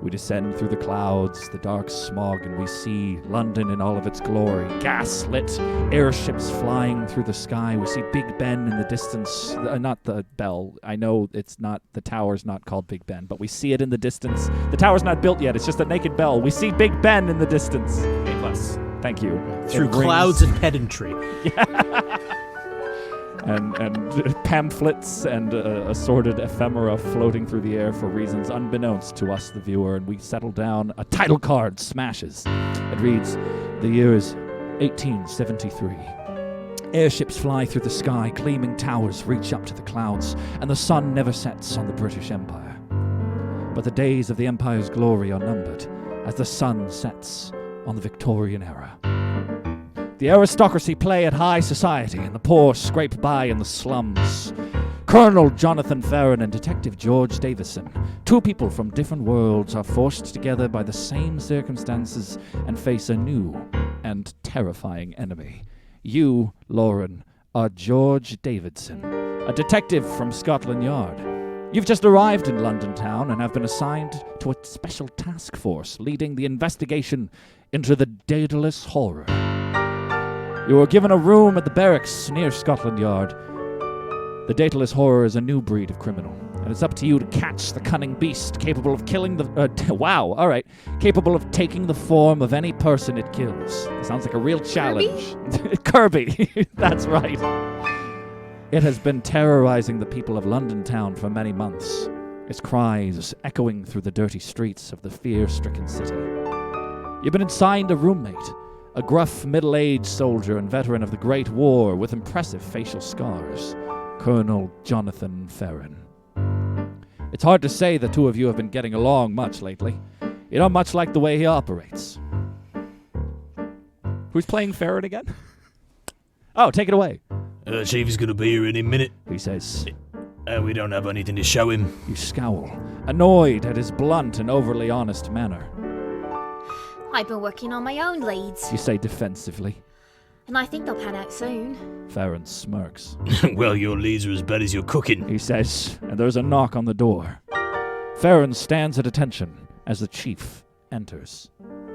We descend through the clouds, the dark smog, and we see London in all of its glory. Gas-lit airships flying through the sky. We see Big Ben in the distance. Not the bell. I know it's not, the tower's not called Big Ben, but we see it in the distance. The tower's not built yet. It's just a naked bell. We see Big Ben in the distance. A+. Thank you. Through clouds and pedantry. Yeah. And pamphlets and assorted ephemera floating through the air for reasons unbeknownst to us, the viewer, and we settle down. A title card smashes. It reads, the year is 1873. Airships fly through the sky, gleaming towers reach up to the clouds, and the sun never sets on the British Empire. But the days of the Empire's glory are numbered, as the sun sets on the Victorian era. The aristocracy play at high society, and the poor scrape by in the slums. Colonel Jonathan Farron and Detective George Davidson, two people from different worlds, are forced together by the same circumstances and face a new and terrifying enemy. You, Lauren, are George Davidson, a detective from Scotland Yard. You've just arrived in London town and have been assigned to a special task force leading the investigation into the Daedalus Horror. You were given a room at the barracks near Scotland Yard. The Daedalus Horror is a new breed of criminal, and it's up to you to catch the cunning beast capable of killing the... capable of taking the form of any person it kills. It sounds like a real challenge. Kirby! That's right. It has been terrorizing the people of London town for many months, its cries echoing through the dirty streets of the fear-stricken city. You've been assigned a roommate, a gruff middle-aged soldier and veteran of the Great War with impressive facial scars, Colonel Jonathan Farron. It's hard to say the two of you have been getting along much lately. You don't much like the way he operates. Who's playing Farron again? Oh, take it away. Chief is going to be here any minute, he says. We don't have anything to show him. You scowl, annoyed at his blunt and overly honest manner. I've been working on my own leads. You say defensively. And I think they'll pan out soon. Farron smirks. Well, your leads are as bad as your cooking, he says, and there's a knock on the door. Farron stands at attention as the chief enters.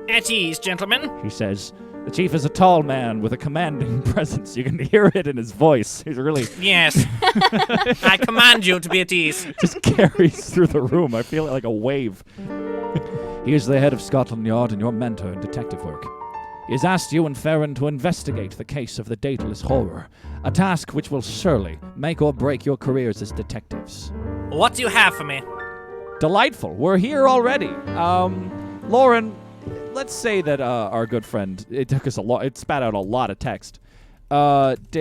At ease, gentlemen, he says. The chief is a tall man with a commanding presence. You can hear it in his voice. He's really... Yes. I command you to be at ease. Just carries through the room. I feel it like a wave. He is the head of Scotland Yard and your mentor in detective work. He has asked you and Farron to investigate the case of the Daedalus Horror, a task which will surely make or break your careers as detectives. What do you have for me? Delightful. We're here already. Lauren, let's say that our good friend, it took us a lot, it spat out a lot of text.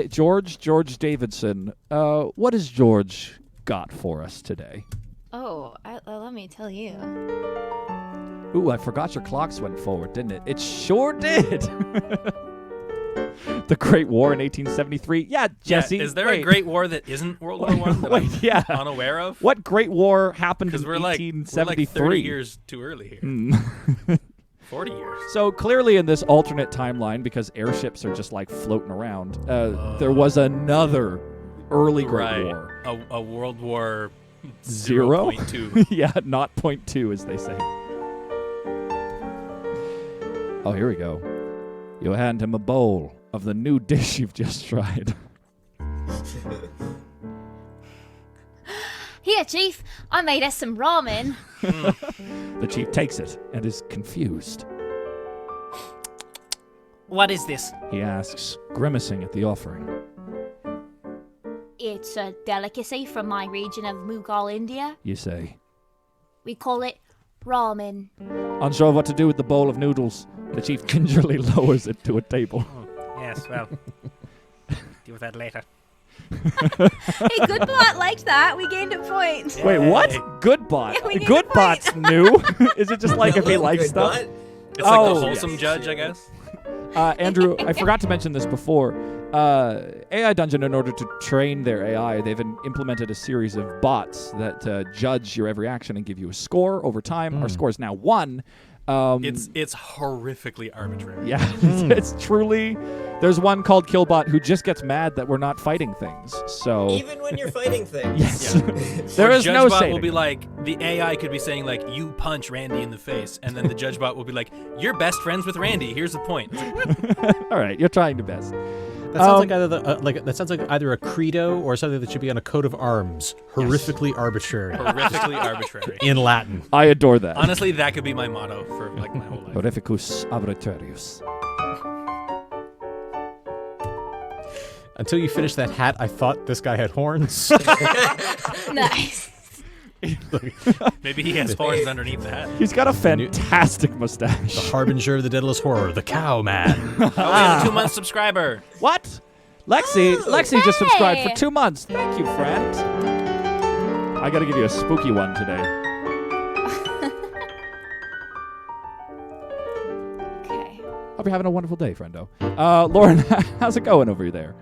George Davidson, what has George got for us today? Oh, let me tell you. Ooh, I forgot your clocks went forward, didn't it? It sure did. The Great War in 1873. Yeah, Jesse. Yeah, is there a Great War that isn't World War I that I'm unaware of? What Great War happened in 1873? We're like 30 years too early here. 40 years. So clearly in this alternate timeline, because airships are just like floating around, there was another early Great War. A World War 0? 0.2. Yeah, not 0.2 as they say. Oh, here we go. You hand him a bowl of the new dish you've just tried. Here, Chief, I made us some ramen. The chief takes it and is confused. What is this? He asks, grimacing at the offering. It's a delicacy from my region of Mughal, India. You say. We call it ramen. Unsure of what to do with the bowl of noodles, the chief gingerly lowers it to a table. Oh, yes, well, deal with that later. Hey, Goodbot liked that. We gained a point. Yay. Wait, what? Goodbot? Yeah, Goodbot's new? Is it just like if he likes stuff? It's like the wholesome judge, I guess. Andrew, I forgot to mention this before. AI Dungeon, in order to train their AI, they've implemented a series of bots that judge your every action and give you a score over time. Our score is now 1. It's horrifically arbitrary. Yeah, it's truly. There's one called Killbot who just gets mad that we're not fighting things. So even when you're fighting things. yes, Yeah. there is no JudgeBot saving. will be like, the AI could be saying like, you punch Randy in the face, and then the JudgeBot will be like, you're best friends with Randy. Here's the point. All right, you're trying your best. That sounds like either that sounds like either a credo or something that should be on a coat of arms. Horrifically arbitrary. Horrifically arbitrary. In Latin. I adore that. Honestly, that could be my motto for like my whole life. Horrificus arbitrarius. Until you finished that hat, I thought this guy had horns. Nice. Maybe he has horns underneath the hat. He's got a fantastic The mustache. harbinger of the Daedalus Horror, the cow man. Oh, we have a 2-month subscriber. What? Lexi just subscribed for hey. 2 months. Thank you, friend. I got to give you a spooky one today. Okay. Hope you're having a wonderful day, friendo. Lauren, how's it going over there?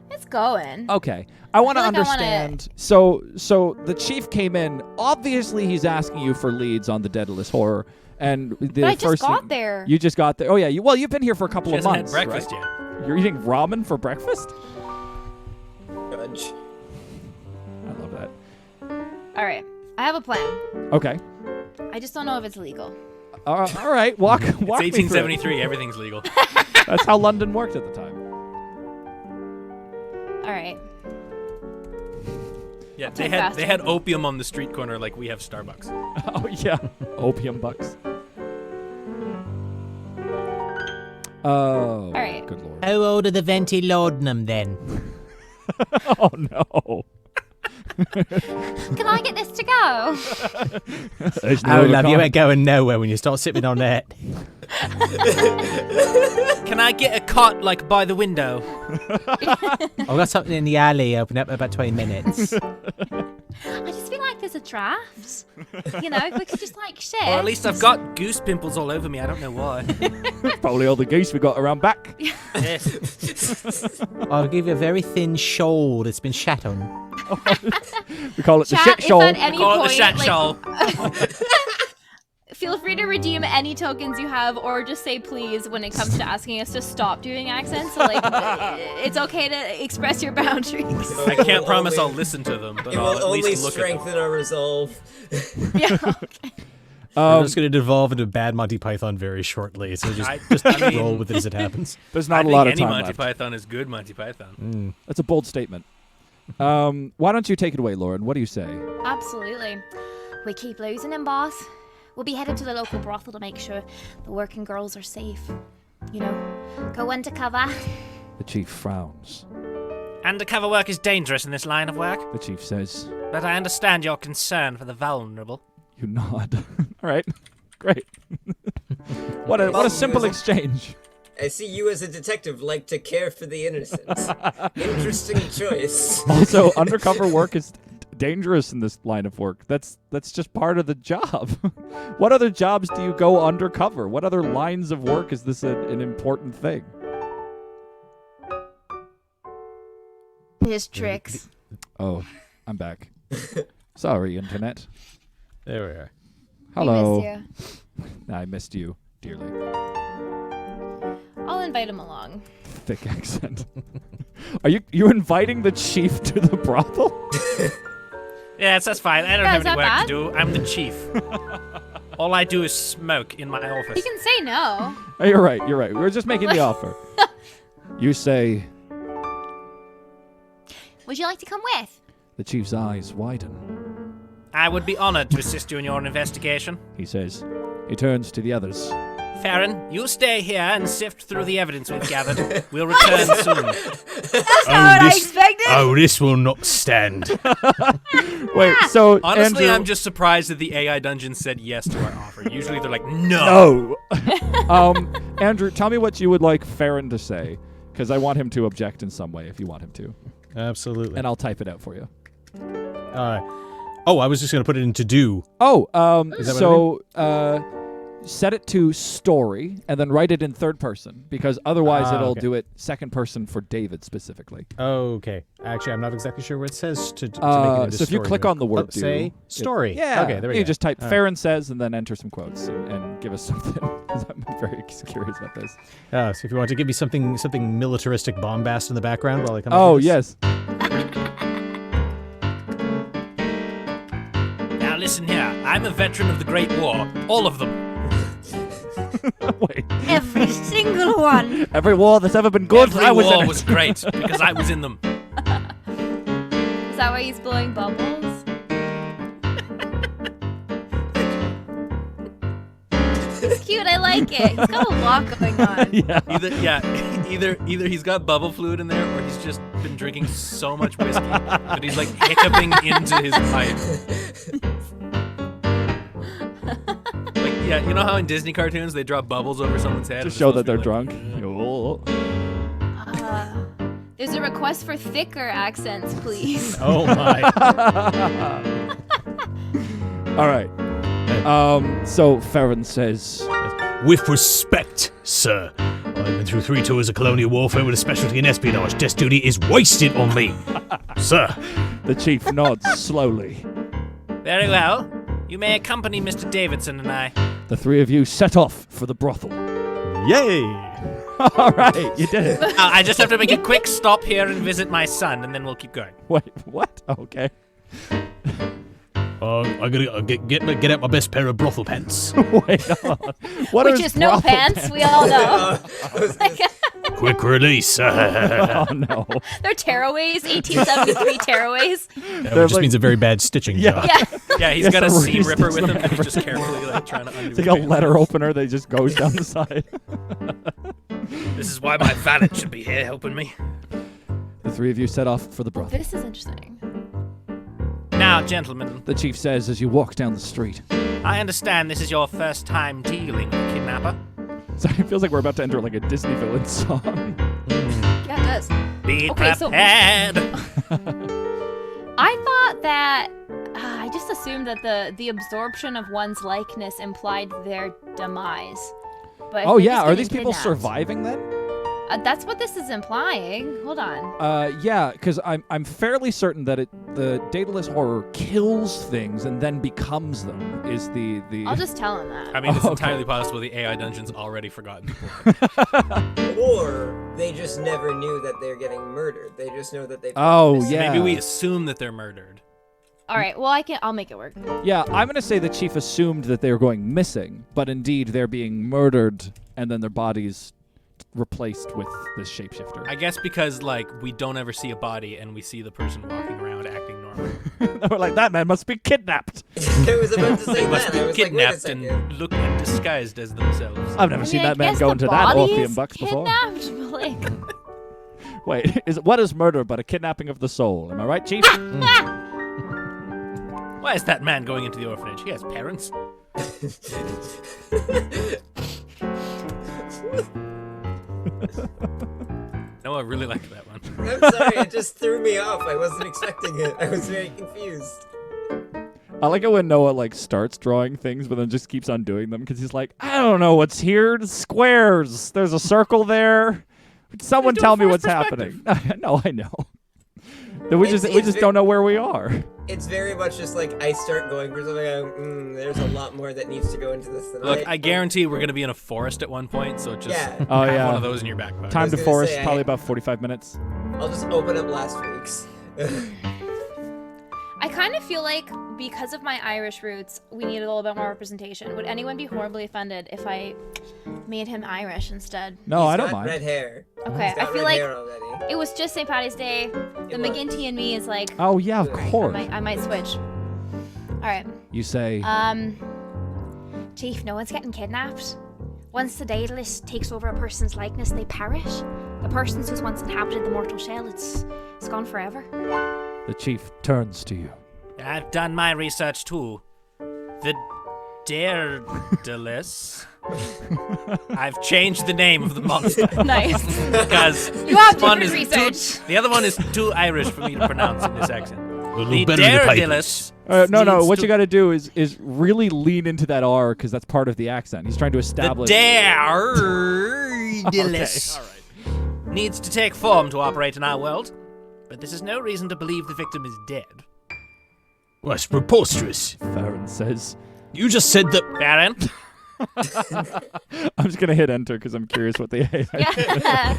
It's going. Okay. I want to feel like I wanna- understand. So the chief came in. Obviously, he's asking you for leads on the Daedalus Horror. And the But I just first got thing- there. You just got there. Oh, yeah. You've been here for a couple She of hasn't months. had breakfast right? yet. You're eating ramen for breakfast? Judge. I love that. All right. I have a plan. Okay. I just don't know if it's legal. All right. Walk It's me through it. 1873. Everything's legal. That's how London worked at the time. All right. Yeah, I'll they take had faster. they had opium on the street corner like we have Starbucks. Oh, yeah. Opium bucks. Oh, right. good lord. How old are the venti laudanum then? Oh, no. Can I get this to go? Oh, love, you ain't going nowhere when you start sipping on that. Can I get a cot like by the window? I've got something in the alley. Open up in about 20 minutes. I just feel like there's a draft. You know, if we could just like share. Or at least I've got goose pimples all over me. I don't know why. Probably all the geese we got around back. Yes. I'll give you a very thin shoal that's been shat on. We call it the Chat, shit if show. at any Call it point, the shat like, shawl. feel free to redeem any tokens you have, or just say please when it comes to asking us to stop doing accents. So, like, it's okay to express your boundaries. I can't promise I'll listen to them, but It I'll will at only least look at them. strengthen our resolve. Yeah. Okay. I'm just going to devolve into bad Monty Python very shortly, so just I mean- roll with it as it happens. There's I not a think lot of any time Monty left. Python is good Monty Python. That's a bold statement. Why don't you take it away, Lauren? What do you say? Absolutely. We keep losing him, boss. We'll be headed to the local brothel to make sure the working girls are safe. You know, go undercover. The chief frowns. Undercover work is dangerous in this line of work, The chief says, but I understand your concern for the vulnerable. you nod. All right. Great. What a simple exchange. I see you as a detective like to care for the innocent. Interesting choice. Also, undercover work is dangerous in this line of work. That's just part of the job. What other jobs do you go undercover? What other lines of work is this an important thing? His tricks. Oh, I'm back. Sorry, internet. There we are. Hello. We miss you. I missed you dearly. I'll invite him along. Thick accent. Are you inviting the chief to the brothel? Yes, that's fine. I don't Yeah, have is any that work bad? to do. I'm the chief. All I do is smoke in my office. You can say no. Oh, you're right. We were just making the offer. You say. Would you like to come with? The chief's eyes widen. I would be honored to assist you in your investigation. He says. He turns to the others. Farron, you stay here and sift through the evidence we've gathered. We'll return soon. That's not what I expected. Oh, this will not stand. Wait, so Honestly, Andrew, I'm just surprised that the AI dungeon said yes to our offer. Usually they're like, no. No. Andrew, tell me what you would like Farron to say, because I want him to object in some way if you want him to, Absolutely. and I'll type it out for you. I was just going to put it in to do. Oh, Is that so set it to story and then write it in third person because otherwise it'll okay. do it second person for David specifically. Okay. Actually, I'm not exactly sure where it says to make it into So if you story, click though. on the word say story. Yeah. Okay, there we you go. just type All right. Farron says and then enter some quotes and give us something. 'Cause I'm very curious about this. So if you want to give me something militaristic bombast in the background while I come. Oh, up with this. yes. Now listen here. I'm a veteran of the Great War. All of them. Wait. Every single one. Every war that's ever been good, Every I was war in it. was great because I was in them. Is that why he's blowing bubbles? It's cute. I like it. He's got a lot going on. Either he's got bubble fluid in there, or he's just been drinking so much whiskey that he's like hiccuping into his pipe. Like, yeah, you know how in Disney cartoons they draw bubbles over someone's head To and show it's that they're supposed to drunk. be Oh. There's a request for thicker accents, please. Oh my. All right. So Farron says, With respect, sir. I've been through 3 tours of colonial warfare with a specialty in espionage. Desk duty is wasted on me. Sir. the chief nods slowly. Very well. You may accompany Mr. Davidson and I. The three of you set off for the brothel. Yay! All right, you did it. I just have to make a quick stop here and visit my son, and then we'll keep going. Wait, what? Okay. I gotta get out my best pair of brothel pants. Wait, hold on. What Which is no brothel pants, we all know. Quick release. Oh, no. They're tearaways, 1873 tearaways. That just like- means a very bad stitching Yeah. job. Yeah. Yeah, he's Yes, got a a seam reason ripper to with him, them and he's just carefully like trying to undo It's like his a pants. letter opener that just goes down the side. This is why my valet should be here helping me. The three of you set off for the brothel. This is interesting. Now, gentlemen, The chief says as you walk down the street. I understand this is your first time dealing with a kidnapper. So it feels like we're about to enter like a Disney villain song. Yeah, it does. Be Okay, so- prepared. I thought that I just assumed that the absorption of one's likeness implied their demise. But Oh they're yeah, just are getting these people kidnapped. surviving then? That's what this is implying. Hold on. Yeah, because I'm fairly certain that the Daedalus Horror kills things and then becomes them. Is the I'll just tell him that. I mean, it's Okay. entirely possible the AI dungeon's already forgotten people. Or they just never knew that they're getting murdered. They just know that they've Oh, been missing. yeah. Maybe we assume that they're murdered. All right. Well, I'll make it work. Yeah, I'm gonna say the chief assumed that they were going missing, but indeed they're being murdered and then their bodies replaced with this shapeshifter. I guess because like we don't ever see a body and we see the person walking around acting normal. We're like, that man must be kidnapped. I was about to say They must that. I be was like, wait a kidnapped second. and look and disguised as themselves. I've never seen that man go into that opium box before. Kidnapped, but like, Wait, what is murder but a kidnapping of the soul? Am I right, chief? Why is that man going into the orphanage? He has parents. No, I really liked that one. I'm sorry, it just threw me off. I wasn't expecting it. I was very confused. I like it when Noah like starts drawing things, but then just keeps on doing them because he's like, I don't know what's here. Squares. There's a circle there. Someone do tell it me from what's his happening. No, I know. We just It's don't know where we are. It's very much just like I start going for something. There's a lot more that needs to go into this than Look, I guarantee we're gonna be in a forest at one point, so just Yeah. Oh have yeah. one of those in your back pocket. Time was to gonna forest, say, probably about 45 minutes. I'll just open up last week's. I kind of feel like because of my Irish roots, we need a little bit more representation. Would anyone be horribly offended if I made him Irish instead? No, I don't He's got mind. red hair. Okay, He's got I feel red like hair already. it was just St. Patty's Day. The It was. McGinty and me is like, Oh yeah, of Alright, course. I might switch. All right. You say, Chief, no one's getting kidnapped. Once the Daedalus takes over a person's likeness, they perish. The person who's once inhabited the mortal shell, it's gone forever. the chief turns to you. I've done my research too. The Daedalus. I've changed the name of the monster Nice. because You have one different is research. the other one is too Irish for me to pronounce in this accent. A little The better in the papers. Daedalus. No. needs What to- you got to do is really lean into that R because that's part of the accent. He's trying to The establish. Daedalus needs to take form to operate in our world, but this is no reason to believe the victim is dead. Well, that's preposterous. Farron says. You just said that. Baron, I'm just gonna hit enter because I'm curious what the AI. Yeah.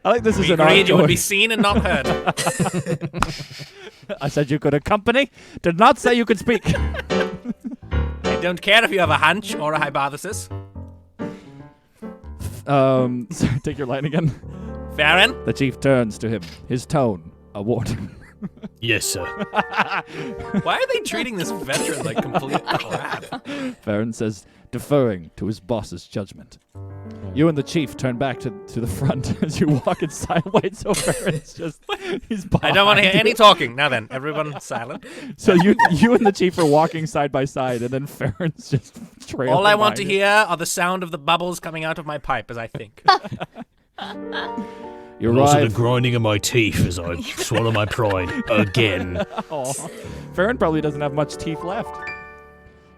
I like this is we an agreed you would ongoing. be seen and not heard. I said you could accompany. Did not say you could speak. I don't care if you have a hunch or a hypothesis. Sorry, take your line again. Baron, The chief turns to him, his tone a warning. Yes, sir. Why are they treating this veteran like complete crap? Farron says, deferring to his boss's judgment. You and the chief turn back to the front as you walk inside. Wait, so Farron's just he's behind I don't want to hear you. any talking. Now then, everyone silent. So you and the chief are walking side by side, and then Farron's just trailing. All I want to behind you. hear are the sound of the bubbles coming out of my pipe as I think. You And also the arrive. grinding of my teeth as I swallow my pride again. Aw. Farron probably doesn't have much teeth left.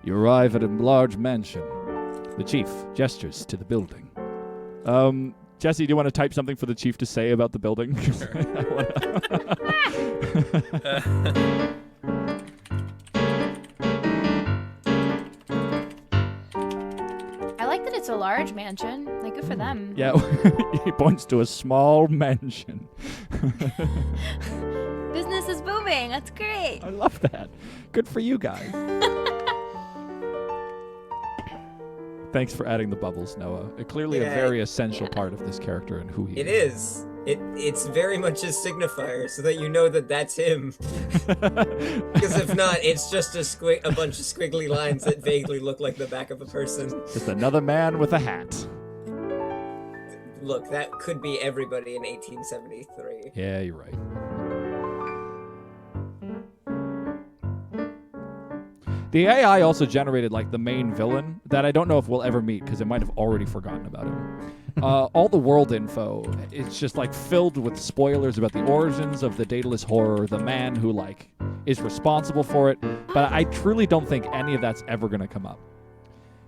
You arrive at a large mansion. The chief gestures to the building. Jesse, do you want to type something for the chief to say about the building? I like that it's a large mansion. Like, good for them. Yeah, he points to a small mansion. Business is booming. That's great. I love that. Good for you guys. Thanks for adding the bubbles, Noah. Clearly a Yeah. very essential part of this character and who he It is. It's very much a signifier so that you know that that's him. Because if not, it's just a bunch of squiggly lines that vaguely look like the back of a person. Just another man with a hat. Look, that could be everybody in 1873. Yeah, you're right. The AI also generated like the main villain that I don't know if we'll ever meet because it might have already forgotten about him. All the world info, it's just like filled with spoilers about the origins of the Daedalus Horror, the man who like is responsible for it. But I truly don't think any of that's ever going to come up.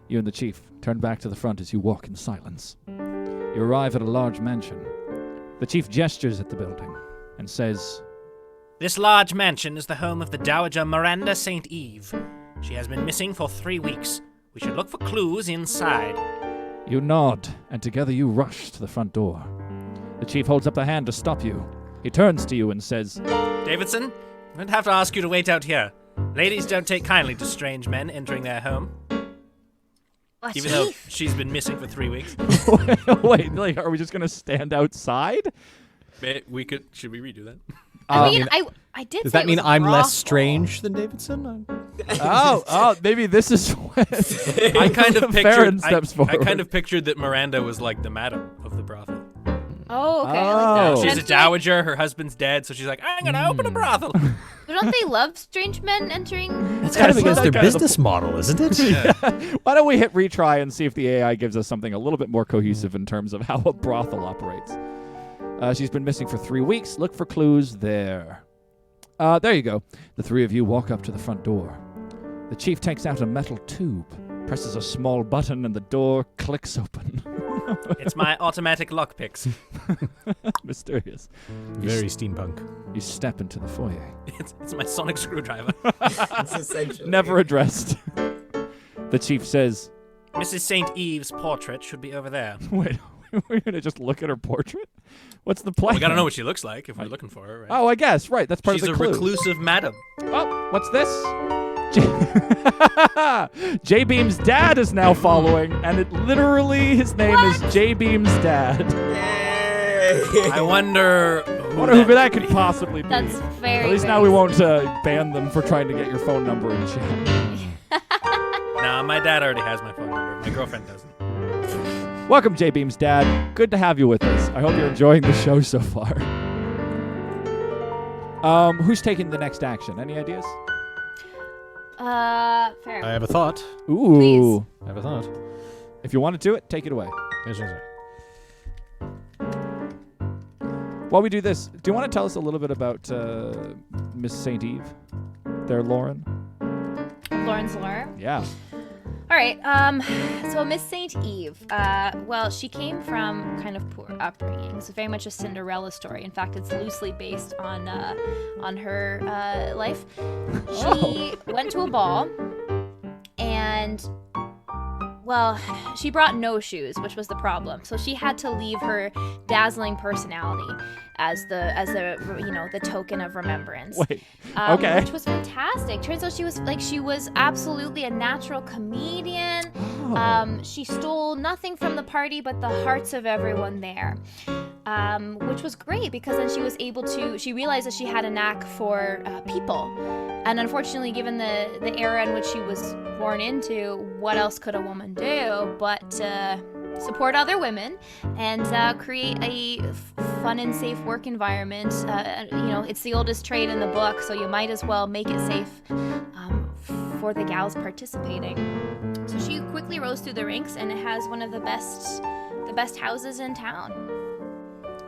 You and the chief turn back to the front as you walk in silence. You arrive at a large mansion. The chief gestures at the building and says, This large mansion is the home of the Dowager Miranda St. Eve. She has been missing for 3 weeks. We should look for clues inside. You nod, and together you rush to the front door. The chief holds up a hand to stop you. He turns to you and says, Davidson, I'm going to have to ask you to wait out here. Ladies don't take kindly to strange men entering their home, What, even though Chief? she's been missing for 3 weeks. wait, like, are we just going to stand outside? Should we redo that? I mean, I did. Does say that it mean was a I'm less brothel. strange than Davidson? Oh, maybe this is what I kind of Farron pictured. steps I forward. kind of pictured that Miranda was like the madam of the brothel. Oh, okay. Oh. Like She's a that. dowager. Her husband's dead, so she's like, I'm gonna open a brothel. But don't they love strange men entering? That's kind of That's against their kind of the business model, isn't it? Why don't we hit retry and see if the AI gives us something a little bit more cohesive in terms of how a brothel operates. She's been missing for 3 weeks. Look for clues there. There you go. The three of you walk up to the front door. The chief takes out a metal tube, presses a small button, and the door clicks open. It's my automatic lockpicks. Mysterious. Very steampunk. You step into the foyer. It's my sonic screwdriver. It's essentially. Never addressed. The chief says, Mrs. St. Eve's portrait should be over there. wait, we're going to just look at her portrait? What's the plan? We gotta know what she looks like if we're looking for her, right? Oh, I guess. Right, that's part She's of a the clue. reclusive madam. Oh, what's this? J-Beam's dad is now following, and it literally, his name is J-Beam's dad. Yay! I wonder. I wonder who that could possibly be. That's very. At least now we won't ban them for trying to get your phone number in chat. Nah, my dad already has my phone number. My girlfriend doesn't. Welcome, J-Beam's dad. Good to have you with us. I hope you're enjoying the show so far. Who's taking the next action? Any ideas? Fair. I have a thought. Ooh. Please. I have a thought. If you want to do it, take it away. Yes, yes, yes. While we do this, do you want to tell us a little bit about Miss St. Eve? There, Lauren? Lauren's lore. Yeah. All right. So Miss St. Eve. Well, she came from kind of poor upbringing. It's very much a Cinderella story. In fact, it's loosely based on her life. She went to a ball, and well, she brought no shoes, which was the problem. So she had to leave her dazzling personality as the token of remembrance. Wait. Okay. Which was fantastic. Turns out she was absolutely a natural comedian. Oh. She stole nothing from the party but the hearts of everyone there. Which was great because then she realized that she had a knack for people. And unfortunately, given the era in which she was born into, what else could a woman do but support other women and create a fun and safe work environment? It's the oldest trade in the book, so you might as well make it safe for the gals participating. So she quickly rose through the ranks, and it has one of the best houses in town.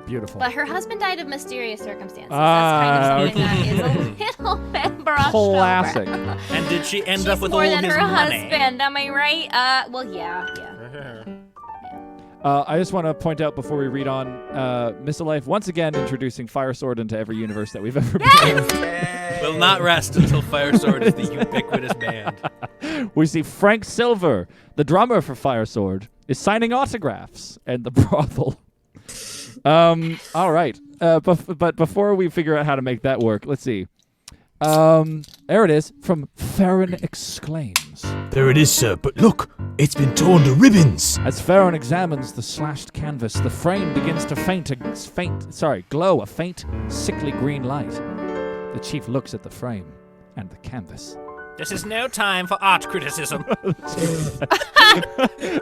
Beautiful. But her husband died of mysterious circumstances. That's kind of something that is a little bit brushed Classic. over. And did she end up with more all than his her money? husband, am I right? Well, yeah. I just want to point out before we read on, Miss Alive once again introducing Fire Sword into every universe that we've ever been in. Will not rest until Fire Sword is the ubiquitous band. We see Frank Silver, the drummer for Fire Sword, is signing autographs at the brothel. All right. But before we figure out how to make that work, let's see. There it is from Farron Exclaims. There it is, sir. But look, it's been torn to ribbons. As Farron examines the slashed canvas, the frame begins to glow a faint, sickly green light. The chief looks at the frame and the canvas. This is no time for art criticism.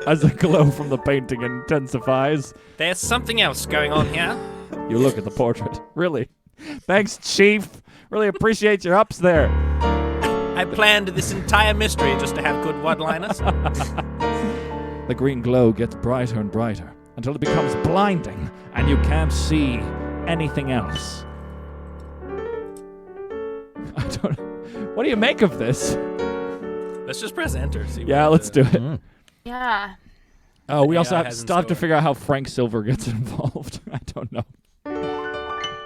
As the glow from the painting intensifies, There's something else going on here. you look at the portrait. Really? Thanks, Chief. Really appreciate your ups there. I planned this entire mystery just to have good one-liners. The green glow gets brighter and brighter until it becomes blinding and you can't see anything else. I don't know. What do you make of this? Let's just press enter. See Yeah, what let's do it. Yeah. Oh, we AI also has in still have to store. figure out how Frank Silver gets involved. I don't know.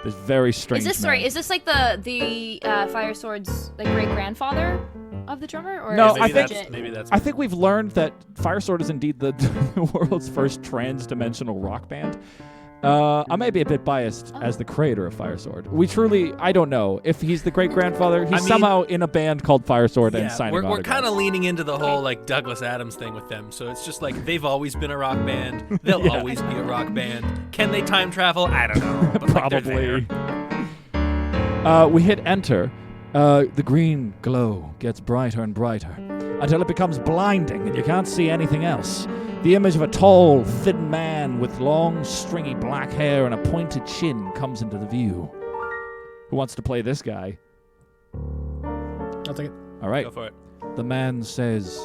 This very strange Is this like the Fire Sword's great grandfather of the drummer? Or No, is I it think- maybe that's I think we've learned that Fire Sword is indeed the world's first trans-dimensional rock band. I may be a bit biased as the creator of Fire Sword. I don't know if he's the great-grandfather. He's somehow in a band called Fire Sword and signing we're autographs. kind of leaning into the whole Douglas Adams thing with them. So it's just they've always been a rock band. They'll always be a rock band. Can they time travel? I don't know. But they're Probably. there. We hit enter. The green glow gets brighter and brighter until it becomes blinding and you can't see anything else. The image of a tall, thin man with long, stringy black hair and a pointed chin comes into the view. Who wants to play this guy? I'll take it. All right. Go for it. The man says,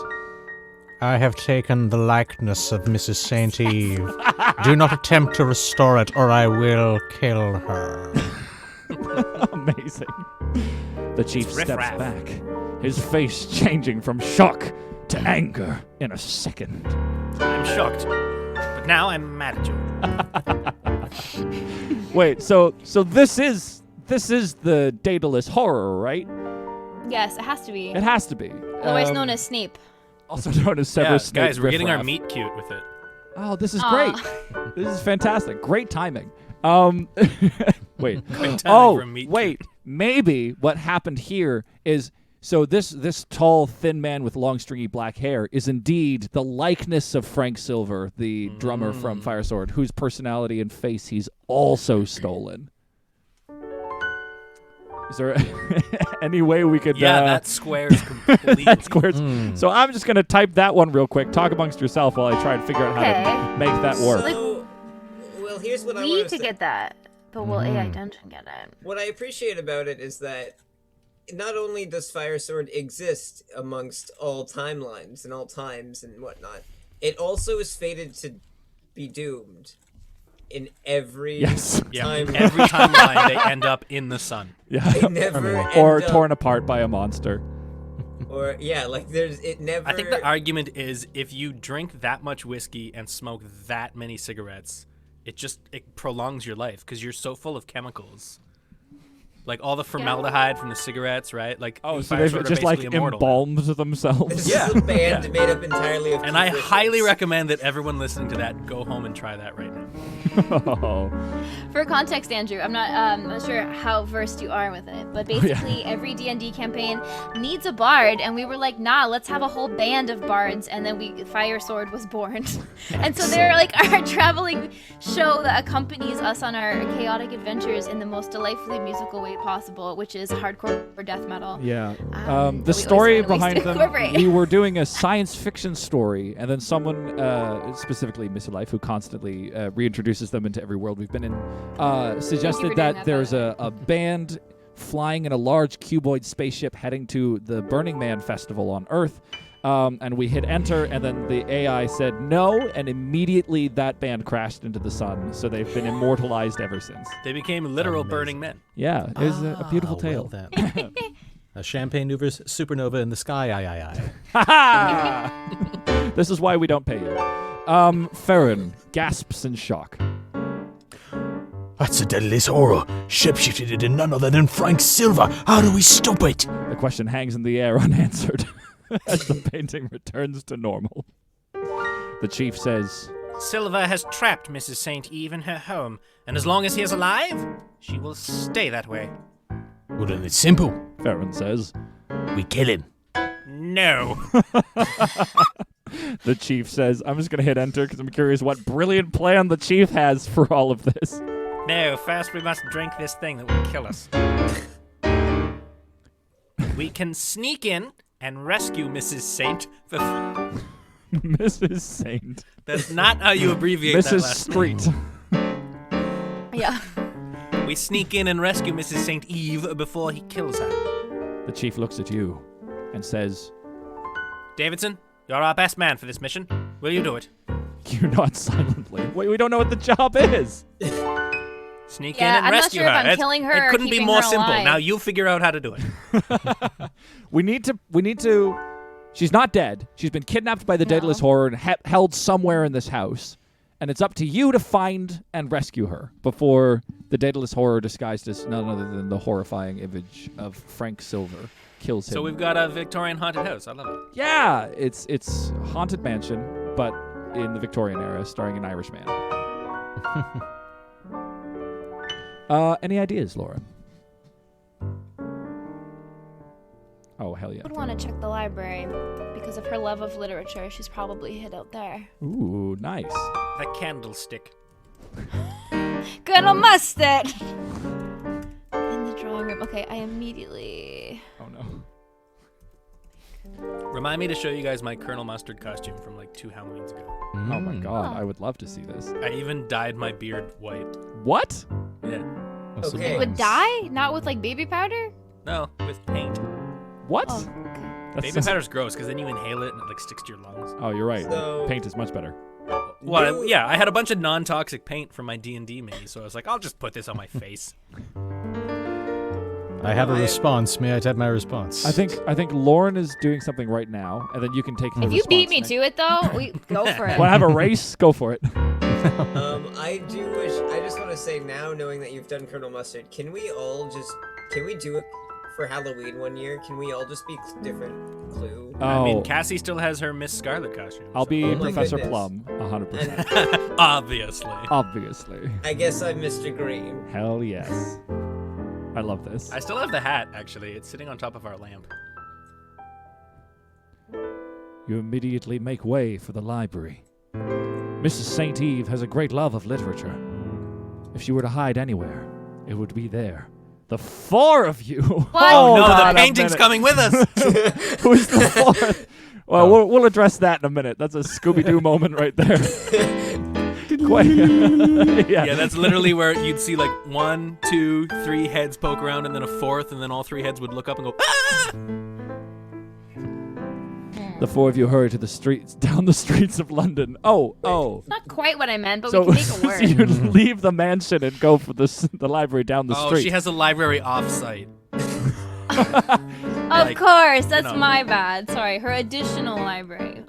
I have taken the likeness of Mrs. St. Eve. Do not attempt to restore it, or I will kill her. amazing. The chief It's steps riff-raff. back, his face changing from shock to anger in a second. I'm shocked. But now I'm mad at you. Wait, so this is the Daedalus Horror, right? Yes, it has to be. It has to be. Otherwise known as Snape. Also known as Yeah, Severus Snape. guys, we're getting our riffraff. meat cute with it. Oh, this is Aw. great. This is fantastic. Great timing. Wait. Great timing Oh, for a meat wait. Maybe what happened here is so this tall, thin man with long, stringy black hair is indeed the likeness of Frank Silver, the drummer from Fire Sword, whose personality and face he's also stolen. Is there any way we could? Yeah, that squares completely. that squares. So I'm just gonna type that one real quick. Talk amongst yourself while I try and figure out how Okay. to make that work. So, well, here's what I We want to could say. get that, but will AI Dungeon get it? What I appreciate about it is that not only does Fire Sword exist amongst all timelines and all times and whatnot, it also is fated to be doomed. in every Yeah, time. every timeline they end up in the sun. Yeah. They never Or end up- torn apart by a monster. Or it never. I think the argument is if you drink that much whiskey and smoke that many cigarettes, it prolongs your life because you're so full of chemicals. Like all the formaldehyde from the cigarettes, right? Like Oh, so fire they've sword are just like basically immortal. embalmed themselves. This Yeah. is a band made up entirely of. And I Keith highly Richards. recommend that everyone listening to that go home and try that right now. Oh. For context, Andrew, I'm not sure how versed you are with it, but basically every D&D campaign needs a bard, and we were like, nah, let's have a whole band of bards, and then Fire Sword was born. And so they're like our traveling show that accompanies us on our chaotic adventures in the most delightfully musical way possible, which is hardcore death metal. Yeah. that The we story always find behind ways to them, incorporate. we were doing a science fiction story, and then someone, specifically Missy Life, who constantly reintroduces them into every world we've been in, suggested doing that that, there's by the a band flying in a large cuboid spaceship heading to the Burning Man festival on Earth. And we hit enter, and then the AI said no, and immediately that band crashed into the sun. So they've been immortalized ever since. They became literal Amazing. burning men. Yeah, it was a beautiful tale. Well then. A champagne Nouvers supernova in the sky. This is why we don't pay you. Farron gasps in shock. That's a Daedalus Horror. Shapeshifted into none other than Frank Silver. How do we stop it? The question hangs in the air unanswered as the painting returns to normal. The chief says, Silver has trapped Mrs. St. Eve in her home, and as long as he is alive, she will stay that way. Well, then it's simple. Farron says, We kill him. No. the chief says, I'm just going to hit enter because I'm curious what brilliant plan the chief has for all of this. No, first we must drink this thing that will kill us. We can sneak in and rescue Mrs. Saint. Mrs. Saint. That's not how you abbreviate that Mrs. last Street. Yeah. name. We sneak in and rescue Mrs. St. Eve before he kills her. The chief looks at you and says, Davidson, you're our best man for this mission. Will you do it? you nod silently. Wait, we don't know what the job is. Sneak Yeah, in and I'm not rescue sure if her. I'm killing her It or couldn't be keeping more her simple. alive. Now you figure out how to do it. We need to. She's not dead. She's been kidnapped by the Daedalus Horror and held somewhere in this house. And it's up to you to find and rescue her before the Daedalus Horror, disguised as none other than the horrifying image of Frank Silver, kills him. So we've got a Victorian haunted house. I love it. Yeah, it's Haunted Mansion, but in the Victorian era, starring an Irishman. Any ideas, Lauren? Oh, hell yeah. I would want to check the library because of her love of literature. She's probably hid out there. Ooh, nice. The candlestick. Gonna must it! In the drawing room. Okay, I immediately... Oh, no. Remind me to show you guys my Colonel Mustard costume from like 2 Halloweens ago. Oh, my God. I would love to see this. I even dyed my beard white. What? Yeah. Okay. It would die? Not with, like, baby powder? No, with paint. What? Oh, okay. That's Baby so- powder's gross because then you inhale it and it like sticks to your lungs. Oh, you're right. So- Paint is much better. Well, yeah, I had a bunch of non-toxic paint from my D&D mini, so I was like, I'll just put this on my face. I have a response. May I have my response? I think Lauren is doing something right now, and then you can take. If you beat me to it, though, we go for it. Want to have a race? Go for it. I do wish. I just want to say now, knowing that you've done Colonel Mustard, can we do it for Halloween one year? Can we all just be different Clue? Oh, I mean, Cassie still has her Miss Scarlet costume. I'll be Oh my Professor goodness. Plum, 100%. And Obviously. Obviously. I guess I'm Mr. Green. Hell yes. I love this. I still have the hat, actually. It's sitting on top of our lamp. You immediately make way for the library. Mrs. St. Eve has a great love of literature. If she were to hide anywhere, it would be there. The 4 of you. What? Oh, no, God, the a painting's minute. coming with us. Who's the 4th? Well, we'll address that in a minute. That's a Scooby-Doo moment right there. Yeah, that's literally where you'd see like 1, 2, 3 heads poke around and then a 4th, and then all 3 heads would look up and go, ah! The four of you hurry to the streets, down the streets of London. Oh. It's not quite what I meant, but So, we can make it work. so you leave the mansion and go for the library down the Oh, street. she has a library off-site. Of course, that's my bad. Sorry, her additional library.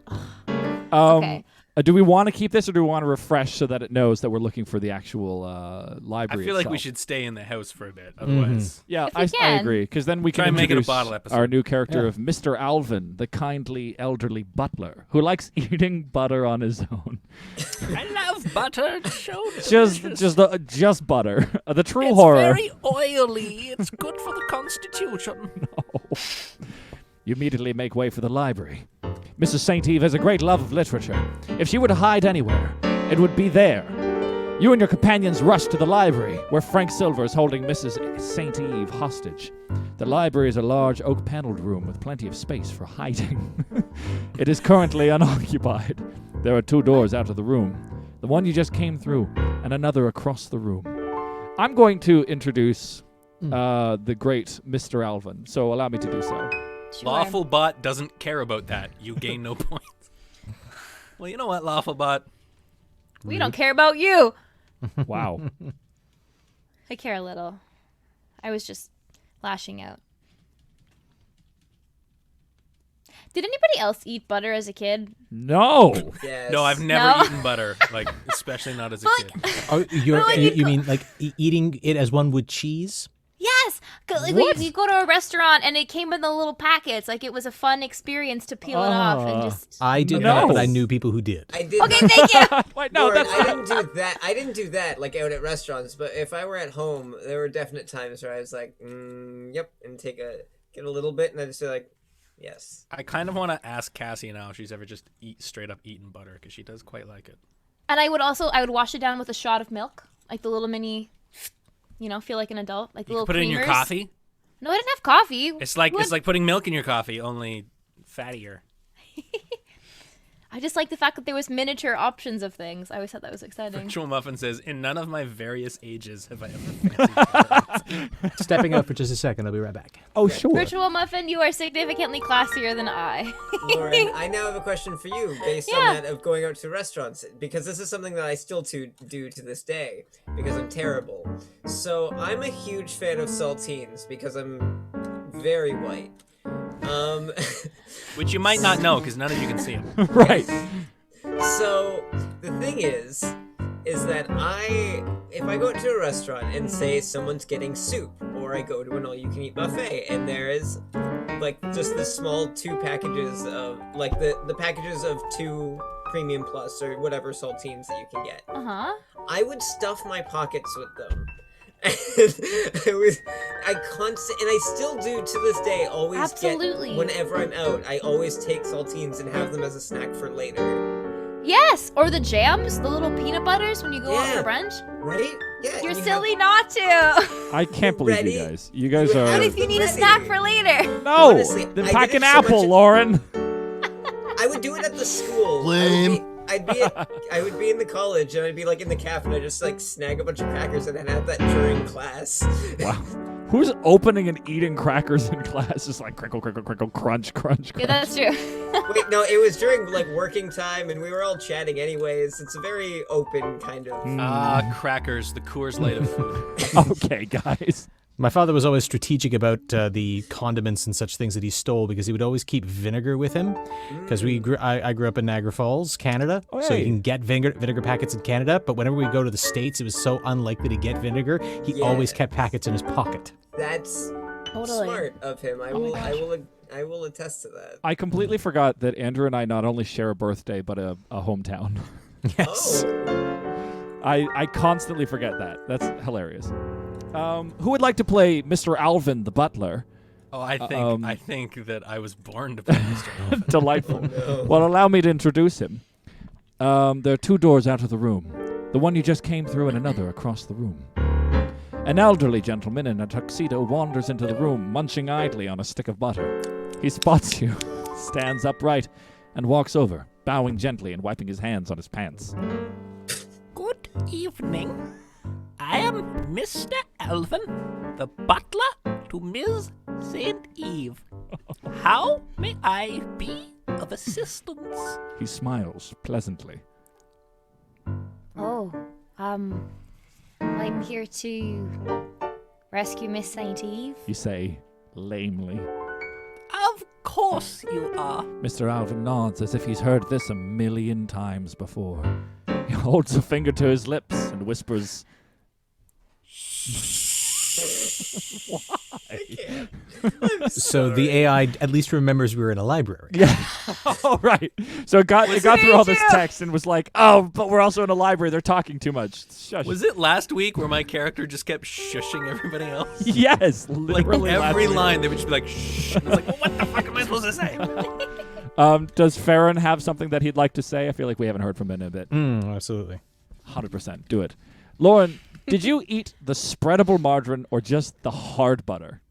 Okay. Do we want to keep this, or do we want to refresh so that it knows that we're looking for the actual I library feel like we itself? should stay in the house for a bit. Otherwise, Yeah, If we I can. agree, because then we Try can and make it a introduce bottle episode. our new character of Mr. Alvin, the kindly elderly butler, who likes eating butter on his own. I love butter. It's so just butter. The true It's horror. very oily. It's good for the constitution. You immediately make way for the library. Mrs. St. Eve has a great love of literature. If she were to hide anywhere, it would be there. You and your companions rush to the library, where Frank Silver is holding Mrs. St. Eve hostage. The library is a large oak-paneled room with plenty of space for hiding. It is currently unoccupied. There are 2 doors out of the room. The one you just came through, and another across the room. I'm going to introduce the great Mr. Alvin, so allow me to do so. Sure. Lawful Bot doesn't care about that. You gain no points. Well, you know what, Lawful Bot? We don't care about you. Wow. I care a little. I was just lashing out. Did anybody else eat butter as a kid? No! Yes. No, I've never No. eaten butter, like especially not as a kid. Oh, you mean like eating it as one would cheese? Yes! 'Cause, like, we go to a restaurant and it came in the little packets. Like, it was a fun experience to peel it off and just... I did No. not, but I knew people who did. I did. Okay, thank you! Wait, no, Lauren, that's I didn't do that. I didn't do that like out at restaurants. But if I were at home, there were definite times where I was like, "Yep," and get a little bit, and I just say like, "Yes." I kind of want to ask Cassie now if she's ever just straight up eaten butter, because she does quite like it. And I would wash it down with a shot of milk. Like the little mini, feel like an adult. Like the You little can put it in your creamers. coffee. No, I didn't have coffee. It's like What? it's like putting milk in your coffee, only fattier. I just like the fact that there was miniature options of things. I always thought that was exciting. Virtual Muffin says, "In none of my various ages have I ever fancied butter." Stepping out for just a second. I'll be right back. Oh, sure. Virtual Muffin, you are significantly classier than I. Lauren, I now have a question for you based on that of going out to restaurants, because this is something that I still do to this day because I'm terrible. So I'm a huge fan of saltines because I'm very white. Which you might not know, because none of you can see them. Right. So the thing is that if I go to a restaurant and say someone's getting soup, or I go to an all-you-can-eat buffet and there is like just the small 2 packages of like the packages of 2 premium plus or whatever saltines that you can get, I would stuff my pockets with them. And I still do to this day. Always Absolutely. get whenever I'm out. I always take saltines and have them as a snack for later. Yes, or the jams, the little peanut butters when you go out Yeah. for brunch. Right? Yeah. You're you silly not to. I can't believe Ready? you guys. You guys You are... have What if you need a Ready. snack for later? No! Honestly, Then I pack did an it so apple, much- Lauren. I would do it at the school. Lame. I would be in the college and I'd be like in the cafe and I'd just like snag a bunch of crackers and then have that during class. Wow. Who's opening and eating crackers in class? Just like crinkle, crinkle, crinkle, crunch, crunch, Yeah, crunch. that's true. Wait, no, it was during like working time and we were all chatting anyways. It's a very open kind of. Crackers, the Coors Light of food. Okay, guys. My father was always strategic about the condiments and such things that he stole because he would always keep vinegar with him. Because I grew up in Niagara Falls, Canada, Oh, so you hey. can get vinegar packets in Canada. But whenever we go to the States, it was so unlikely to get vinegar. He Yeah. always kept packets in his pocket. That's Totally. smart of him. I Oh my will. gosh. I will attest to that. I completely forgot that Andrew and I not only share a birthday, but a hometown. Yes. Oh, I constantly forget that. That's hilarious. Who would like to play Mr. Alvin the butler? Oh, I think that I was born to play Mr. Alvin. Delightful. Well, allow me to introduce him. There are 2 doors out of the room. The one you just came through and another across the room. An elderly gentleman in a tuxedo wanders into the room, munching idly on a stick of butter. He spots you, stands upright, and walks over, bowing gently and wiping his hands on his pants. Good evening. I am Mr. Alvin, the butler to Ms. St. Eve. How may I be of assistance. He smiles pleasantly. Oh, I'm here to rescue Miss St. Eve. You say lamely. Of course you are. Mr. Alvin nods as if he's heard this 1,000,000 times before. He holds a finger to his lips and whispers, Why? So the AI at least remembers we were in a library. Yeah. Oh, right. So it got through all this text and was like, oh, but we're also in a library. They're talking too much. Shush. Was it last week where my character just kept shushing everybody else? Yes. Like Literally every last week. line, they would just be like, shh. And I was like, well, what the fuck am I supposed to say? Does Farron have something that he'd like to say? I feel like we haven't heard from him in a bit. Absolutely. 100%. Do it. Lauren, did you eat the spreadable margarine or just the hard butter?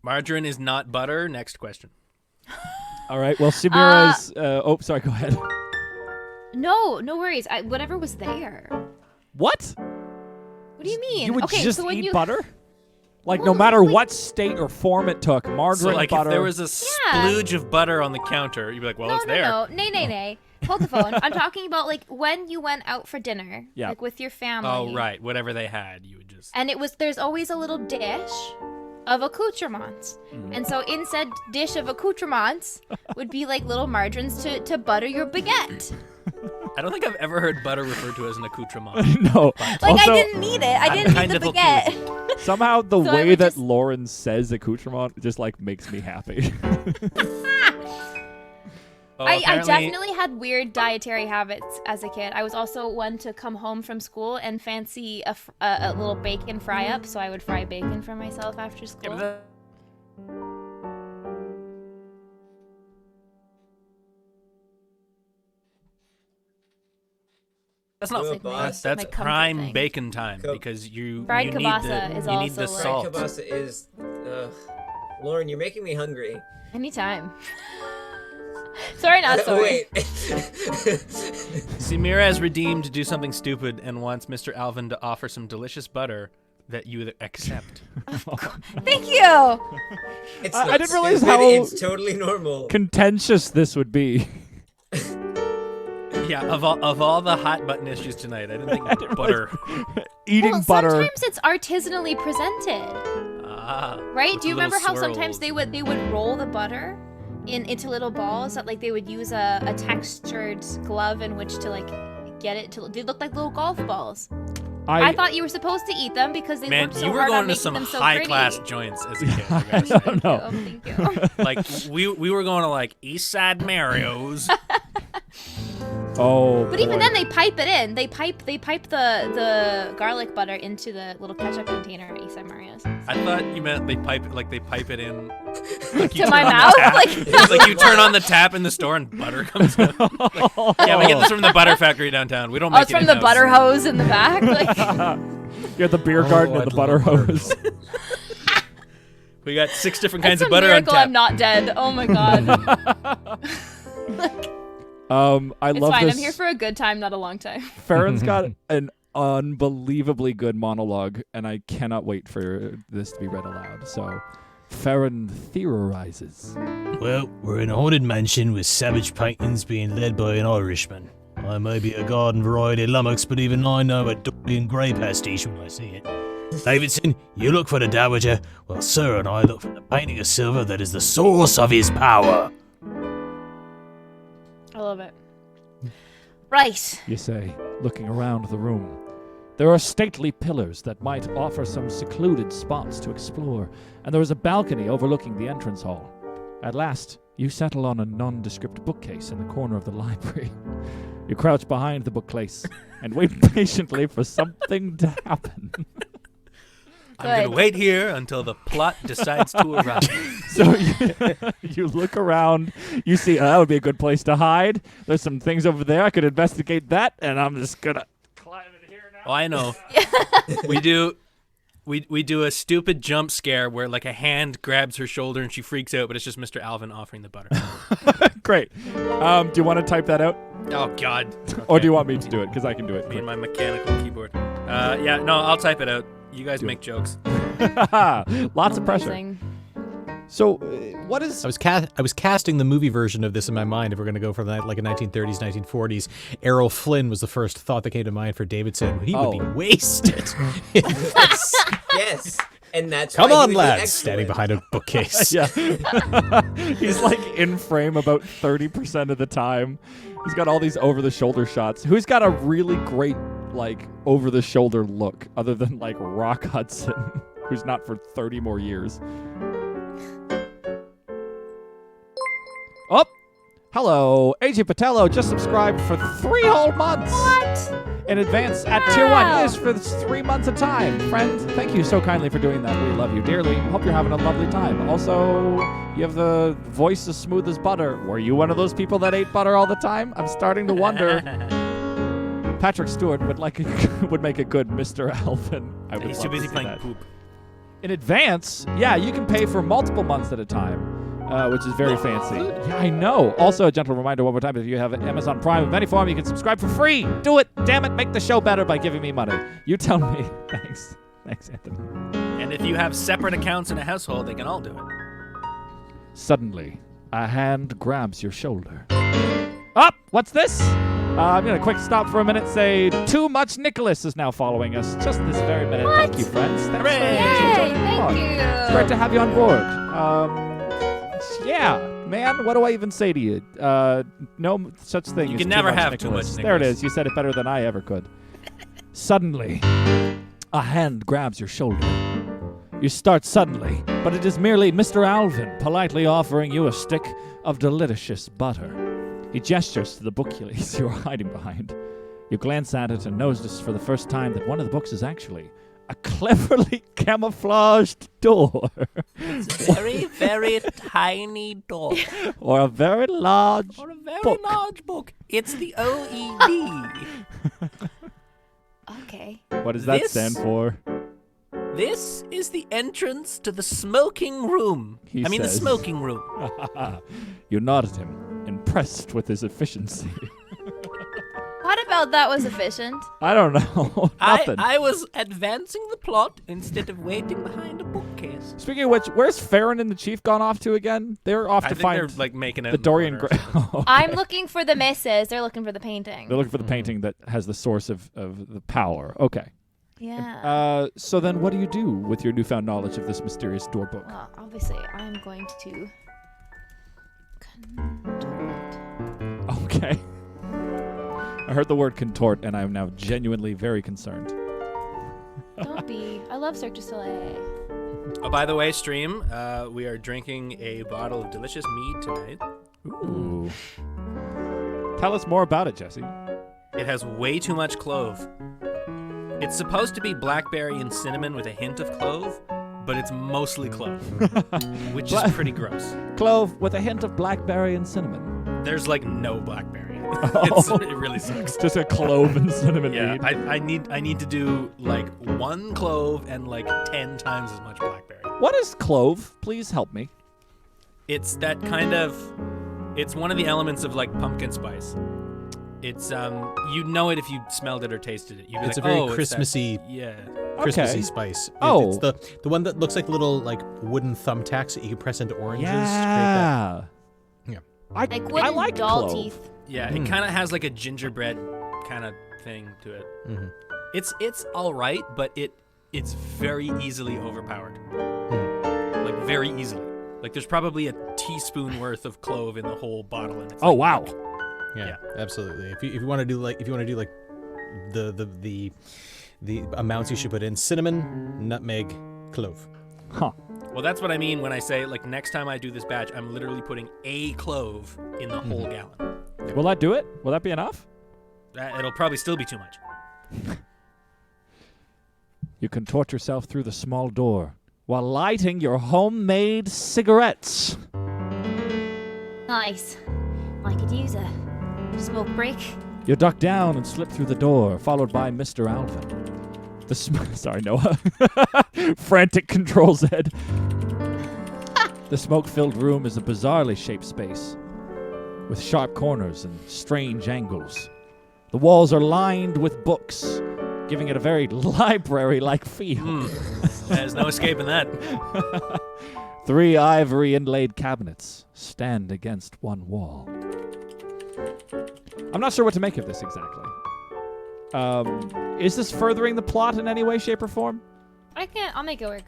Margarine is not butter. Next question. All right. Well, Samira's... sorry. Go ahead. No worries. Whatever was there. What? What do you mean? You would okay, just so when eat you butter? Like, Well, no matter like- what state or form it took, margarine, So, like, butter... if there was a splooge of butter on the counter, you'd be like, well, it's there. No. Nay. Hold the phone. I'm talking about like when you went out for dinner, Yeah. like with your family. Oh, right. Whatever they had, you would just... And there's always a little dish of accoutrements. And so in said dish of accoutrements would be like little margarines to butter your baguette. I don't think I've ever heard butter referred to as an accoutrement. No. Like Also, I didn't need it. I didn't kind need the of baguette. somehow the So I way would that just- Lauren says accoutrement just, like, makes me happy. Oh, I apparently- definitely had weird dietary habits as a kid. I was also one to come home from school and fancy a little bacon fry up, so I would fry bacon for myself after Yeah, school. but that- That's not. Well, like my- boss. That's my comfort prime thing. bacon time Co- because you Fried you need kielbasa the is you need also the like- salt. Kielbasa is. Lauren, you're making me hungry. Anytime. Sorry, not sorry. Wait. Samira has redeemed to do something stupid and wants Mr. Alvin to offer some delicious butter that you accept. Thank you. It's I not didn't realize stupid, how- It's totally normal. Contentious this would be. Yeah, of all the hot button issues tonight, I didn't think butter. Eating Well, butter. sometimes it's artisanally presented, right? Do you little remember how sometimes swirls. they would roll the butter into little balls that like they would use a textured glove in which to like get it to. They look like little golf balls. I thought you were supposed to eat them because they Man, worked so you were hard on going to making some them so high pretty. class joints as a kid. I I gotta say. don't know. Thank you. Like we were going to like East Side Mario's. Oh, But even boy. then, they pipe it in. They pipe the garlic butter into the little ketchup container at East Side Mario's. I thought you meant they pipe it in like you To turn my on the mouth? tap. Like- It's like you turn on the tap in the store and butter comes out. Like, yeah, we get this from the butter factory downtown. We don't Oh, make it's it from the in-house. butter hose in the back. Like, You're at the beer garden and I'd the butter love butter. hose. We got 6 different kinds it's of a butter on miracle tap. I'm not dead. Oh my god. I It's love fine. this. I'm here for a good time, not a long time. Farron's got an unbelievably good monologue, and I cannot wait for this to be read aloud. So, Farron theorizes. Well, we're in a haunted mansion with savage paintings being led by an Irishman. I may be a garden variety lummox, but even I know a Dorian grey pastiche when I see it. Davidson, you look for the Dowager, while Sir and I look for the painting of silver that is the source of his power. I love it. Right. You say, looking around the room. There are stately pillars that might offer some secluded spots to explore, and there is a balcony overlooking the entrance hall. At last, you settle on a nondescript bookcase in the corner of the library. You crouch behind the bookcase and wait patiently for something to happen. I'm going Good. to wait here until the plot decides to arrive. So you look around, you see, that would be a good place to hide. There's some things over there. I could investigate that, and I'm just going to climb in here now. Oh, I know. We do a stupid jump scare where like a hand grabs her shoulder and she freaks out, but it's just Mr. Alvin offering the butter. Great. Do you want to type that out? Oh God. Or do you want me to do it? Because I can do it. Me and my mechanical keyboard. Yeah, no, I'll type it out. You guys make jokes. Lots of pressure. Amazing. So, what is... I was casting the movie version of this in my mind. If we're going to go for like a 1930s, 1940s, Errol Flynn was the first thought that came to mind for Davidson. He would be wasted. in this. Yes. And that's Come why he on, would be lads! excellent. Standing behind a bookcase. Yeah. He's like in frame about 30% of the time. He's got all these over-the-shoulder shots. Who's got a really great, like, over-the-shoulder look other than, like, Rock Hudson, who's not for 30 more years? Oh! Hello. AJ Patello just subscribed for 3 whole months. What? In advance at Tier 1. Yes, for 3 months of time. Friend, thank you so kindly for doing that. We love you dearly. Hope you're having a lovely time. Also, you have the voice as smooth as butter. Were you one of those people that ate butter all the time? I'm starting to wonder. Patrick Stewart would make a good Mr. Alvin. He's too busy playing poop. In advance, yeah, you can pay for multiple months at a time. Which is very fancy. Yeah, I know. Also, a gentle reminder one more time, if you have Amazon Prime of any form, you can subscribe for free. Do it. Damn it. Make the show better by giving me money. You tell me. Thanks. Thanks, Anthony. And if you have separate accounts in a household, they can all do it. Suddenly, a hand grabs your shoulder. Up! What's this? I'm going to quick stop for a minute, say, Too Much Nicholas is now following us just this very minute. What? Thank you, friends. Thanks Hooray! Yay, thank you. It's great to have you on board. Yeah, man, what do I even say to you? No such thing You as can too never much have Nicholas. too much There it Nicholas. is. You said it better than I ever could. Suddenly, a hand grabs your shoulder. You start suddenly, but it is merely Mr. Alvin politely offering you a stick of delicious butter. He gestures to the bookcase you are hiding behind. You glance at it and notice for the first time that one of the books is actually a cleverly camouflaged door. It's a very, very tiny door. Or a very large Or a very book. large book. It's the OED. Okay. What does that This- stand for? This is the entrance to the smoking room. He the says. smoking room. You nod at him, impressed with his efficiency. What about that was efficient? I don't know. Nothing. I was advancing the plot instead of waiting behind a bookcase. Speaking of which, where's Farron and the Chief gone off to again? They're off I to think find they're like making it the Dorian Gray. Okay. I'm looking for the misses. They're looking for the painting. They're looking for the painting that has the source of the power. Okay. Yeah. So then what do you do with your newfound knowledge of this mysterious door book? Well, obviously, I'm going to contort. Okay. I heard the word contort, and I'm now genuinely very concerned. Don't be. I love Cirque du Soleil. Oh, by the way, stream, we are drinking a bottle of delicious mead tonight. Ooh. Tell us more about it, Jesse. It has way too much clove. It's supposed to be blackberry and cinnamon with a hint of clove, but it's mostly clove, which is pretty gross. Clove with a hint of blackberry and cinnamon. There's like no blackberry. Oh. It really sucks. Just a clove and cinnamon Yeah, mead. I need to do like 1 clove and like 10 times as much blackberry. What is clove? Please help me. It's that kind of, it's one of the elements of like pumpkin spice. It's you'd know it if you smelled it or tasted it. You'd be It's like, a very oh, Christmassy- It's that, yeah. Christmassy Okay. spice. Oh. It's the one that looks like little like wooden thumbtacks that you can press into oranges. to create Yeah. Yeah. Like I wooden like doll clove. teeth. Yeah, it kind of has like a gingerbread kind of thing to it. that. Mhm. It's all right, but it's very easily overpowered. Like very easily. Like there's probably a teaspoon worth of clove in the whole bottle, and it's Oh, like, wow. Yeah, absolutely. If you want to do like the amounts you should put in: cinnamon, nutmeg, clove. Huh. Well, that's what I mean when I say like next time I do this batch, I'm literally putting a clove in the whole gallon. Will that do it? Will that be enough? It'll probably still be too much. You contort yourself through the small door while lighting your homemade cigarettes. Nice. I could use a smoke break. You duck down and slip through the door, followed by Mr. Alvin. Sorry, Noah. Frantic Control Z. The smoke-filled room is a bizarrely shaped space with sharp corners and strange angles. The walls are lined with books, giving it a very library-like feel. There's no escaping that. 3 ivory inlaid cabinets stand against one wall. I'm not sure what to make of this exactly. Is this furthering the plot in any way, shape, or form? I'll make it work.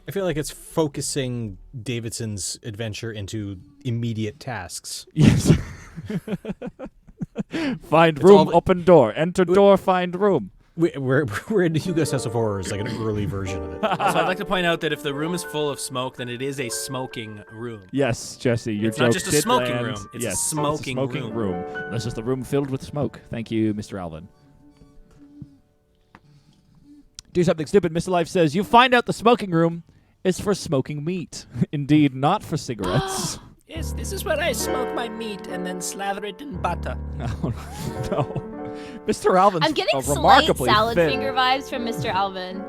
I feel like it's focusing Davidson's adventure into immediate tasks. Yes. Find room, open door. Enter door, find room. We're in Hugo's House of Horrors, like an early version of it. Also, I'd like to point out that if the room is full of smoke, then it is a smoking room. Yes, Jesse, your It's joke not just a did smoking land. room. It's Yes, a smoking room. This is the room filled with smoke. Thank you, Mr. Alvin. Do something stupid. Mr. Life says, you find out the smoking room is for smoking meat. Indeed, not for cigarettes. Yes, this is where I smoke my meat and then slather it in butter. Oh, no. Mr. Alvin's I'm getting slight remarkably salad thin. finger vibes from Mr. Alvin.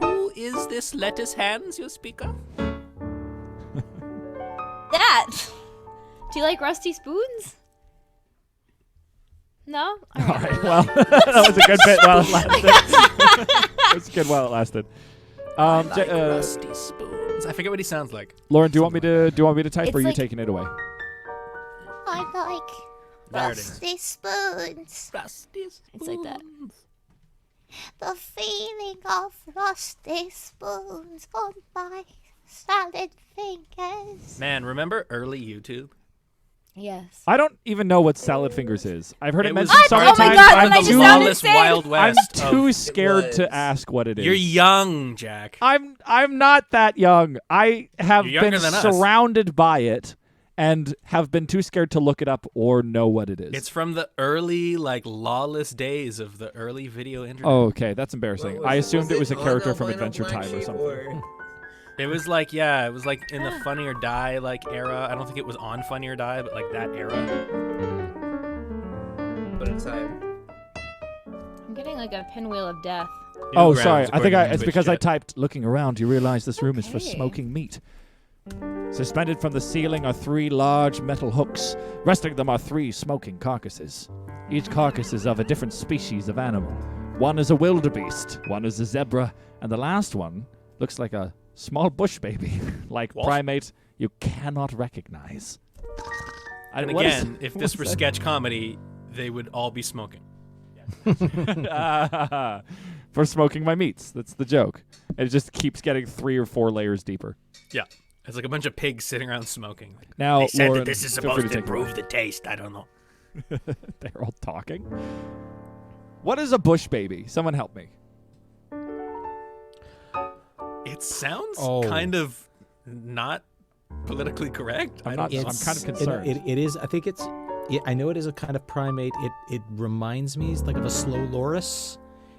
Who is this lettuce hands you speak of? That! Do you like rusty spoons? No? All right, well, that was a good bit while it lasted. It was good while it lasted. Rusty spoons. I forget what he sounds like. Lauren, do you want me to type, It's or are you like- taking it away? I like There it is. rusty spoons. Rusty spoons. It's like that. The feeling of rusty spoons on my salad fingers. Man, remember early YouTube? Yes. I don't even know what salad fingers is. I've heard it, It was mentioned so many oh my times. God, I'm when I just too- sounded lawless insane. Wild I'm West. too scared was. to ask what it is. You're young, Jack. I'm not that young. I have You're been younger than us. surrounded by it and have been too scared to look it up or know what it is. It's from the early, lawless days of the early video internet. Oh, okay, that's embarrassing. What I assumed it was a on character from albino Adventure black Time or sheep, something. It was in the Funny or Die era. I don't think it was on Funny or Die, but that era. But it's time. I'm getting like a pinwheel of death. Oh, Newgrounds, sorry. I think according to it's Twitch because I chat. typed looking around. You realize this room is for Okay. smoking meat. Suspended from the ceiling are 3 large metal hooks. Resting them are 3 smoking carcasses. Each carcass is of a different species of animal. One is a wildebeest, one is a zebra, and the last one looks like a small bush baby, like What? primate you cannot recognize. And what is- again, if what this is were that? sketch comedy, they would all be smoking. For smoking my meats. That's the joke. It just keeps getting 3 or 4 layers deeper. Yeah. It's like a bunch of pigs sitting around smoking. Now, They said Lauren, that this is feel free supposed to take it away. improve the taste. I don't know. They're all talking. What is a bush baby? Someone help me. It sounds Oh. kind of not politically correct. I'm I not. don't know. I'm kind of concerned. It is. I think it's. I know it is a kind of primate. It reminds me of a slow loris.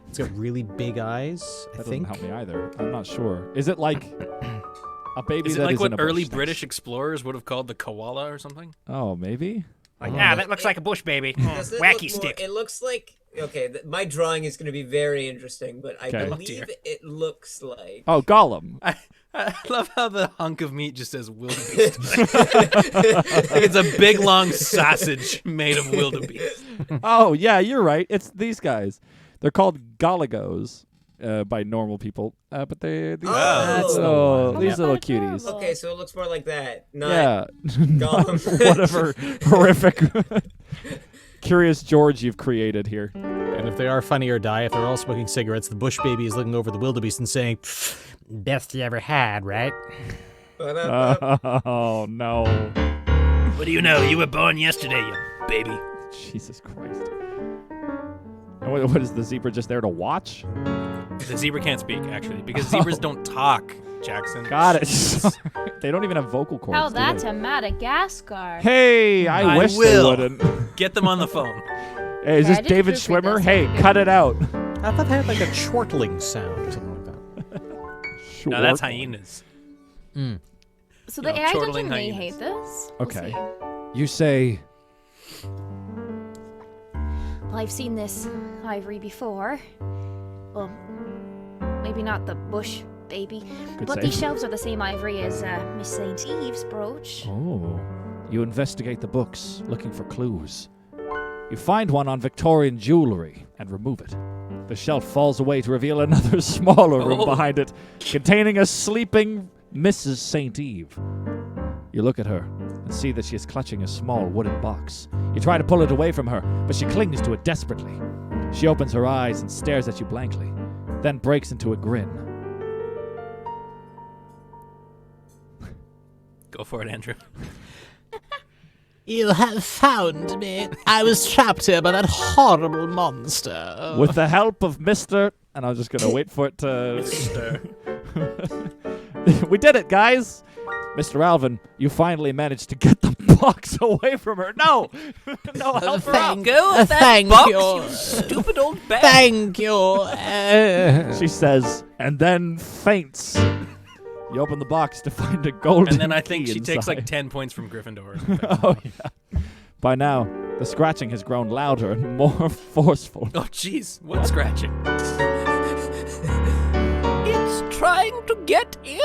It's got really big eyes. That I doesn't think. help me either. I'm not sure. Is it like a baby Is it that like is what in a bush? early Thanks. British explorers would have called the koala or something? Oh, maybe. Yeah, that looks like a bush baby. Doesn't it Wacky look more- stick. It looks like my drawing is going to be very interesting, but I Okay. Oh, believe dear. it looks like. Oh, Gollum. I love how the hunk of meat just says wildebeest. Like it's a big long sausage made of wildebeest. Oh, yeah, you're right. It's these guys. They're called golligos by normal people, but they're these, Oh. these little That's cuties. adorable. Okay, so it looks more like that. Not Yeah. Gollum. Whatever horrific, curious George you've created here. And if they are Funny or Die, if they're all smoking cigarettes, the bush baby is looking over the wildebeest and saying, "Best you ever had, right?" Oh no. What do you know? You were born yesterday, you baby. Jesus Christ. And what is the zebra just there to watch? The zebra can't speak, actually, because zebras don't talk, Jackson. Got it. They don't even have vocal cords. How do that they? to Madagascar? Hey, I wish will. they wouldn't. Get them on the phone. Hey, is Yeah, I this did David proofread Schwimmer? this. Hey, cut it out. I thought they had like a chortling sound or something like that. No, that's Schwart- hyenas. So the No, AI chortling dungeon may hyenas. hate this. We'll Okay. see. You say Well, I've seen this ivory before. Well, maybe not the bush baby, Good but save. these shelves are the same ivory as Miss St. Eve's brooch. Oh. You investigate the books, looking for clues. You find one on Victorian jewelry and remove it. The shelf falls away to reveal another smaller room Oh. behind it, containing a sleeping Mrs. St. Eve. You look at her and see that she is clutching a small wooden box. You try to pull it away from her, but she clings to it desperately. She opens her eyes and stares at you blankly, then breaks into a grin. Go for it, Andrew. You have found me. I was trapped here by that horrible monster. With the help of Mr. And I'm just going to wait for it to... We did it, guys! Mr. Alvin, you finally managed to get the box away from her. No! No, help her out! Go with that thank box, you. you stupid old bag! Thank you. She says, and then faints. You open the box to find a golden And then I think key she takes like inside. 10 points from Gryffindor. Or something. Oh, yeah. By now, the scratching has grown louder and more forceful. Oh, jeez. What scratching? It's trying to get in.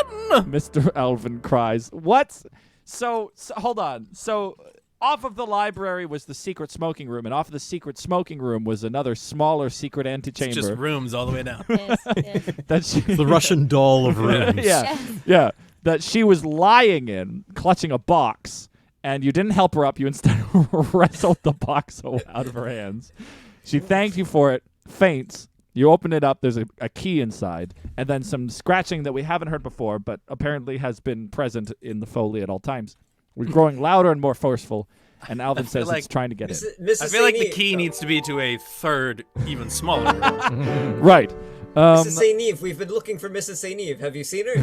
Mr. Alvin cries. What? So hold on. So off of the library was the secret smoking room, and off of the secret smoking room was another smaller secret antechamber. It's just rooms all the way down. Yes. that she, The Russian doll of rooms. yeah, that she was lying in, clutching a box, and you didn't help her up. You instead wrestled the box out of her hands. She thanked you for it, faints. You open it up, there's a key inside, and then some scratching that we haven't heard before, but apparently has been present in the Foley at all times. We're growing louder and more forceful, and Alvin says like it's trying to get in. Mrs. I feel like the St. key Eve- needs to be to a third, even smaller room. Right. Mrs. St. Eve, we've been looking for Mrs. St. Eve. Have you seen her?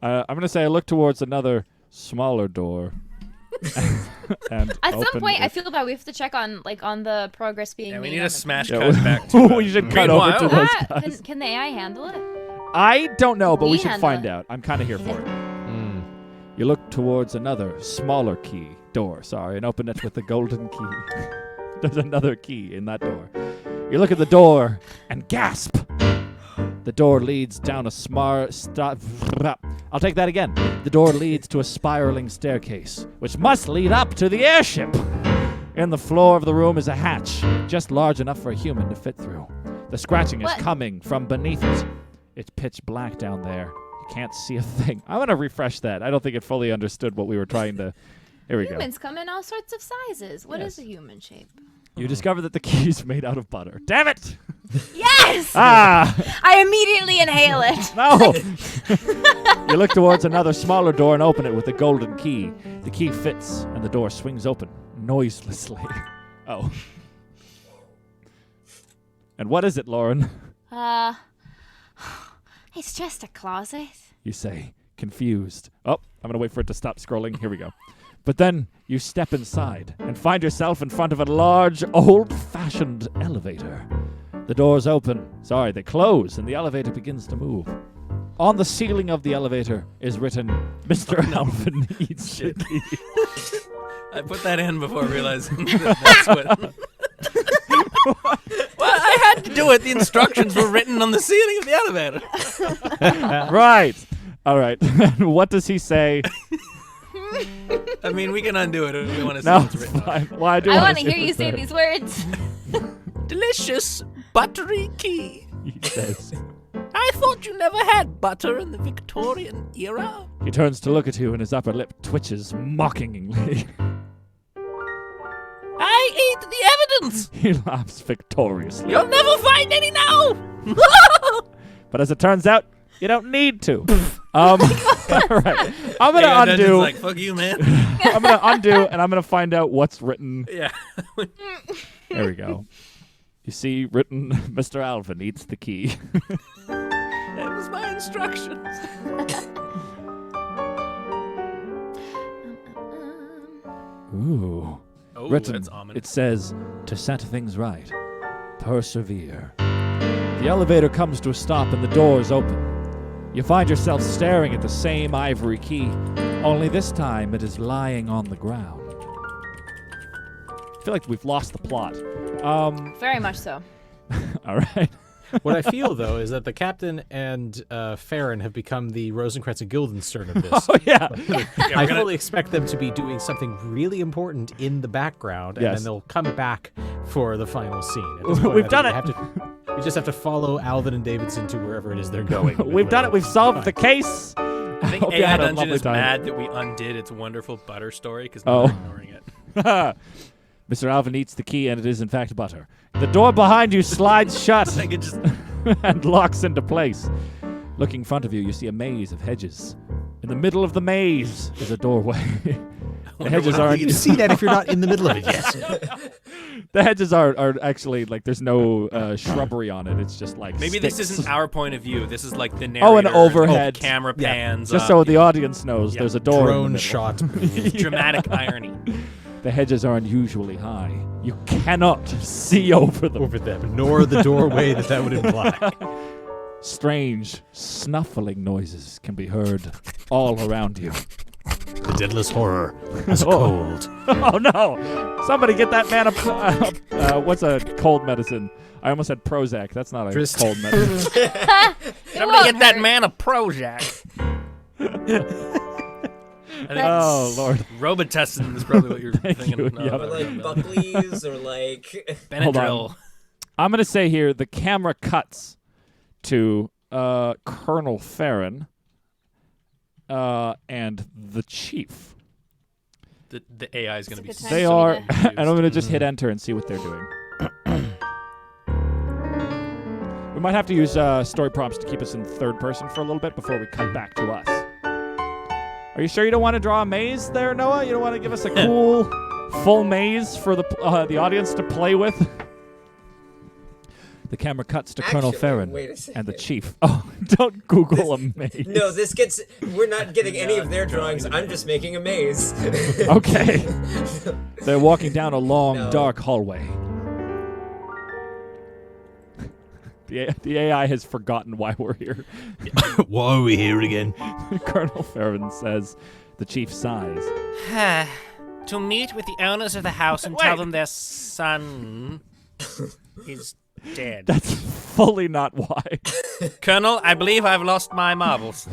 I'm going to say I look towards another smaller door. and At some open point, it. I feel bad. We have to check on the progress being Yeah, we made. need on a the smash Yeah, cut we- back to we should cut over to Meanwhile- those guys. Can the AI handle it? I don't know, but we We should handle find it. out. I'm kind of here for it. You look towards another smaller door, and open it with the golden key. There's another key in that door. You look at the door and gasp. The door leads down I'll take that again. The door leads to a spiraling staircase, which must lead up to the airship. In the floor of the room is a hatch, just large enough for a human to fit through. The scratching is What? coming from beneath it. It's pitch black down there. You can't see a thing. I'm going to refresh that. I don't think it fully understood what we were trying to... Here we go. Humans come in all sorts of sizes. What is Yes. a human shape? You discover that the key is made out of butter. Damn it! Yes! Ah! I immediately inhale it. No! You look towards another smaller door and open it with the golden key. The key fits, and the door swings open noiselessly. Oh. And what is it, Lauren? It's just a closet. You say, confused. Oh, I'm going to wait for it to stop scrolling. Here we go. But then you step inside and find yourself in front of a large, old-fashioned elevator. The doors open. They close, and the elevator begins to move. On the ceiling of the elevator is written, Mr. Alvin needs the key. I put that in before realizing that's what... Well, I had to do it. The instructions were written on the ceiling of the elevator. Right. All right. What does he say? I mean, we can undo it if we want to see No, what's it's written. fine. Well, I do I want want to hear you say these words. Delicious buttery key. He says. I thought you never had butter in the Victorian era. He turns to look at you, and his upper lip twitches mockingly. I ate the evidence. He laughs victoriously. You'll never find any now. But as it turns out, you don't need to. All right. I'm gonna Yeah, Dungeon's undo. like, fuck you, man. I'm gonna undo, and I'm gonna find out what's written. Yeah. There we go. You see, written, Mr. Alvin eats the key. That was my instructions. Ooh. Oh, Written. that's ominous. It says, to set things right, persevere. The elevator comes to a stop and the doors open. You find yourself staring at the same ivory key, only this time it is lying on the ground. I feel like we've lost the plot. Very much so. All right. What I feel, though, is that the captain and Farron have become the Rosencrantz and Guildenstern of this. Oh, yeah. I fully expect them to be doing something really important in the background, and Yes. then they'll come back for the final scene. At this We've point, done I it. think we just have to follow Alvin and Davidson to wherever it is they're going. We've done it. We've solved the case. I think Hope you AI had a Dungeon lovely is time. mad that we undid its wonderful butter story because Oh. we're ignoring it. Mr. Alvin eats the key, and it is in fact butter. The door behind you slides shut I could just and locks into place. Looking in front of you, you see a maze of hedges. In the middle of the maze is a doorway. The hedges You aren't. can see that if you're not in the middle of it yet. The hedges are actually like there's no shrubbery on it. It's just like maybe sticks. this isn't our point of view. This is like the narrator. Oh, an overhead. camera Yeah. pans. Just up, so the audience knows, Yeah. there's a door. in the Drone middle. shot. dramatic irony. The hedges are unusually high. You cannot see over them. over them, nor the doorway that would imply. Strange, snuffling noises can be heard all around you. The Daedalus Horror has a Oh. cold. Oh no! Somebody get that man a what's a cold medicine? I almost said Prozac. That's not a Trist. cold medicine. Somebody get that man a Prozac. I think Oh Lord! Robitussin is probably what you're thinking you, of. yep. Or like Buckley's or like Hold on. Benadryl. I'm gonna say here the camera cuts to Colonel Farron and the chief. The AI is going to be It's a good so They time are, to- confused. and I'm gonna just hit enter and see what they're doing. We might have to use story prompts to keep us in third person for a little bit before we cut back to us. Are you sure you don't want to draw a maze there, Noah? You don't want to give us a cool, full maze for the audience to play with? The camera cuts to Colonel Actually, Farron wait a second. and the chief. Oh, don't Google a maze. No, we're not getting any of their drawings. I'm just making a maze. Okay. They're walking down a long, No. dark hallway. The AI has forgotten why we're here. Why are we here again? Colonel Farron says. The chief sighs. To meet with the owners of the house and tell them their son is dead. That's fully not why. Colonel, I believe I've lost my marbles.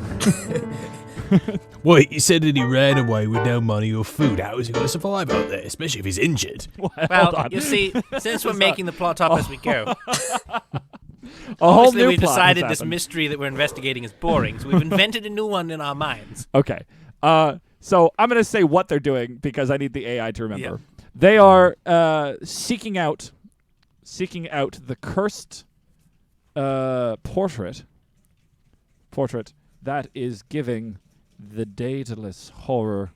Wait, you said that he ran away with no money or food. How is he going to survive out there, especially if he's injured? Hold Well, on. you see, since we're making the plot up as we go, A whole obviously new we've plot has decided this happened. mystery that we're investigating is boring, so we've invented a new one in our minds. Okay. So I'm going to say what they're doing because I need the AI to remember. Yeah. They are seeking out the cursed portrait that is giving the Daedalus Horror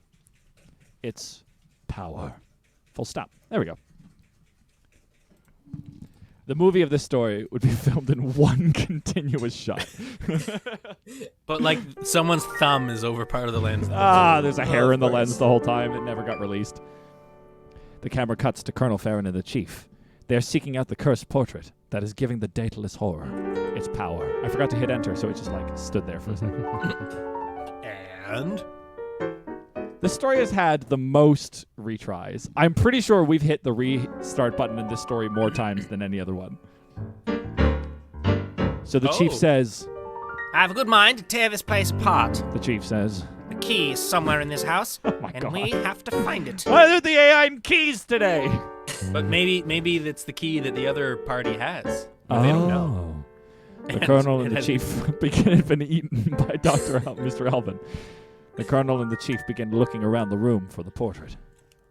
its power. Full stop. There we go. The movie of this story would be filmed in one continuous shot. But like someone's thumb is over part of the lens. There's a hair in the lens the whole time. It never got released. The camera cuts to Colonel Farron and the chief. They're seeking out the cursed portrait that is giving the Daedalus Horror its power. I forgot to hit enter, so it just like stood there for a second. And The story has had the most retries. I'm pretty sure we've hit the restart button in this story more times than any other one. So the chief Oh. says, I have a good mind to tear this place apart. the chief says, The key is somewhere in this house, my and God. we have to find it. why are the AI in keys today? but maybe that's the key that the other party has. But they don't know. The And colonel and it the has- chief have been eaten by Mr. Alvin. The colonel and the chief begin looking around the room for the portrait.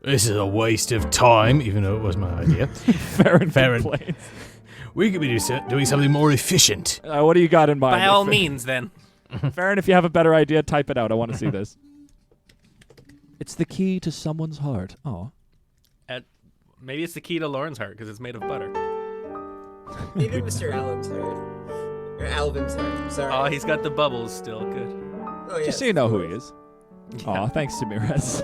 This is a waste of time, even though it was my idea. Farron complains. We could be doing something more efficient. What do you got in mind? By all means, then. Farron, if you have a better idea, type it out. I want to see this. It's the key to someone's heart. Oh. Maybe it's the key to Lauren's heart because it's made of butter. Maybe Mr. Allen's heart. Or Alvin's heart. Sorry. Oh, he's got the bubbles still. Good. Oh, yes, Just so you know of who he course. is. Aw, thanks, Samirez.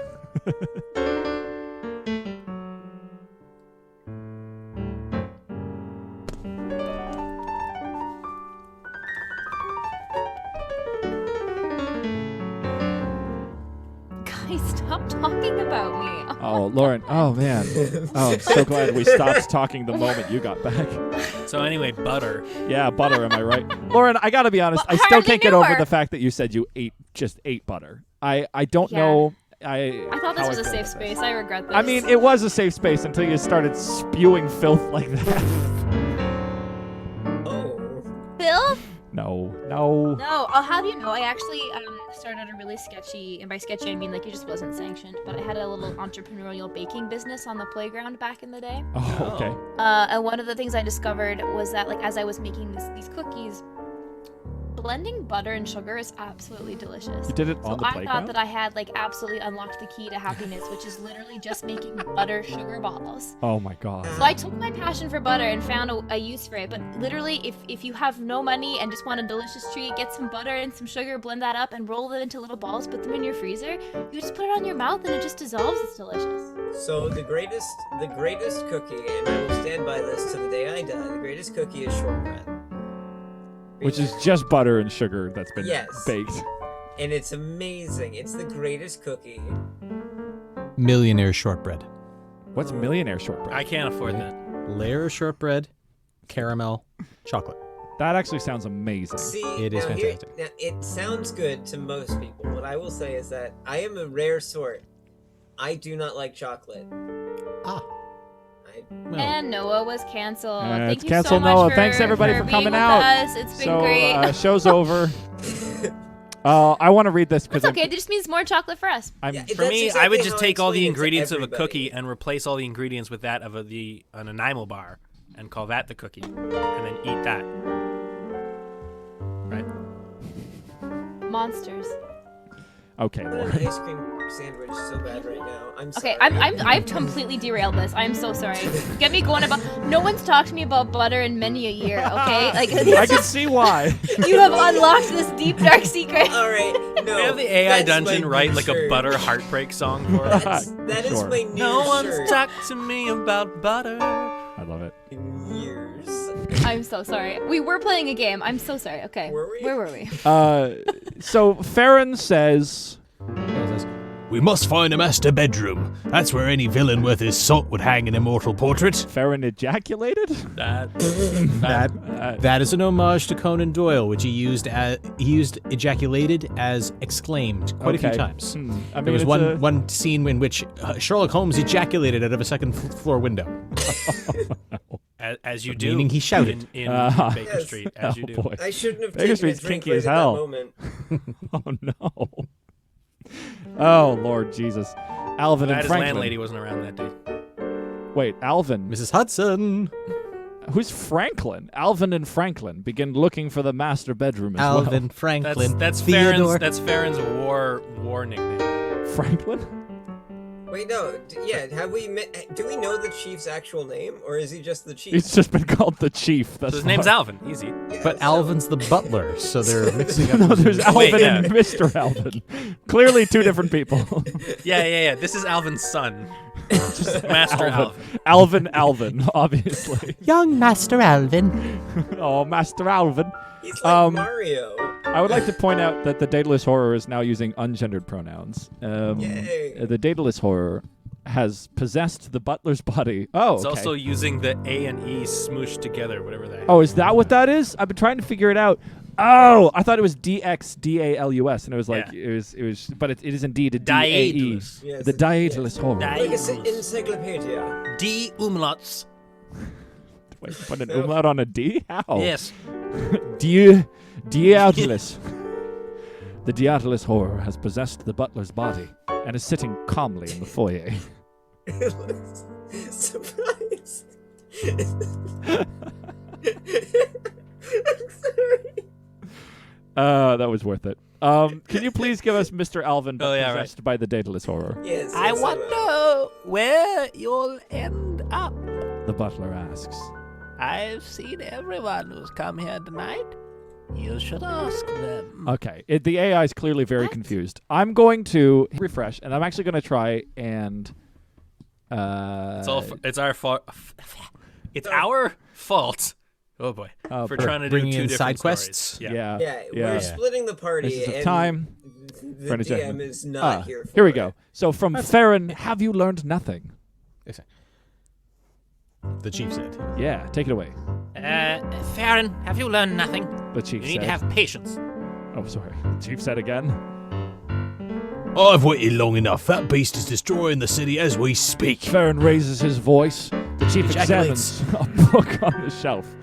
Guys, stop talking about me. Oh, Lauren. Oh, man. Oh, I'm so glad we stopped talking the moment you got back. So anyway, butter. Yeah, butter, am I right? Lauren, I got to be honest. Well, I still hardly can't get knew over her. the fact that you said you just ate butter. I don't Yeah. know. I thought this how was I a feel safe about space. I regret this. I mean, it was a safe space until you started spewing filth like that. Oh. Bill? No. No. Oh, how do you know? I actually started a really sketchy, and by sketchy I mean like it just wasn't sanctioned, but I had a little entrepreneurial baking business on the playground back in the day. Oh, okay. And one of the things I discovered was that like as I was making these cookies, blending butter and sugar is absolutely delicious. You did it on the I playground? thought that I had like absolutely unlocked the key to happiness, which is literally just making butter sugar balls. Oh my god. So I took my passion for butter and found a use for it. But literally, if you have no money and just want a delicious treat, get some butter and some sugar, blend that up, and roll them into little balls. Put them in your freezer. You just put it on your mouth and it just dissolves. It's delicious. So the greatest cookie, and I will stand by this to the day I die. The greatest cookie is shortbread. Which is just butter and sugar that's been Yes. baked. And it's amazing. It's the greatest cookie. Millionaire shortbread. What's millionaire shortbread? I can't afford that. Layer of shortbread, caramel, chocolate. That actually sounds amazing. See, It is now fantastic. now, it sounds good to most people. What I will say is that I am a rare sort. I do not like chocolate. Ah. Well, And Noah was canceled. It's Thank you so canceled, much Noah. for, Thanks, everybody, for being coming with out. us. It's been So, great. show's over. I want to read this because It's okay. It just means more chocolate for us. I'm Yeah, For That's me, I exactly would how just I take all the explain it to ingredients of a everybody. cookie and replace all the ingredients with that of an enamel bar and call that the cookie and then eat that. Right? Monsters. okay, I want Lauren. an ice cream sandwich so bad right now. I'm sorry. Okay, I've completely derailed this. I'm so sorry. Get me going about. No one's talked to me about butter in many a year. Okay, like I can see why. you have unlocked this deep dark secret. All right, no. We have the AI that's my dungeon write new like a shirt. butter heartbreak song for us. That is Sure. my new No one's shirt talked to me about butter. I love it. in years. I'm so sorry. We were playing a game. I'm so sorry. Okay, Were we? where were we? So Farron says, We must find a master bedroom. That's where any villain worth his salt would hang an immortal portrait. Farron ejaculated? that is an homage to Conan Doyle, which he used ejaculated as exclaimed quite a few Okay. times. I mean, There was it's one scene in which Sherlock Holmes ejaculated out of a second floor window. As you do. Meaning he shouted. in Uh-huh. Baker Yes. Street, as you Oh, do. boy. I shouldn't have Baker taken Street's a drink kinky right as at hell. that moment. Oh no. Oh Lord Jesus. Alvin Glad and his Franklin. landlady wasn't around that day. Wait, Alvin. Mrs. Hudson. Who's Franklin? Alvin and Franklin begin looking for the master bedroom as Alvin, well. Franklin, That's Theodore. Farron's war nickname. Franklin? Wait, no. Have we? Do we know the chief's actual name, or is he just the chief? He's just been called the chief. That's So his name's why. Alvin. Easy. Yeah, But so- Alvin's the butler, so they're mixing up. No, there's Alvin Wait, yeah. and Mr. Alvin. Clearly two different people. Yeah. This is Alvin's son. Master Alvin. Alvin, obviously. Young Master Alvin. Oh, Master Alvin. He's like Um, Mario. I would like to point out that the Daedalus Horror is now using ungendered pronouns. Yay. The Daedalus Horror has possessed the butler's body. Oh, It's okay. also using the A and E smooshed together, whatever that. Oh, is that what that is? I've been trying to figure it out. Oh, I thought it was DXDALUS, and it was like Yeah. it was, but it is indeed a DAE. Daedalus. Yes, The it's- Daedalus Horror. Like an Daedalus. encyclopedia. D umlauts. Wait, put an umlaut on a D? How? Yes. Daedalus. The Daedalus Horror has possessed the butler's body and is sitting calmly in the foyer. Surprise. I'm sorry. That was worth it. Can you please give us Mr. Alvin Oh, yeah, right. possessed by the Daedalus Horror? Yes. I yes, will. wonder where you'll end up. The butler asks. I've seen everyone who's come here tonight. You should ask them. Okay, the AI is clearly very confused. I'm going to refresh, and I'm actually going to try and. It's our fault. It's our fault. Oh boy. Oh, for boy. trying to do Bringing two in different side quests? stories. Yeah. Yeah, we're splitting the party. This is and time The for an DM adjustment. is not here for Here we it. go. So from Farron, have you learned nothing? The chief said. Yeah, take it away. Farron, have you learned nothing? The chief You said. need to have patience. Oh, sorry. The chief said again. I've waited long enough. That beast is destroying the city as we speak. Farron raises his voice. The chief Ejaculates. examines a book on the shelf.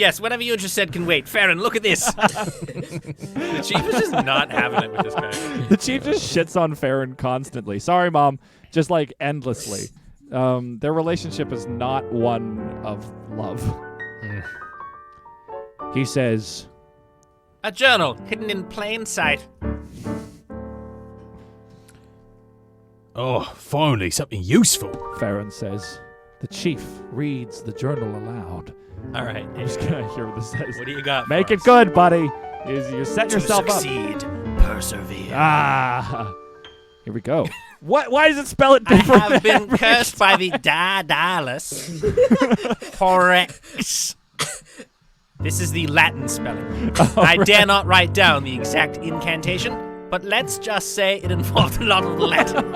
Yes, whatever you just said can wait. Farron, look at this. The chief is just not having it with this guy. The chief just shits on Farron constantly. Sorry, Mom. Just like endlessly. Their relationship is not one of love. He says, A journal hidden in plain sight. Oh, finally, something useful. Farron says, the chief reads the journal aloud. All right. I'm just going to hear what this says. What do you got? Make for it us? good, buddy. You set To yourself up. succeed, persevere. Ah. Here we go. What? Why does it spell it I different? have been cursed by the Daedalus Horror. This is the Latin spelling. I dare not write down the exact incantation, but let's just say it involved a lot of Latin.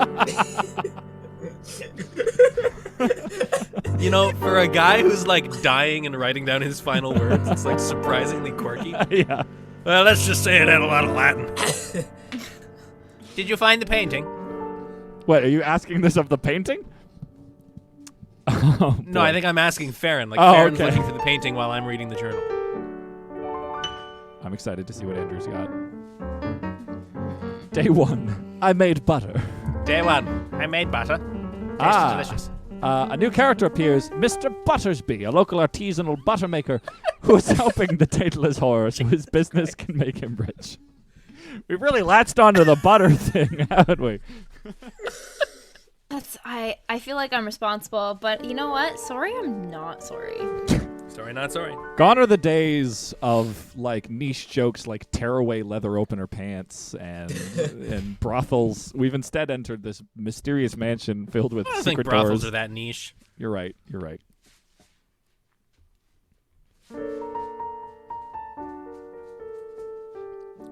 You know, for a guy who's like dying and writing down his final words, it's like surprisingly quirky. Yeah. Well, let's just say it had a lot of Latin. Did you find the painting? What, are you asking this of the painting? Oh, No, boy. I think I'm asking Farron. Like, Oh, Farron's okay. looking for the painting while I'm reading the journal. I'm excited to see what Andrew's got. Day 1. I made butter. Day 1. I made butter. Tastes delicious. A new character appears, Mr. Buttersby, a local artisanal butter maker who is helping the Daedalus Horror so his business can make him rich. We really latched onto the butter thing, haven't we? I feel like I'm responsible, but you know what? Sorry, I'm not sorry. Sorry, not sorry. Gone are the days of like niche jokes like tearaway leather opener pants and brothels. We've instead entered this mysterious mansion filled with I don't think secret brothels doors. are that niche. You're right. You're right.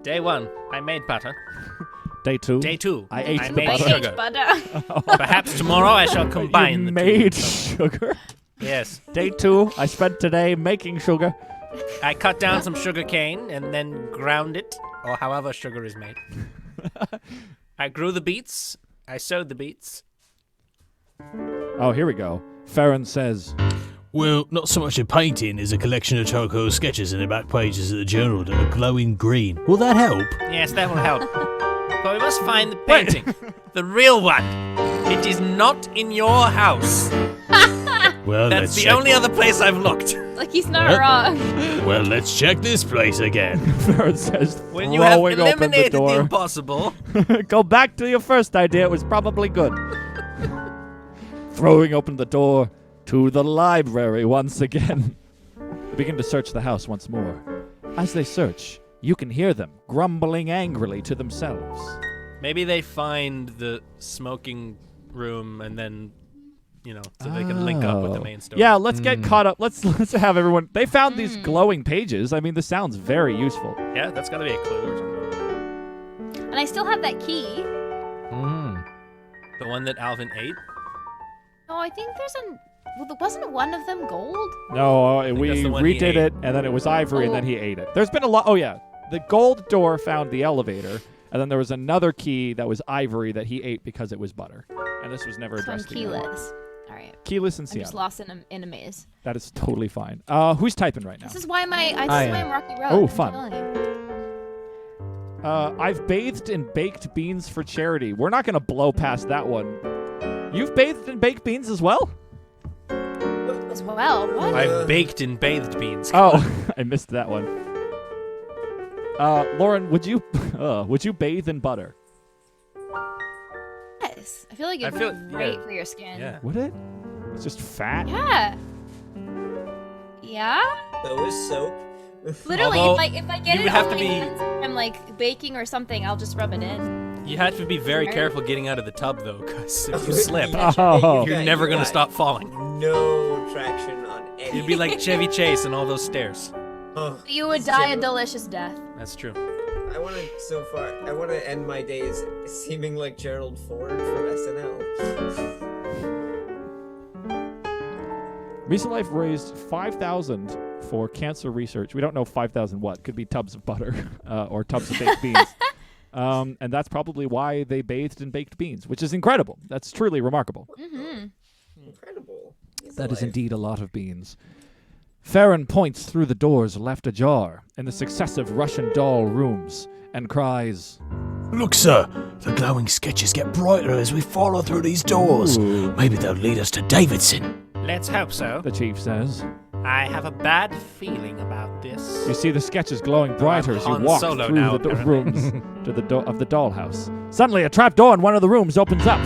Day 1. I made butter. Day 2. Day 2. I ate I the made butter. sugar. Butter. Perhaps tomorrow I shall combine You the made two. sugar. Yes. Day 2. I spent today making sugar. I cut down some sugar cane and then ground it, or however sugar is made. I grew the beets. I sowed the beets. Oh, here we go. Farron says, Well, not so much a painting as a collection of charcoal sketches in the back pages of the journal that are glowing green. Will that help? Yes, that will help. But we must find the painting. The real one. It is not in your house. Well, That's let's the check. only other place I've looked. Like he's not What? wrong. Well, let's check this place again. Farron says, When you have throwing open the eliminated the door. impossible, Go back to your first idea. It was probably good. Throwing open the door to the library once again. They begin to search the house once more. As they search, you can hear them grumbling angrily to themselves. Maybe they find the smoking room and then, you know, so they can link up with the main story. Yeah, let's get caught up. Let's have everyone. They found these glowing pages. I mean, this sounds very useful. Yeah, that's got to be a clue or something. And I still have that key. The one that Alvin ate? No, I think there's wasn't one of them gold? No, that's we the one he redid ate. it, and then it was ivory, and Oh. then he ate it. There's been a lot. Oh yeah, the gold door found the elevator, and then there was another key that was ivory that he ate because it was butter, and this was never So I'm addressed. again. keyless. All right. Keyless in I'm just Seattle. lost in a maze. That is totally fine. Who's typing right now? This is why I I'm Rocky Road. Oh, I'm fun. telling you. I've bathed in baked beans for charity. We're not gonna blow past that one. You've bathed in baked beans as well? As well. What? I've baked in bathed beans. Oh, I missed that one. Lauren, would you bathe in butter? Yes. I feel like it's great for your skin. Yeah. Would it? It's just fat. Yeah. Yeah. So is soap. Literally, Although, if I get you it would have on to my be- hands, I'm like baking or something, I'll just rub it in. You have to be very careful getting out of the tub, though, because if you slip, Oh. you're never going to stop falling. No traction on anything. You'd be like Chevy Chase and all those stairs. Oh, You would die a delicious death. That's true. I want to end my days seeming like Gerald Ford from SNL. Mesa Life raised $5,000 for cancer research. We don't know 5,000 what. Could be tubs of butter or tubs of baked beans. And that's probably why they bathed in baked beans, which is incredible. That's truly remarkable. Mm-hmm. Incredible. That is indeed a lot of beans. Farron points through the doors left ajar in the successive Russian doll rooms and cries, Look, sir, the glowing sketches get brighter as we follow through these doors. Ooh. Maybe they'll lead us to Davidson. Let's hope so. the chief says. I have a bad feeling about this. You see the sketches glowing brighter as you Han walk Solo through now, the apparently. rooms to the door of the dollhouse. Suddenly, a trap door in one of the rooms opens up.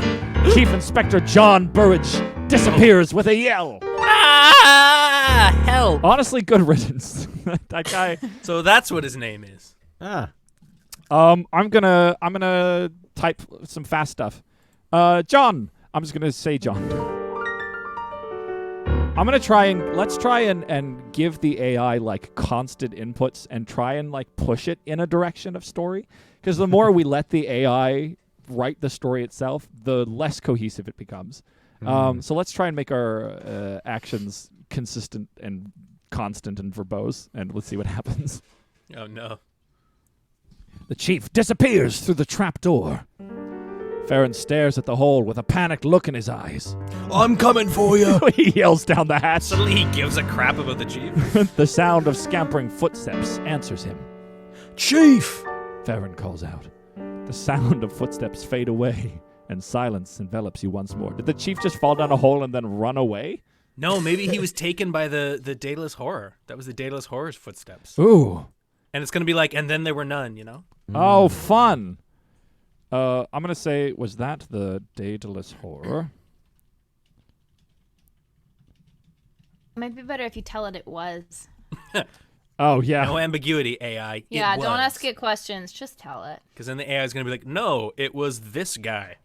Chief Inspector John Burridge disappears with a yell. Ah! Help! Honestly, good riddance. That guy. So that's what his name is. Ah. I'm gonna type some fast stuff. John. I'm just gonna say John. Let's try and give the AI like constant inputs and try and like push it in a direction of story. Because the more we let the AI write the story itself, the less cohesive it becomes. So let's try and make our actions consistent and constant and verbose, and let's see what happens. Oh no. The chief disappears through the trap door. Farron stares at the hole with a panicked look in his eyes. I'm coming for you. He yells down the hatch. Suddenly he gives a crap about the chief. The sound of scampering footsteps answers him. Chief! Farron calls out. The sound of footsteps fade away, and silence envelops you once more. Did the chief just fall down a hole and then run away? No, maybe he was taken by the Daedalus Horror. That was the Daedalus Horror's footsteps. Ooh. And it's going to be like, and then there were none, you know? Oh, fun. I'm going to say, was that the Daedalus Horror? It might be better if you tell it was. Oh, yeah. No ambiguity, AI. Yeah, don't ask it questions. Just tell it. Because then the AI is going to be like, no, it was this guy.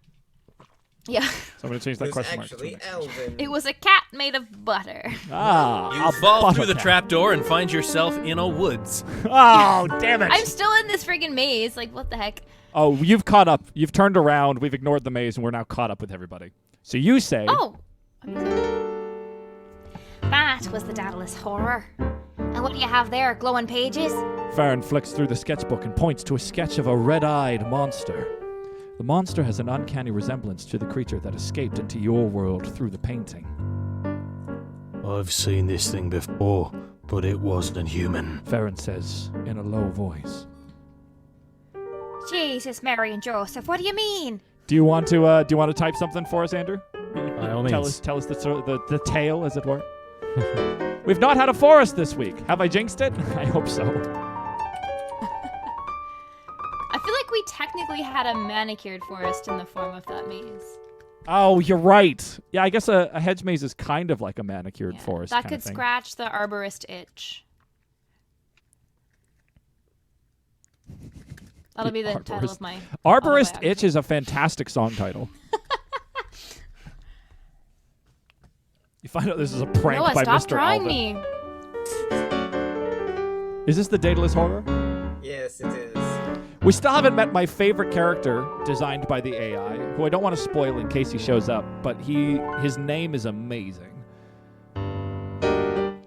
Yeah. So I'm going to change that It's question mark. to actually next. Elvin. It was a cat made of butter. Ah. You a fall through the butter trapdoor and find yourself in a woods. cat. Oh, damn it. I'm still in this friggin' maze. Like, what the heck? Oh, you've caught up. You've turned around. We've ignored the maze, and we're now caught up with everybody. So you say... Oh. That was the Daedalus Horror. And what do you have there? Glowing pages? Farron flicks through the sketchbook and points to a sketch of a red-eyed monster. The monster has an uncanny resemblance to the creature that escaped into your world through the painting. I've seen this thing before, but it wasn't human. Farron says in a low voice. Jesus, Mary and Joseph, what do you mean? Do you want to type something for us, Andrew? By all Tell means. us the tale, as it were. We've not had a forest this week. Have I jinxed it? I hope so. I feel like we technically had a manicured forest in the form of that maze. Oh, you're right. Yeah, I guess a hedge maze is kind of like a manicured forest. That kind could of thing. scratch the arborist itch. That'll be the title of my Arborist autobiography. Itch is a fantastic song title. You find out this is a prank Noah, by stop Mr. drawing Alvin. me. Is this the Daedalus Horror? Yes, it is. We still haven't met my favorite character designed by the AI, who I don't want to spoil in case he shows up, but his name is amazing.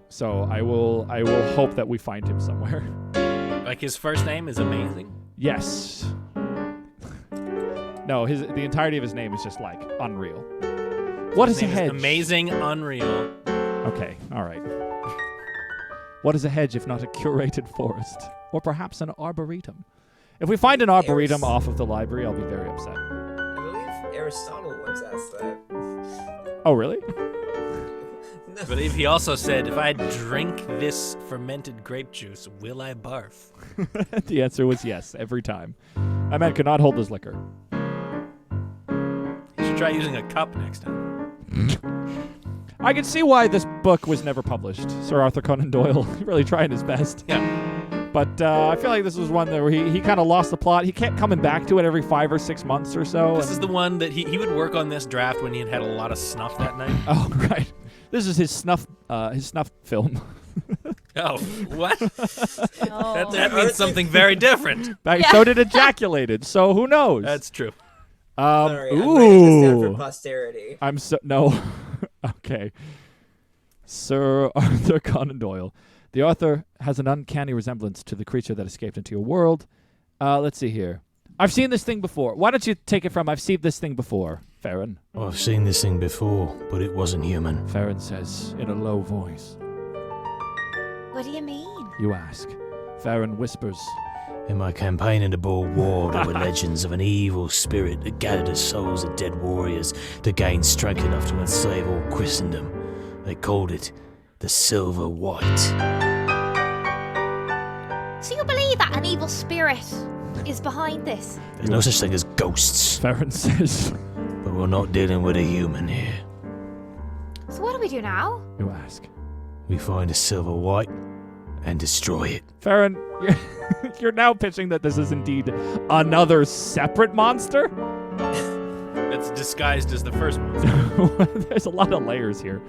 So I will hope that we find him somewhere. Like his first name is amazing. Yes. No, the entirety of his name is just like unreal. What is His a name hedge? is amazing, unreal. Okay, all right. What is a hedge if not a curated forest? Or perhaps an arboretum? If we find an arboretum off of the library, I'll be very upset. I believe Aristotle once asked that. Oh, really? No. But if he also said, if I drink this fermented grape juice, will I barf? The answer was yes, every time. That man could not hold his liquor. You should try using a cup next time. I can see why this book was never published. Sir Arthur Conan Doyle really trying his best. Yeah. But I feel like this was one where he kind of lost the plot. He kept coming back to it every 5 or 6 months or so. This is the one that he would work on this draft when he had a lot of snuff that night. Oh, right. This is his snuff film. Oh, what? Oh. That means something very different. So did Ejaculated, so who knows? That's true. Sorry, I'm writing this down for Ooh. posterity. No. Okay. Sir Arthur Conan Doyle. The author has an uncanny resemblance to the creature that escaped into your world. Let's see here. I've seen this thing before. Why don't you take it from I've seen this thing before, Farron? I've seen this thing before, but it wasn't human. Farron says in a low voice. What do you mean? You ask. Farron whispers. In my campaign in the Boer War, there were legends of an evil spirit that gathered the souls of dead warriors to gain strength enough to enslave all Christendom. They called it the Silver White. So you believe that an evil spirit is behind this? There's no such thing as ghosts, Farron says. but we're not dealing with a human here. So what do we do now? You ask. We find the Silver White and destroy it. Farron, you're now pitching that this is indeed another separate monster? That's disguised as the first one. There's a lot of layers here.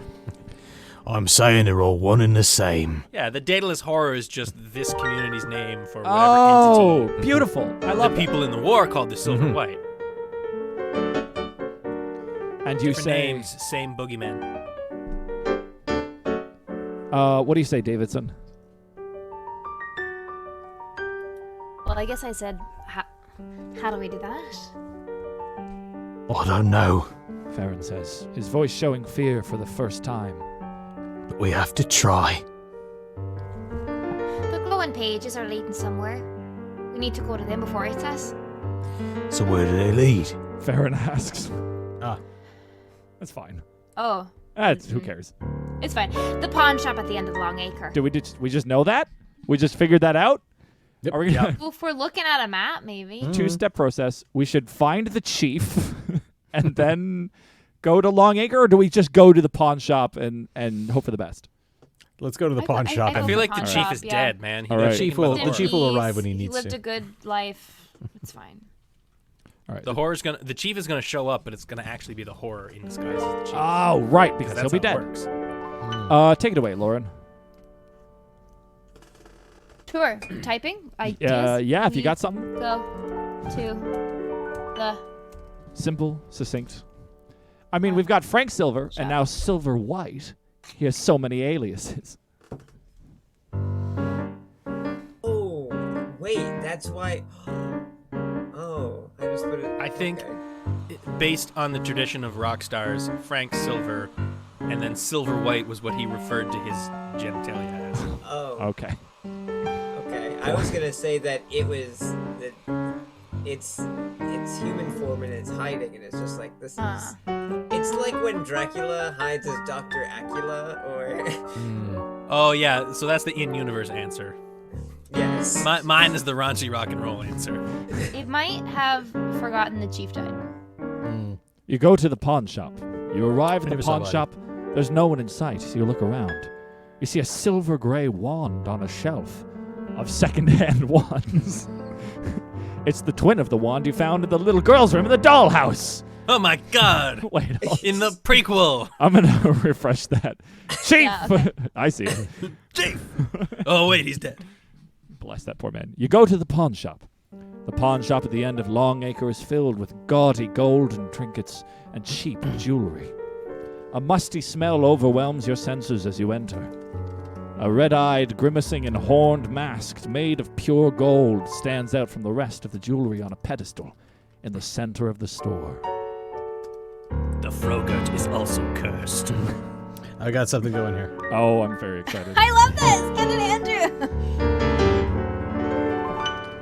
I'm saying they're all one and the same. Yeah, the Daedalus Horror is just this community's name for whatever Oh, entity beautiful. I love the people in the war called the Silver Mhm. White. And you Different say, names, same boogeyman. what do you say, Davidson? Well, I guess I said, how do we do that? I don't know, Farron says, his voice showing fear for the first time. but we have to try. The glowing pages are leading somewhere. We need to go to them before it's us. So where do they lead? Farron asks. Ah. That's fine. Oh, Who cares? it's fine. The pawn shop at the end of the Long Acre. Do we just know that? We just figured that out? Yep. Are we gonna Well, if we're looking at a map, maybe. two-step process? We should find the chief and then go to Long Acre, or do we just go to the pawn shop and hope for the best? Let's go to the I- pawn I- shop. I I go feel to like the pawn chief shop, is yeah. dead, man. He All got right. The chief taken by will- the the horror. chief will arrive when he He needs lived to. a good life. It's fine. All right. The chief is gonna show up, but it's gonna actually be the horror in disguise as the chief. Oh, right, because that's he'll be how dead. it works. Take it away, Lauren. Tour. Typing? Yeah, if you We got something. Go to the... Simple, succinct. I mean, we've got Frank Silver Shop. and now Silver White. He has so many aliases. Oh, wait, that's why. Oh, I just put it. I think okay. based on the tradition of rock stars, Frank Silver, and then Silver White was what he referred to his genitalia as. Oh, Okay. okay. I was gonna say that it was that it's human form and it's hiding and it's just like this is. It's like when Dracula hides as Dr. Acula, or Oh yeah, so that's the in-universe answer. yes. Mine is the raunchy rock and roll answer. It might have forgotten the chief died. You go to the pawn shop. You arrive at the Maybe pawn somebody. shop. There's no one in sight, so you look around. You see a silver gray wand on a shelf of second-hand wands. It's the twin of the wand you found in the little girl's room in the dollhouse. Oh my god! Wait, hold- In the prequel! I'm gonna refresh that. Chief, Yeah, okay. I see. it. Chief! Oh wait, he's dead. Bless that poor man. You go to the pawn shop. The pawn shop at the end of Long Acre is filled with gaudy golden trinkets and cheap jewelry. A musty smell overwhelms your senses as you enter. A red-eyed, grimacing, and horned mask made of pure gold stands out from the rest of the jewelry on a pedestal in the center of the store. The Frogurt is also cursed. I got something going here. Oh, I'm very excited. I love this! Get it, Andrew!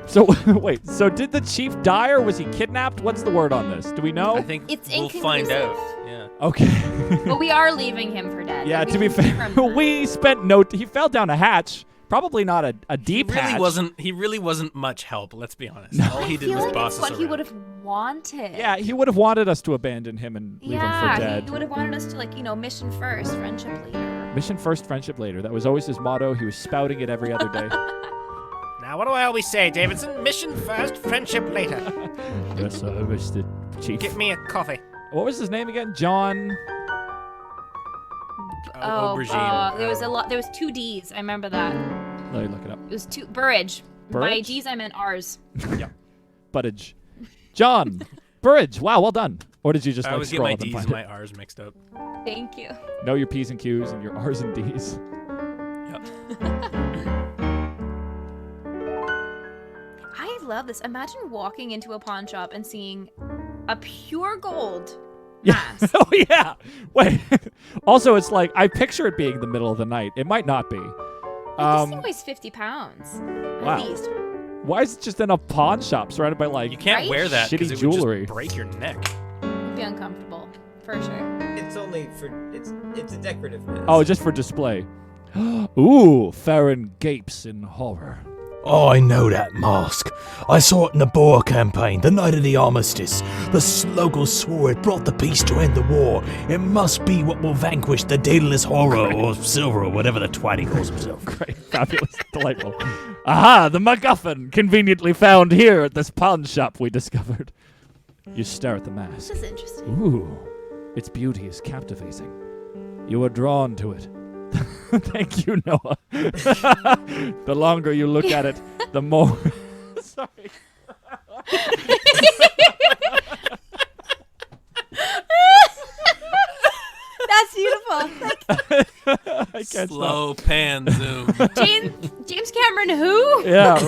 So, wait, so did the chief die or was he kidnapped? What's the word on this? Do we know? I think It's we'll find inconclusive. out. Yeah. Okay. But we are leaving him for dead. Yeah, We to be can fair, confirm that. we spent he fell down a hatch. Probably not a deep hatch. He really wasn't much help, let's be honest. All he I did feel was like boss it's us what he around. would have wanted. Yeah, he would have wanted us to abandon him and leave him for Yeah, dead. he would have wanted us to, mission first, friendship later. Mission first, friendship later. That was always his motto. He was spouting it every other day. Now, what do I always say, Davidson? Mission first, friendship later. Yes, Mr. Chief. Get me a coffee. What was his name again? John. Aubergine. There was a lot. There was 2 D's. I remember that. Let me look it up. It was Burridge. By Burridge? D's, I meant R's. Buddage. John. Burridge. Wow, well done. Or did you just I like always get scroll my up and D's find and it? my R's mixed up. Thank you. Know your P's and Q's and your R's and D's. I love this. Imagine walking into a pawn shop and seeing a pure gold mask. Oh, yeah. Wait. Also, it's like, I picture it being the middle of the night. It might not be. This thing weighs 50 pounds. Wow. At least. Why is it just in a pawn shop surrounded by like You can't Right? wear that because shitty it would jewelry? just break your neck. It'd be uncomfortable. For sure. It's only for it's a decorative mask. Oh, just for display. Ooh, Farron gapes in horror. I know that mask. I saw it in the Boer campaign, the night of the armistice. The locals swore it brought the peace to end the war. It must be what will vanquish the Daedalus Horror or Silver or whatever the twat he calls himself. Great, fabulous, delightful. Aha, the MacGuffin, conveniently found here at this pawn shop we discovered. You stare at the mask. This is interesting. Ooh, its beauty is captivating. You are drawn to it. Thank you, Noah. The longer you look at it, the more... Sorry. That's beautiful. I can't Slow pan zoom. James Cameron who? Yeah.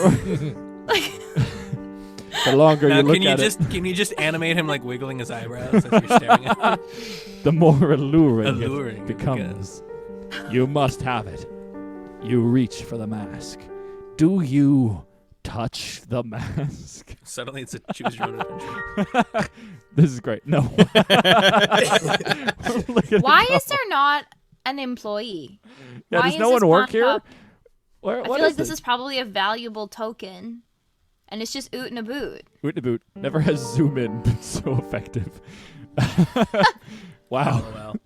The longer Now, you look can you at can you just animate him like wiggling his eyebrows as you're staring at him? it, the more alluring, Alluring, it becomes. You must have it. You reach for the mask. Do you touch the mask? Suddenly it's a choose your own adventure. This is great. No. Why is there not an employee? Yeah, Why does is no this one work popped here? up? Where, I what feel like this this is probably a valuable token, and it's just oot and a boot. Boot to boot. Never has zoom in been so effective. Wow. Oh, well.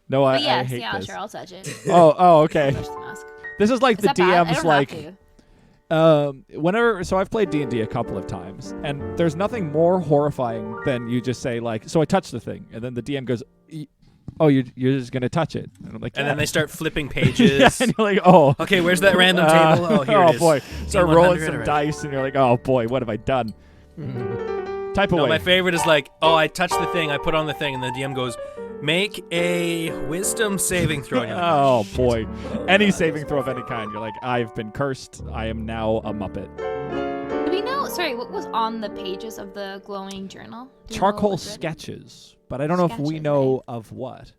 No, I But yes, hate yeah, this. sure, I'll touch it. Oh, okay. Touch the mask. This is like Is the that bad? I DM's don't like have to. whenever. So I've played D&D a couple of times, and there's nothing more horrifying than you just say like, "So I touched the thing," and then the DM goes, "Oh, you're just gonna touch it," and I'm like, And "Yeah." then they start flipping pages. Yeah, and you're like, "Oh, Okay, where's that random table? Oh, here it is. boy!" Start D100 rolling some already. dice, and you're like, "Oh boy, what have I done?" Type No, away. my favorite is like, oh, I touched the thing, I put on the thing, and the DM goes, make a wisdom saving throw. And you're like, Oh boy, any saving throw of any kind, you're like, "I've been cursed. I am now a Muppet." Do we know? Sorry, what was on the pages of the glowing journal? Do you know Charcoal what was written? sketches, but I don't know if we Sketches, know of what.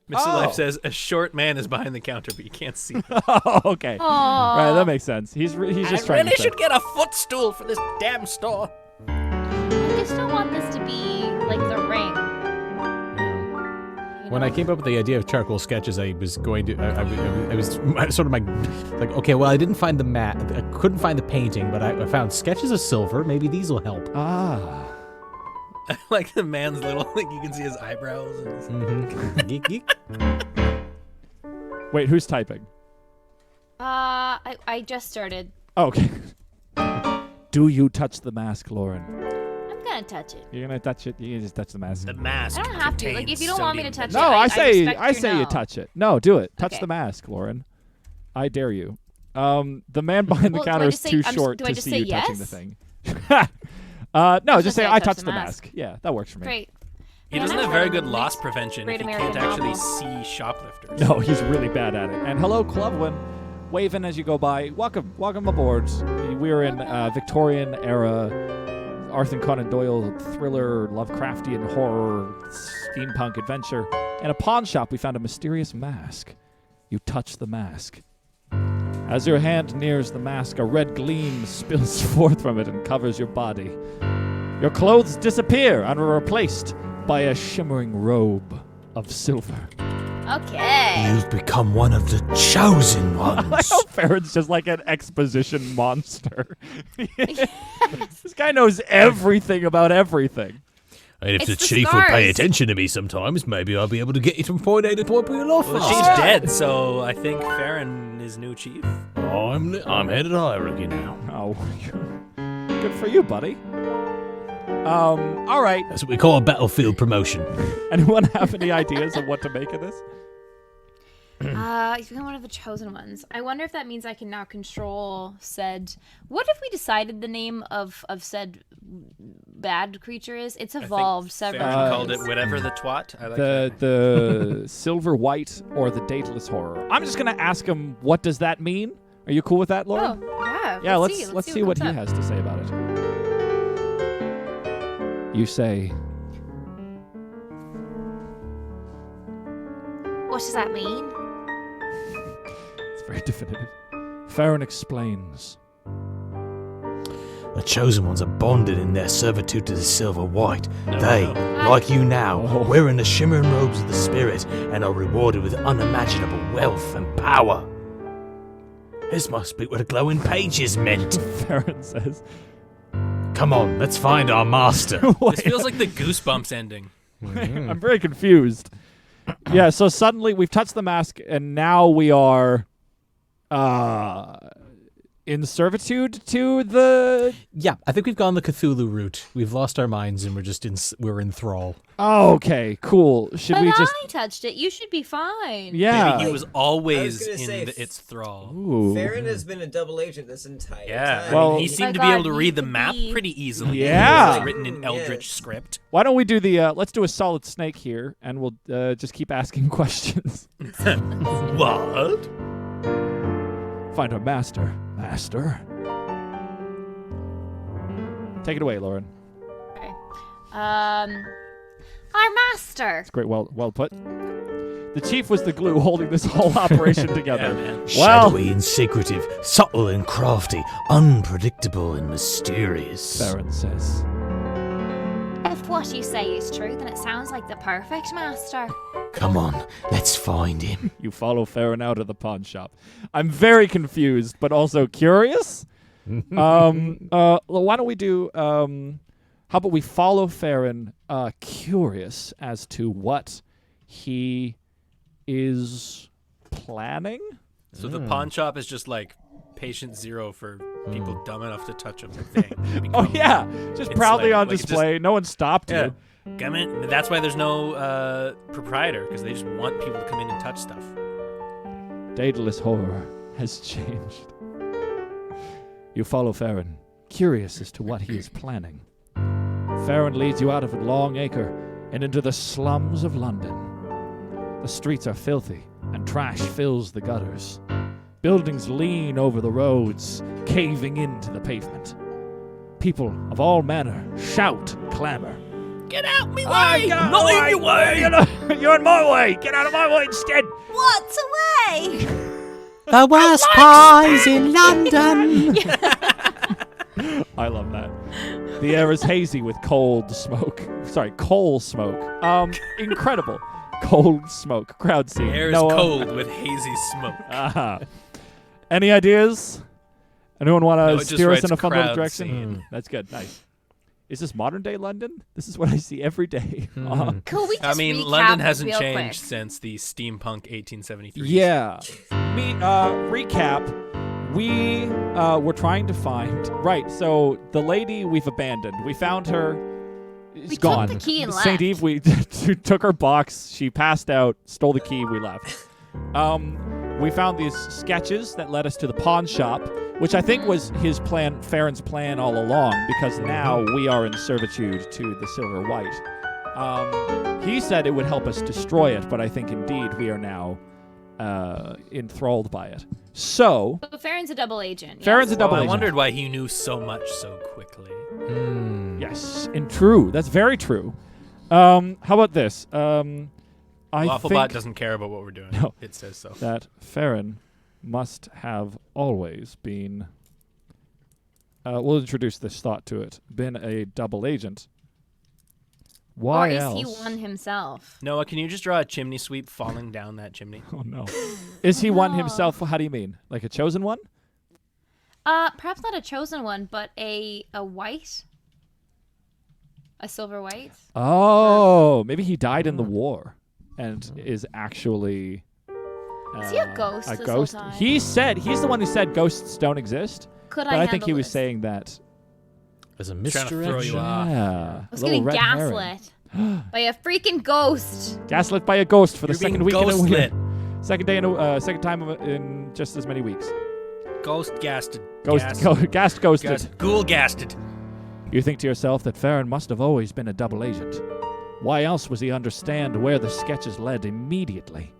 Mr. Oh. Life says, a short man is behind the counter, but you can't see him. Oh, okay. Aw. Right, that makes sense. He's just trying to say. get a footstool for this damn store. I just don't want this to be like the ring. You When know? I came up with the idea of charcoal sketches, I was going to, I was sort of like, okay, well, I didn't find the mat, I couldn't find the painting, but I found sketches of silver. Maybe these will help. Ah. I like the man's little, like you can see his eyebrows. And his... Mm-hmm. Geek, geek. Wait, who's typing? I just started. Oh, okay. Do you touch the mask, Lauren? I'm gonna touch it. You're gonna touch it. You can just touch the mask. The mask. I don't have to. Like, if you don't want me to touch No, it, I say respect I your say no. you touch it. No, do it. Touch Okay. the mask, Lauren. I dare you. The man behind the Well, do counter I is just say- too I'm s- short do I to just see say you touching the yes? thing. No, just say I touched the mask. Yeah, that works for me. Great. He Yeah, doesn't that's have very right. good loss Next prevention great if he American can't actually novel. see shoplifters. No, he's really bad at it. And hello, Clovelin, waving as you go by. Welcome aboard. We're in Victorian-era Arthur Conan Doyle thriller, Lovecraftian horror, steampunk adventure. In a pawn shop, we found a mysterious mask. You touch the mask. As your hand nears the mask, a red gleam spills forth from it and covers your body. Your clothes disappear and are replaced by a shimmering robe of silver. Okay. You've become one of the chosen I ones. hope Farron's just like an exposition monster. This guy knows everything about everything. And if It's the the chief would pay scars. attention to me sometimes, maybe I'll be able to get you from point A to point B a lot Well, the faster. chief's dead, so I think Farron is new chief. I'm head of the hierarchy now. Oh, good for you, buddy. All right. That's what we call a battlefield promotion. Anyone have any ideas of what to make of this? You've become one of the chosen ones. I wonder if that means I can now control said. What if we decided the name of said bad creature is? It's evolved several Farron called times. it whatever the twat. I like The that. the silver white or the Daedalus Horror. I'm just gonna ask him, what does that mean? Are you cool with that, Lauren? Oh, yeah. Yeah, let's see what he comes up. has to say about it. You say, What does that mean? it's very definitive. Farron explains. The chosen ones are bonded in their servitude to the Silver White. No, They, no. like you now, Oh. wearing the shimmering robes of the spirit and are rewarded with unimaginable wealth and power. This must be what the glowing pages meant. Farron says. Come on, let's find our master. This feels like the Goosebumps ending. I'm very confused. Yeah, so suddenly we've touched the mask, and now we are in servitude to the... Yeah, I think we've gone the Cthulhu route. We've lost our minds and we're in thrall. Oh, okay, cool. Should But we just... I touched it. You should be fine. Yeah. Maybe he was always gonna say, in its thrall. Ooh. Farron has been a double agent this entire Yeah, time. Well- he My seemed to be God, able to you read the could map be- pretty easily. Yeah. It was written in Eldritch Yes. script. Why don't we do the... let's do a solid snake here, and we'll just keep asking questions. What? Find our master. Master. Take it away, Lauren. Our master. It's great. Well put. The chief was the glue holding this whole operation together. Yeah, man. Well, Shadowy and secretive, subtle and crafty, unpredictable and mysterious. Farron says. If what you say is true, then it sounds like the perfect master. Come on, let's find him. You follow Farron out of the pawn shop. I'm very confused, but also curious. Why don't we do? How about we follow Farron, curious as to what he is planning? So the pawn shop is just like patient zero for people dumb enough to touch a thing. Oh yeah, just It's proudly like- on like it display. No one stopped Yeah. you. Come in. That's why there's no proprietor, because they just want people to come in and touch stuff. Daedalus Horror has changed. You follow Farron, curious as to what he is planning. Farron leads you out of Long Acre and into the slums of London. The streets are filthy, and trash fills the gutters. Buildings lean over the roads, caving into the pavement. People of all manner shout and clamor. Get out me Way! Not in your way! You're in my way! Get out of my way instead! What's away? The worst pies in London. I love that. The air is hazy with cold smoke. Sorry, coal smoke. Incredible. Cold smoke. Crowd scene. The air is Noah. cold with hazy smoke. Aha. Any ideas? Anyone want Noah to just steer us writes in a fun little crowd direction? scene. That's good. Nice. Is this modern day London? This is what I see every day. Cool. We just I mean, recap London hasn't real changed quick. since the steampunk 1873. Yeah. Recap. We were trying to find... Right, so the lady we've abandoned. We found her. She's We took gone. the key and St. left. Eve, we took her box. She passed out, stole the key, we left. We found these sketches that led us to the pawn shop, which I think was his plan, Farron's plan all along, because now we are in servitude to the Silver White. He said it would help us destroy it, but I think indeed we are now enthralled by it. So, So Farron's a double agent. yes? Farron's a double I agent. wondered why he knew so much so quickly. Yes, and true. That's very true. How about this? I Wafflebot think doesn't care about what we're doing. No. It says so. that Farron must have always been... we'll introduce this thought to it. Been a double agent. Why Or is else? he one himself? Noah, can you just draw a chimney sweep falling down that chimney? Oh, no. Is he one No. himself? How do you mean? Like a chosen one? Perhaps not a chosen one, but a white, a silver white. Oh, maybe he died in the war and is actually... Is he a ghost A this whole ghost? time? He's the one who said ghosts don't exist. Could But I think he handle was this? saying that... As a Trying to throw misdirection. you off. Yeah. I was a little getting red herring. gaslit by a freaking ghost. Gaslit by a ghost for the You're second being week in a ghostlit. second day in second time in just as many weeks. Ghost gasted. Ghosted. Ghoul gasted. You think to yourself that Farron must have always been a double agent. Why else was he understand where the sketches led immediately?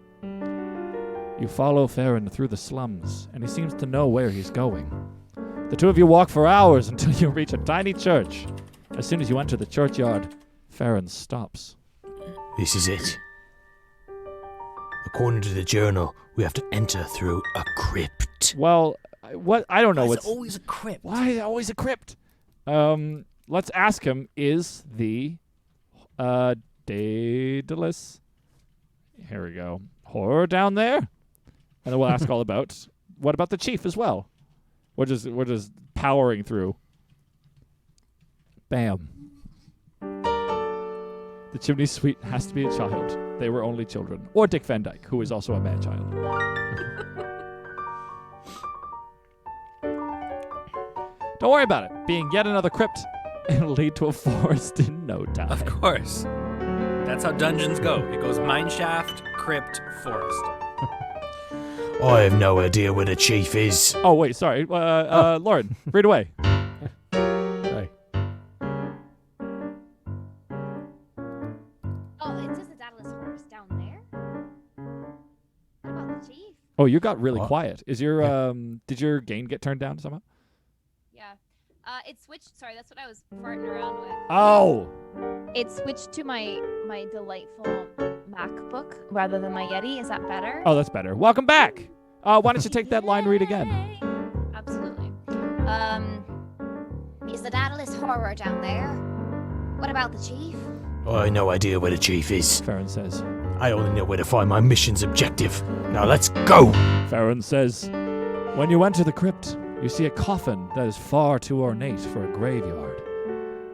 You follow Farron through the slums, and he seems to know where he's going. The two of you walk for hours until you reach a tiny church. As soon as you enter the churchyard, Farron stops. This is it. The according to the journal, we have to enter through a crypt. Well, what I don't know. It's What's always a crypt. why is it always a crypt? Let's ask him. Is the Daedalus? Here we go. Horror down there, and then we'll ask all about. What about the chief as well? We're just powering through. Bam. The chimney sweep has to be a child. They were only children. Or Dick Van Dyke, who is also a man-child. Don't worry about it. Being yet another crypt, it'll lead to a forest in no time. Of course. That's how dungeons go. It goes mineshaft, crypt, forest. I have no idea where the chief is. Oh, wait, sorry. Lauren, read away. Sorry. Oh, it says the Daedalus Horror down there. What about the chief? Oh, you got really What? quiet. Is your did your gain get turned down somehow? Yeah. It switched. Sorry, that's what I was farting around with. Oh. It switched to my delightful MacBook rather than my Yeti. Is that better? Oh, that's better. Welcome back. Why don't you take that line read again? Absolutely. Is the Daedalus Horror down there? What about the chief? I have no idea where the chief is. Farron says. I only know where to find my mission's objective. Now let's go! Farron says, when you enter the crypt, you see a coffin that is far too ornate for a graveyard.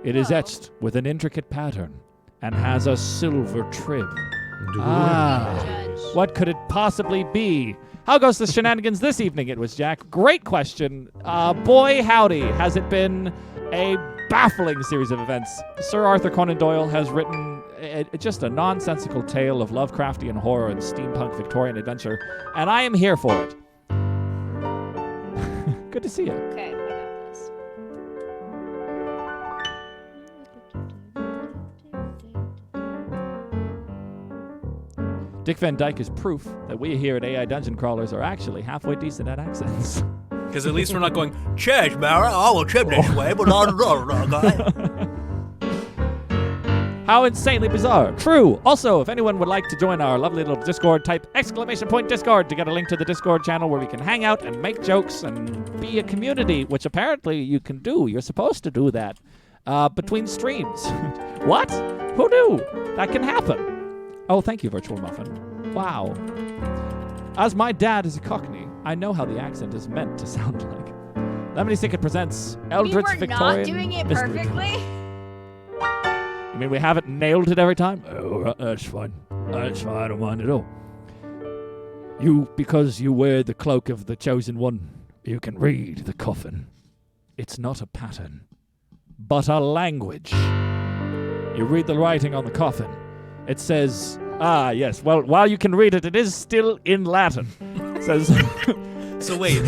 It is Oh. etched with an intricate pattern and has a silver trib. Judge. What could it possibly be? How goes the shenanigans this evening? It was Jack. Great question. Boy, howdy, has it been a baffling series of events. Sir Arthur Conan Doyle has written just a nonsensical tale of Lovecraftian horror and steampunk Victorian adventure, and I am here for it. Good to see you. Okay, I got this. Dick Van Dyke is proof that we here at AI Dungeon Crawlers are actually halfway decent at accents. Because at least we're not going, Church, Mara, I will trip this way, but How insanely bizarre. True. Also, if anyone would like to join our lovely little Discord, type !Discord to get a link to the Discord channel where we can hang out and make jokes and be a community, which apparently you can do. You're supposed to do that between streams. What? Who knew? That can happen. Oh, thank you, Virtual Muffin. Wow. As my dad is a Cockney, I know how the accent is meant to sound like. Lemony Snicket presents Eldritch we were Victorian not doing it Mystery. perfectly. You mean we haven't nailed it every time? Oh, that's fine. That's fine. I don't mind at all. Because you wear the cloak of the chosen one, you can read the coffin. It's not a pattern, but a language. You read the writing on the coffin. It says, yes, well, while you can read it, it is still in Latin. It says... So wait,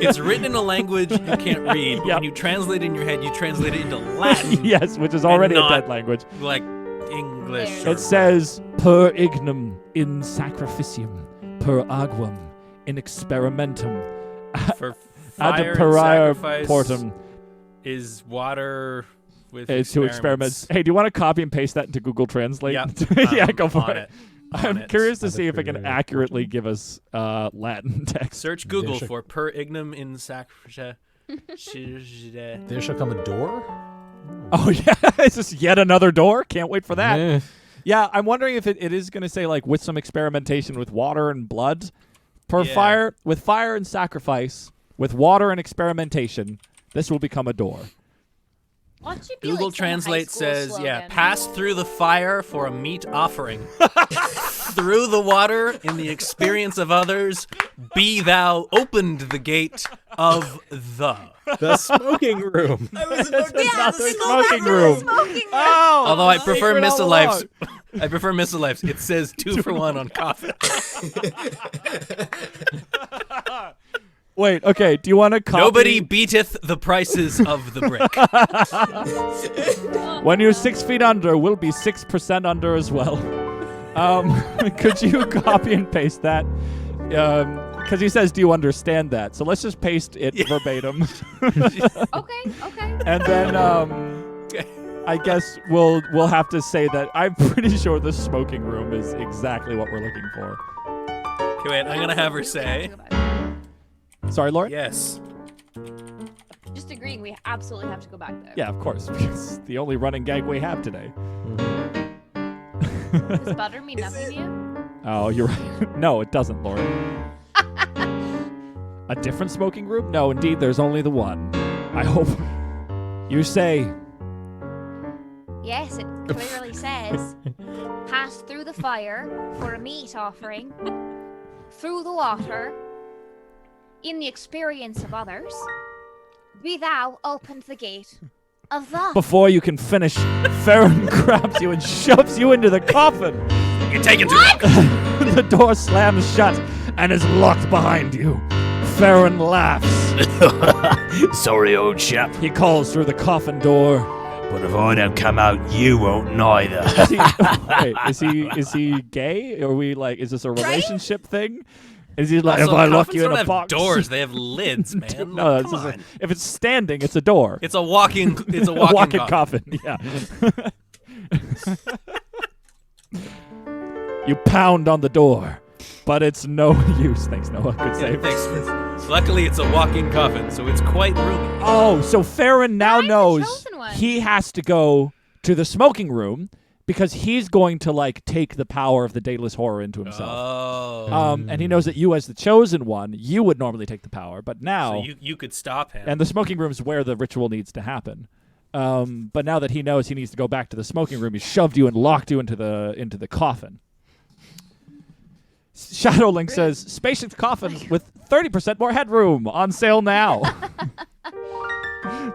it's written in a language you can't read, but Yep. when you translate it in your head, you translate it into Latin, Yes, which is already a not- dead language. like English. or- It says, per ignum in sacrificium, per aguam in experimentum, for ad fire and parier sacrifice portum. is water with To experiments. Hey, do you want to copy and paste that into Google Translate? Yep. Yeah, go for on it. On I'm it. curious to That's see a if it can pretty good accurately give us Latin text. Search Google There should- for per ignum in sacrifice. There shall come a door? Oh, yeah. It's just yet another door. Can't wait for that. Eh. Yeah, I'm wondering if it is going to say, like, with some experimentation with water and blood. Yeah. With fire and sacrifice, with water and experimentation, this will become a door. Why don't you be Google like some high Translate school says, slogan? pass through the fire for a meat offering. Through the water in the experience of others, be thou opened the gate of the. The smoking room. I was about to say not the the smoking smoking room. Smoking Oh, Although I prefer secret all Missalife's. along. I prefer Missalife's. It says 2 for 1 on coffee. Wait, okay. Do you want to copy? Nobody beateth the prices of the brick. When you're 6 feet under, we'll be 6% under as well. Could you copy and paste that? Because he says, "Do you understand that?" So let's just paste it verbatim, Okay. and then I guess we'll have to say that I'm pretty sure the smoking room is exactly what we're looking for. Okay, wait, I'm gonna have her say. Sorry, Lauren? Yes. Just agreeing, we absolutely have to go back there. Yeah, of course. It's the only running gag we have today. Does butter mean Is nothing it- to you? Oh, you're right. No, it doesn't, Lauren. A different smoking room? No, indeed, there's only the one. I hope. You say, Yes, it clearly says, pass through the fire for a meat offering, through the water, in the experience of others, be thou opened the gate of the... before you can finish, Farron grabs you and shoves you into the coffin. You're taking too long. The door slams shut and is locked behind you. Farron laughs. Sorry, old chap, He calls through the coffin door. but if I don't come out, you won't neither. Is he gay? Are we like, is this a relationship thing? Is he like, Also, if I lock coffins you in don't a have box? doors, they have lids, man. No, Like, this come is on. if it's standing, it's a door. It's a walking. It's a A walking, walk-in coffin. coffin. Yeah. You pound on the door, but it's no use. Thanks, Noah. Good Yeah, save. thanks. Luckily, it's a walking coffin, so it's quite roomy. Oh, so Farron now I'm the knows chosen one. he has to go to the smoking room because he's going to like take the power of the Daedalus Horror into himself. Oh. And he knows that you, as the chosen one, you would normally take the power, but now, So you could stop him. and the smoking room is where the ritual needs to happen. But now that he knows he needs to go back to the smoking room, he shoved you and locked you into the coffin. Shadowlink says, spacious coffin with 30% more headroom on sale now.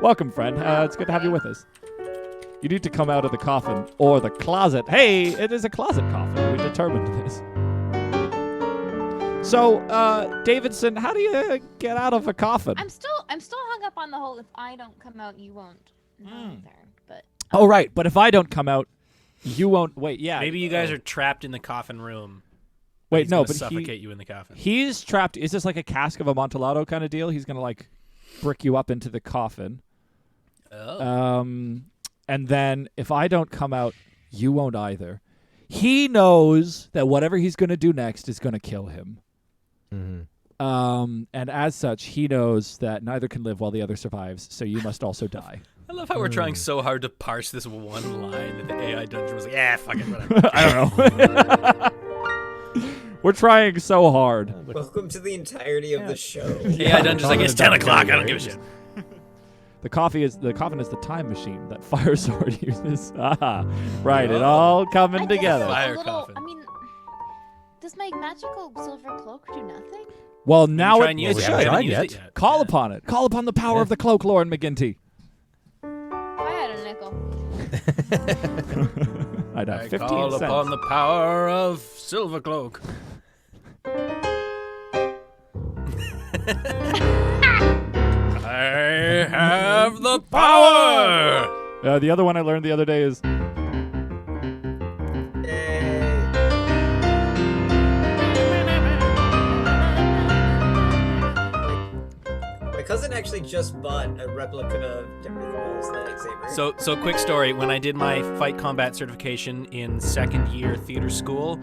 Welcome, friend. It's good to have you with us. You need to come out of the coffin or the closet. Hey, it is a closet coffin. We determined this. So, Davidson, how do you get out of a coffin? I'm still hung up on the whole if I don't come out, you won't know there. But Oh, right. But if I don't come out, you won't. Wait, yeah. Maybe you guys are trapped in the coffin room. Wait, He's no, gonna but suffocate you in the coffin. he's trapped. Is this like a cask of Amontillado kind of deal? He's going to, like, brick you up into the coffin. Oh. And then if I don't come out, you won't either. He knows that whatever he's going to do next is going to kill him. And as such, he knows that neither can live while the other survives, so you must also die. I love how we're trying so hard to parse this one line that the AI dungeon was like, yeah, fuck it, whatever. I don't know. We're trying so hard. Welcome to the entirety of the show. AI dungeon's like, it's 10 o'clock, I don't give a shit. The coffin is the time machine that Fire Sword uses. Ah, right. It all coming I guess together. Fire a little, coffin. I mean, does my magical silver cloak do nothing? Well, now Try it and use we it. haven't We haven't tried used yet. it yet. call upon it. Call upon the power of the cloak, Lauren McGinty. I had a nickel. I'd have I 15 call cents. upon the power of Silver Cloak. I have the power! The other one I learned the other day is My cousin actually just bought a replica of Darth Maul's lightsaber. So quick story. When I did my fight combat certification in second year theater school,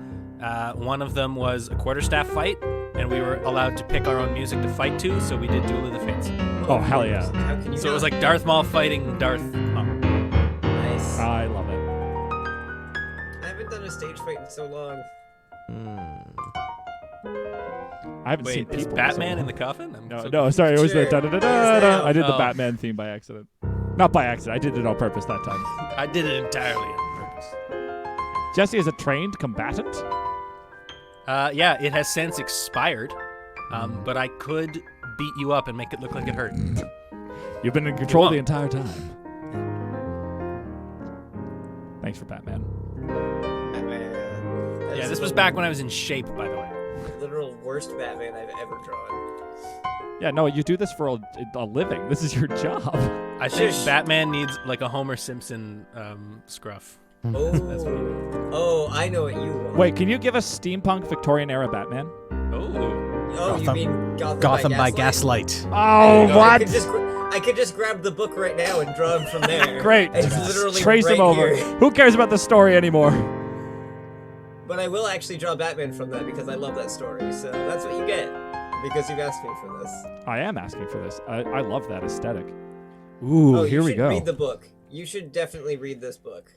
one of them was a quarterstaff fight, and we were allowed to pick our own music to fight to, so we did Duel of the Fates. Oh, hell yeah. How can you So it was not? like Darth Maul fighting Darth Maul. Nice. I love it. I haven't done a stage fight in so long. I haven't seen Wait, is people. Batman so in the coffin? No, sorry. It was the Sure. da-da-da-da-da. I did the Oh. Batman theme by accident. Not by accident. I did it on purpose that time. I did it entirely on purpose. Jesse is a trained combatant. Yeah, it has since expired, but I could beat you up and make it look like it hurt. You've been in control the won't. entire time. Thanks for Batman. Batman. That Yeah, is this the was back when I was in shape, by the way. literal worst Batman I've ever drawn. Yeah, no, you do this for a living. This is your job. I think Shush. Batman needs like a Homer Simpson scruff. Oh, I know what you want. Wait, can you give us steampunk Victorian-era Batman? Oh. You mean Gotham by Gaslight. Oh, No, what? I could just grab the book right now and draw him from there. Great. It's literally Trace right him over. here. Who cares about the story anymore? But I will actually draw Batman from that because I love that story. So that's what you get because you've asked me for this. I am asking for this. I love that aesthetic. Ooh, Oh, here you we should go. read the book. You should definitely read this book.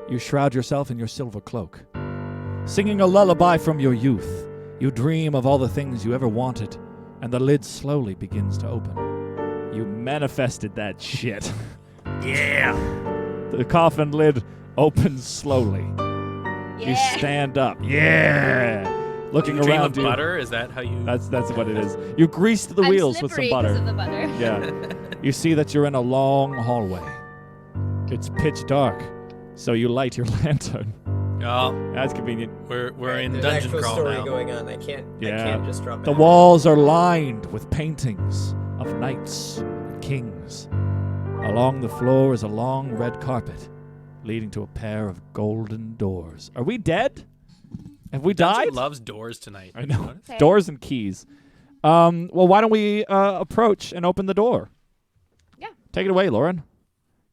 You shroud yourself in your silver cloak. Singing a lullaby from your youth, you dream of all the things you ever wanted, and the lid slowly begins to open. You manifested that shit. Yeah. The coffin lid opens slowly. You Yeah. stand up. Yeah. Looking You dream around of you. butter? Is that how you... That's what it is. You greased the wheels with some slippery butter. 'cause of the butter. Yeah. You see that you're in a long hallway. It's pitch dark, so you light your lantern. Oh, That's convenient. we're in There's dungeon actual crawl story now. going on. I can't Yeah. just drop The it. walls are lined with paintings of knights and kings. Along the floor is a long red carpet, leading to a pair of golden doors. Are we dead? Have we Dungeon died? loves doors tonight. I know. Okay. Doors and keys. Well, why don't we approach and open the door? Yeah. Take it away, Lauren.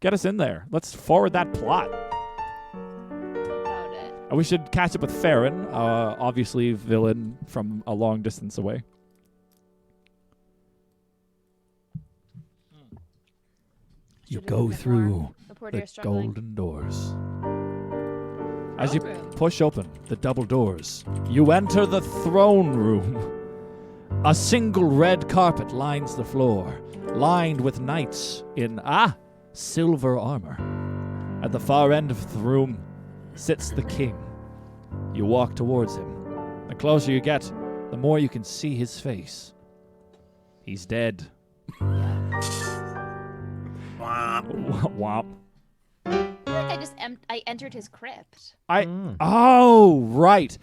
Get us in there. Let's forward that plot. About it. We should catch up with Farron, obviously villain from a long distance away. You Should've go been more. through The poor the dear struggling. golden doors. As you Throne room. push open the double doors, you enter the throne room. A single red carpet lines the floor, lined with knights in silver armor. At the far end of the room sits the king. You walk towards him. The closer you get, the more you can see his face. He's dead. Womp. I feel like I just I entered his crypt. Oh, right.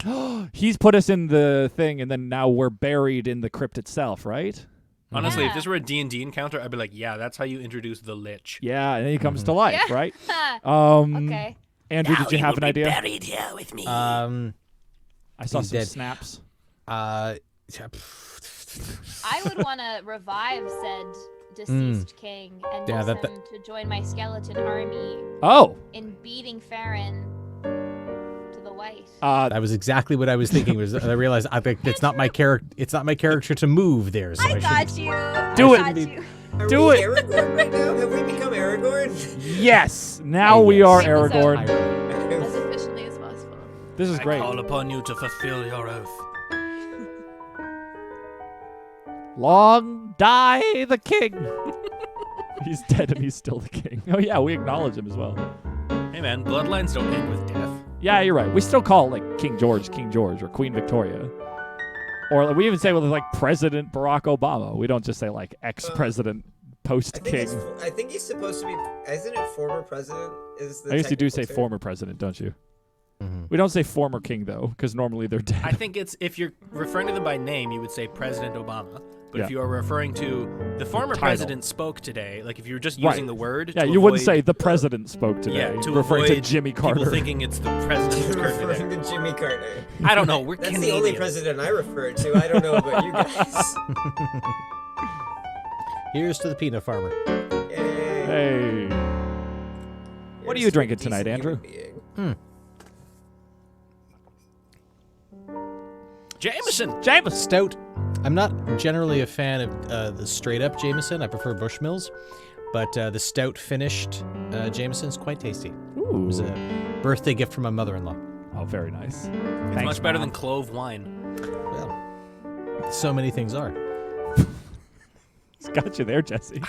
He's put us in the thing, and then now we're buried in the crypt itself, right? Honestly, if Yeah. this were a D&D encounter, I'd be like, yeah, that's how you introduce the Lich. Yeah, and then he comes to life, Yeah. right? Mm-hmm. Okay. Andrew, did you have an idea? Buried here with me. I saw he's some dead. snaps. I would want to revive said deceased king and Yeah, use that- him to join my skeleton army Oh, in beating Farron to the white. That was exactly what I was thinking. Was I realized I think it's not my character. It's not my character to move there. So I shouldn't- you. Do I it. got you. Are Do we it. Aragorn right now? Have we become Aragorn? yes. Now Oh, we yes. are Check this out. Aragorn. As efficiently as possible. This is I great. call upon you to fulfill your oath. Long die the king. He's dead and he's still the king. Oh, yeah, we acknowledge him as well. Hey, man, bloodlines don't end with death. Yeah, you're right. We still call like King George, or Queen Victoria. Or we even say with like President Barack Obama. We don't just say like ex-president, post-king. I think he's supposed to be. Isn't it former president? Is the I guess you do say technical term? former president, don't you? Mhm. We don't say former king, though, because normally they're dead. I think it's, if you're referring to them by name, you would say President Obama. But Yeah. if you are referring to the former Title. president spoke today, like if you're just Right. using the word, Yeah, to you wouldn't avoid- say the president spoke today. Yeah, to referring to avoid Jimmy people Carter. thinking it's the president who's currently Referring there. to Jimmy Carter. I don't know. We're That's Canadian. the only president I refer to. I don't know about you guys. Here's to the peanut farmer. Yay. Hey. What are you Here's to a drinking tonight, decent Andrew? human being. Jameson. James. Stout. I'm not generally a fan of the straight up Jameson. I prefer Bushmills, but the stout finished Jameson is quite tasty. It Ooh. was a birthday gift from my mother-in-law. Oh, very nice. It's Thanks, much better Mom. than clove wine. Well, so many things are. It's got you there, Jesse.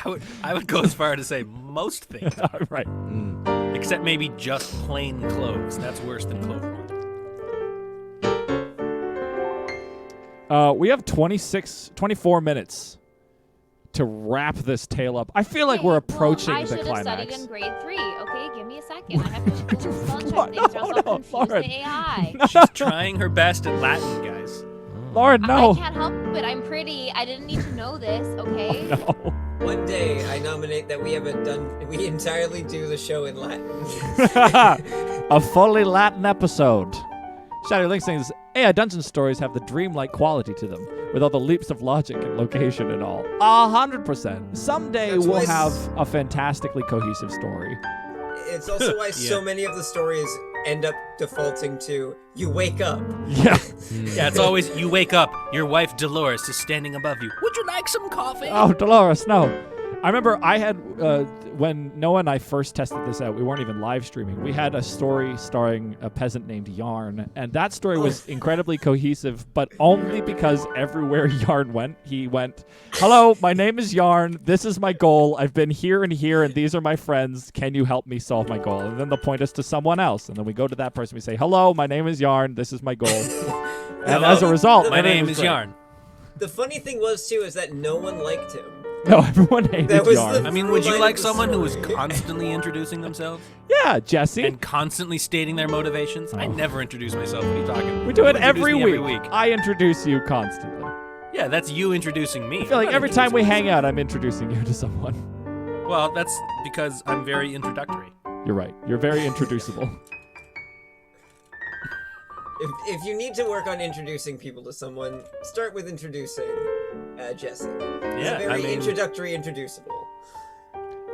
I would go as far to say most things, All right. except maybe just plain cloves. That's worse than clove wine. We have 24 minutes to wrap this tale up. I feel like we're approaching I the should have studied climax. in grade 3. Okay, give me a second. I have to do some spell check What? things or else No, I'll no, confuse Lauren. the AI. She's trying her best at Latin, guys. Lauren, no. I can't help it. I'm pretty. I didn't need to know this, okay? No. One day, I nominate that we entirely do the show in Latin. A fully Latin episode. Shadow Link says, "Hey, dungeon stories have the dreamlike quality to them, with all the leaps of logic and location and all. 100%. Someday That's we'll why have a fantastically cohesive story." It's also why so many of the stories end up defaulting to "you wake up." Yeah. Yeah, it's always you wake up. Your wife Dolores is standing above you. Would you like some coffee? Oh, Dolores, no. I remember I had, when Noah and I first tested this out, we weren't even live streaming. We had a story starring a peasant named Yarn, and that story was incredibly cohesive, but only because everywhere Yarn went, he went, "Hello, my name is Yarn. This is my goal. I've been here and here, and these are my friends. Can you help me solve my goal?" And then they'll point us to someone else, and then we go to that person. We say, "Hello, my name is Yarn. This is my goal." And as a result, My name is Yarn. The funny thing was too is that no one liked him. No, everyone hated That was Yarn. the- I mean, would you Line like of the someone who was story. constantly introducing themselves Yeah, Jesse. and constantly stating their motivations? I never introduce myself. What are you talking? We do it You introduce every me week. I introduce you constantly. Yeah, that's you introducing me. I feel like every time we hang out, I'm introducing you to someone. Well, that's because I'm very introductory. You're right. You're very introducible. If you need to work on introducing people to someone, start with introducing Jesse. He's Yeah, very I mean- introductory, introducible.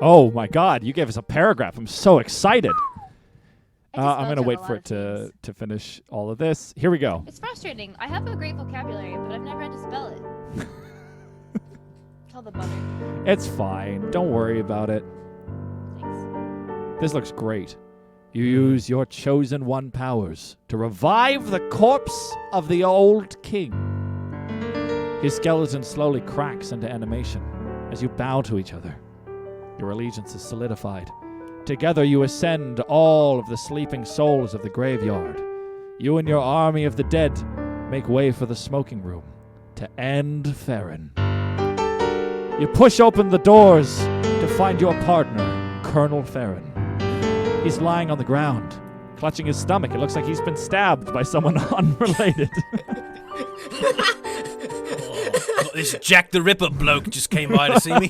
Oh my God! You gave us a paragraph. I'm so excited. I just I'm spelled gonna out wait a for lot it of things. to finish all of this. Here we go. It's frustrating. I have a great vocabulary, but I've never had to spell it. Tell the butter. It's fine. Don't worry about it. Thanks. This looks great. You use your chosen one powers to revive the corpse of the old king. His skeleton slowly cracks into animation as you bow to each other. Your allegiance is solidified. Together you ascend all of the sleeping souls of the graveyard. You and your army of the dead make way for the smoking room to end Farron. You push open the doors to find your partner, Colonel Farron. He's lying on the ground, clutching his stomach. It looks like he's been stabbed by someone unrelated. This Jack the Ripper bloke just came by to see me.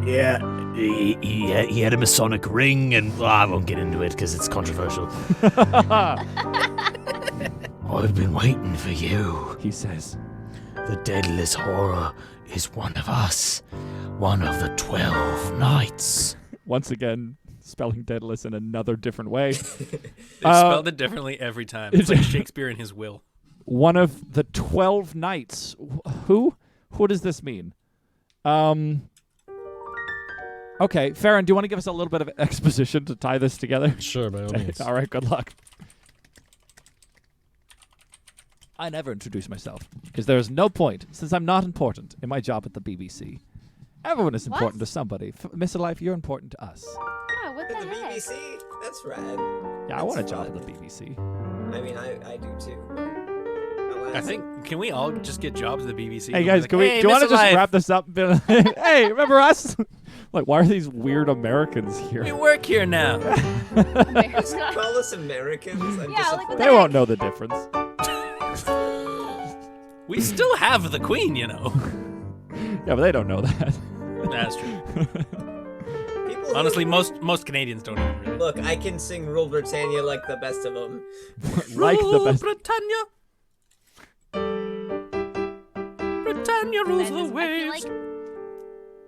Yeah, he had a Masonic ring, and I won't get into it because it's controversial. I've been waiting for you. He says, The Daedalus Horror is one of us, one of the 12 knights. once again, spelling Daedalus in another different way. They spelled it differently every time. It's like Shakespeare in his will. One of the 12 knights. Who? What does this mean? Okay, Farron, do you want to give us a little bit of exposition to tie this together? Sure, by all means. All right, good luck. I never introduce myself because there is no point, since I'm not important in my job at the BBC. Everyone is important to somebody. Mr. Life, you're important to us. Yeah, what the At the heck? BBC? That's rad. Yeah, I want a That's job fun. at the BBC. I mean, I do too. I think, can we all just get jobs at the BBC? Hey guys, Like, can we? "Hey, Do you want to Mr. just Life, wrap this up? And be like, hey, remember us? Like, why are these weird Americans We here? work here now. America. Call us Americans. I'm Yeah, like, what They won't know the difference. We still have the Queen, you know. Yeah, but they don't know that. That's true. People who- Honestly, most Canadians don't even really. Look, I can sing Rule Britannia like the best of them. Like the Rule best. Britannia. Britannia rules the I feel waves. like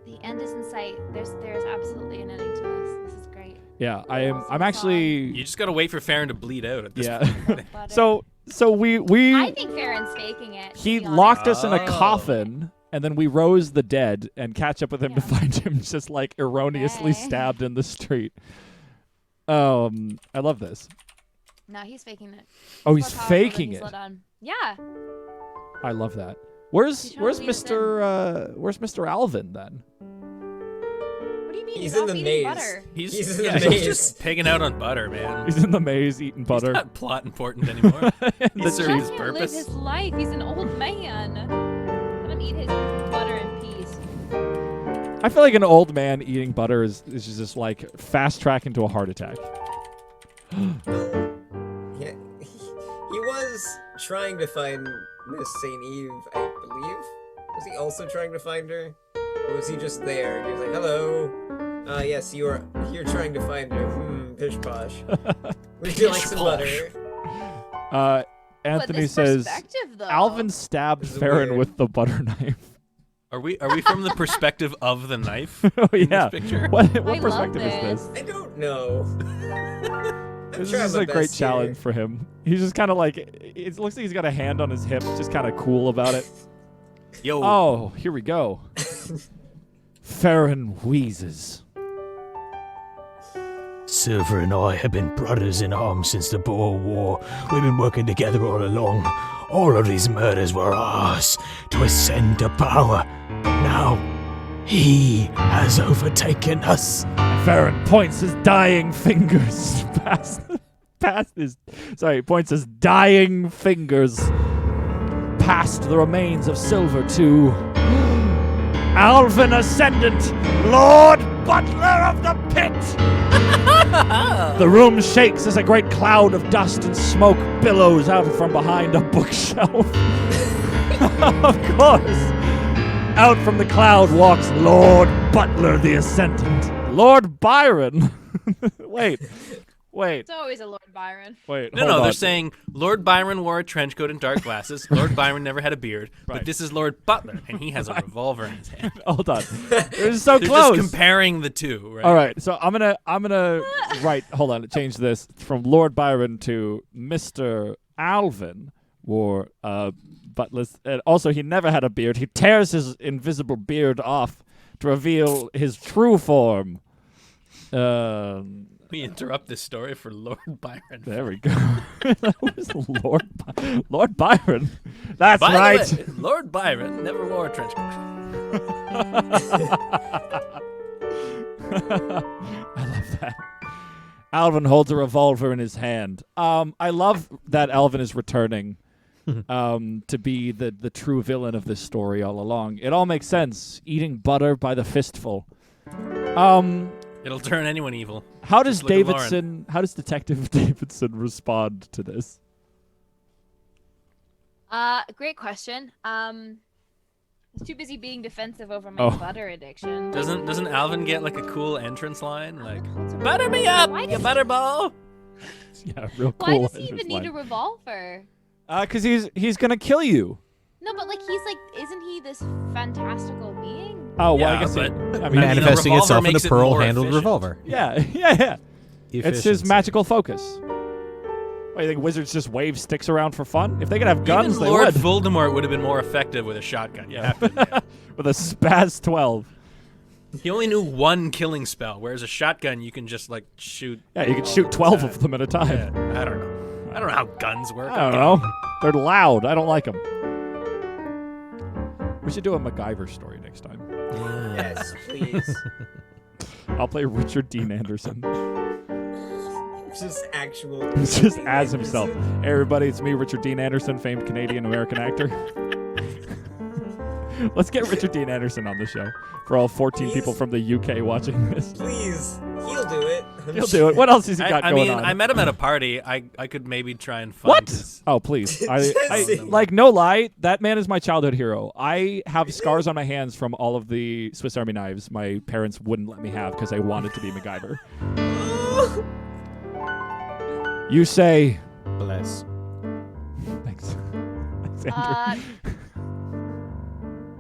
the end is in sight. There's absolutely an ending to this. This is great. Yeah, I'm actually. You just gotta wait for Farron to bleed out at this Yeah. point. Butter. So we I think Farron's faking it. to he be honest. locked us in a Oh. coffin, and then we rose the dead and catch up with him to find him just like erroneously Okay. stabbed in the street. I love this. No, he's faking it. Oh, More he's powerful than faking he's it. let on. Yeah. I love that. Where's He's trying to lead us where's Mr. Alvin then? What do you mean? He's off in the eating maze. butter. He's in yeah, the he's maze. just pigging out on butter, man. He's in the maze eating butter. He's not plot important anymore. The He served Let his him purpose. live his life. He's an old man. Let him eat his butter and peas. I feel like an old man eating butter is just like fast track into a heart attack. Yeah, he was trying to find Miss St. Eve, I believe. Was he also trying to find her? Or was he just there? And he was like, hello. Yes, you're trying to find her. Pish posh. Would you like some butter? Anthony this says perspective, though. Alvin stabbed This is Farron weird. with the butter knife. Are we from the perspective of the knife? Oh in yeah. this picture? What I love perspective is this. this? I don't know. This trying is my a great best here. challenge for him. He's just kind of like, it looks like he's got a hand on his hip, just kind of cool about it. Yo. Oh, here we go. Farron wheezes. Silver and I have been brothers in arms since the Boer War. We've been working together all along. All of these murders were ours to ascend to power. Now, he has overtaken us. Farron points his dying fingers points his dying fingers past the remains of Silver to Alvin Ascendant, Lord Butler of the Pit. The room shakes as a great cloud of dust and smoke billows out from behind a bookshelf. Of course. Out from the cloud walks Lord Butler the Ascendant. Lord Byron. Wait. It's always a Lord Byron. Wait. No, hold on. they're saying Lord Byron wore a trench coat and dark glasses. Lord Byron never had a beard. Right. But this is Lord Butler, and he has a revolver in his hand. Hold on. They're so They're close. just comparing the two, right? All right, so I'm gonna write. Hold on, change this from Lord Byron to Mr. Alvin wore butler's. And also, he never had a beard. He tears his invisible beard off to reveal his true form. We interrupt this story for Lord Byron. There we go. That was Lord Byron. That's By the right. way, Lord Byron never wore a trench coat. I love that. Alvin holds a revolver in his hand. I love that Alvin is returning to be the true villain of this story all along. It all makes sense. Eating butter by the fistful. It'll turn anyone evil. How does Just look at Lauren. Davidson? How does Detective Davidson respond to this? Great question. I was too busy being defensive over my Oh. butter addiction. Doesn't Alvin get like a cool entrance line? Like, butter me up, Why you does- butterball. Yeah, real Why cool. does he even need a revolver? Because he's gonna kill you. No, but like isn't he this fantastical being? Oh well, Yeah, I guess. but- I mean, Manifesting revolver itself in a makes it more pearl-handled efficient. revolver. yeah. It's his Efficiency. magical focus. What, you think wizards just wave sticks around for fun? If they could have guns, Even they Lord would. Voldemort would have been more effective with a shotgun. You have to admit. With a Spaz 12. He only knew one killing spell, whereas a shotgun you can just like shoot. Yeah, you could all shoot the 12 time. of them at a time. Yeah, I don't know. I don't know how guns work. I don't know. They're loud. I don't like them. We should do a MacGyver story next time. Yes, please. I'll play Richard Dean Anderson. Just actual. Just as himself. Hey, everybody, it's me, Richard Dean Anderson, famed Canadian-American actor. Let's get Richard Dean Anderson on the show for all 14 Please? people from the UK watching this. Please, he'll do it. He'll do it. What else has he got I going mean, on? I met him at a party. I could maybe try and find What? his- Oh, please. I Jesse. like, no lie, that man is my childhood hero. I have scars on my hands from all of the Swiss Army knives my parents wouldn't let me have because I wanted to be MacGyver. You say... Bless. Thanks. Thanks, Andrew.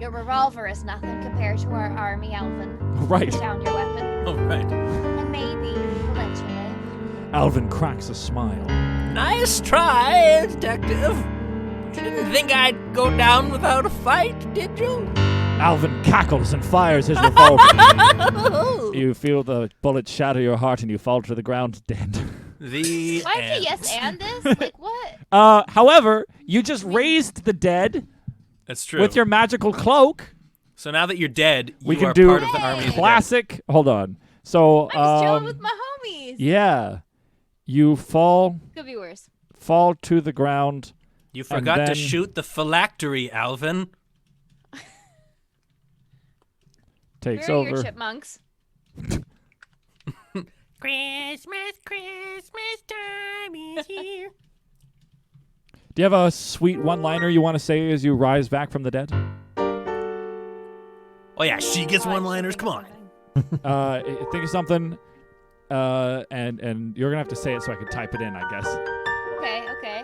Your revolver is nothing compared to our army, Alvin. Right. Put down your weapon, Oh, right. and maybe we'll let you live. Alvin cracks a smile. Nice try, detective. You didn't think I'd go down without a fight, did you? Alvin cackles and fires his revolver. You feel the bullet shatter your heart and you fall to the ground dead. The Why did end. you yes and this? Like what? However, you just raised the dead That's true. with your magical cloak. So now that you're dead, We you can are do part of the army. of the dead. classic. Hold on. So, I'm just chilling with my homies. yeah, you fall Could be worse. to the ground. You And forgot to then- shoot the phylactery, Alvin. Takes Where are your over. chipmunks? Christmas, Christmas time is here. Do you have a sweet one-liner you want to say as you rise back from the dead? Oh yeah, she gets one-liners. Come on. Think of something, and you're gonna have to say it so I can type it in, I guess. Okay.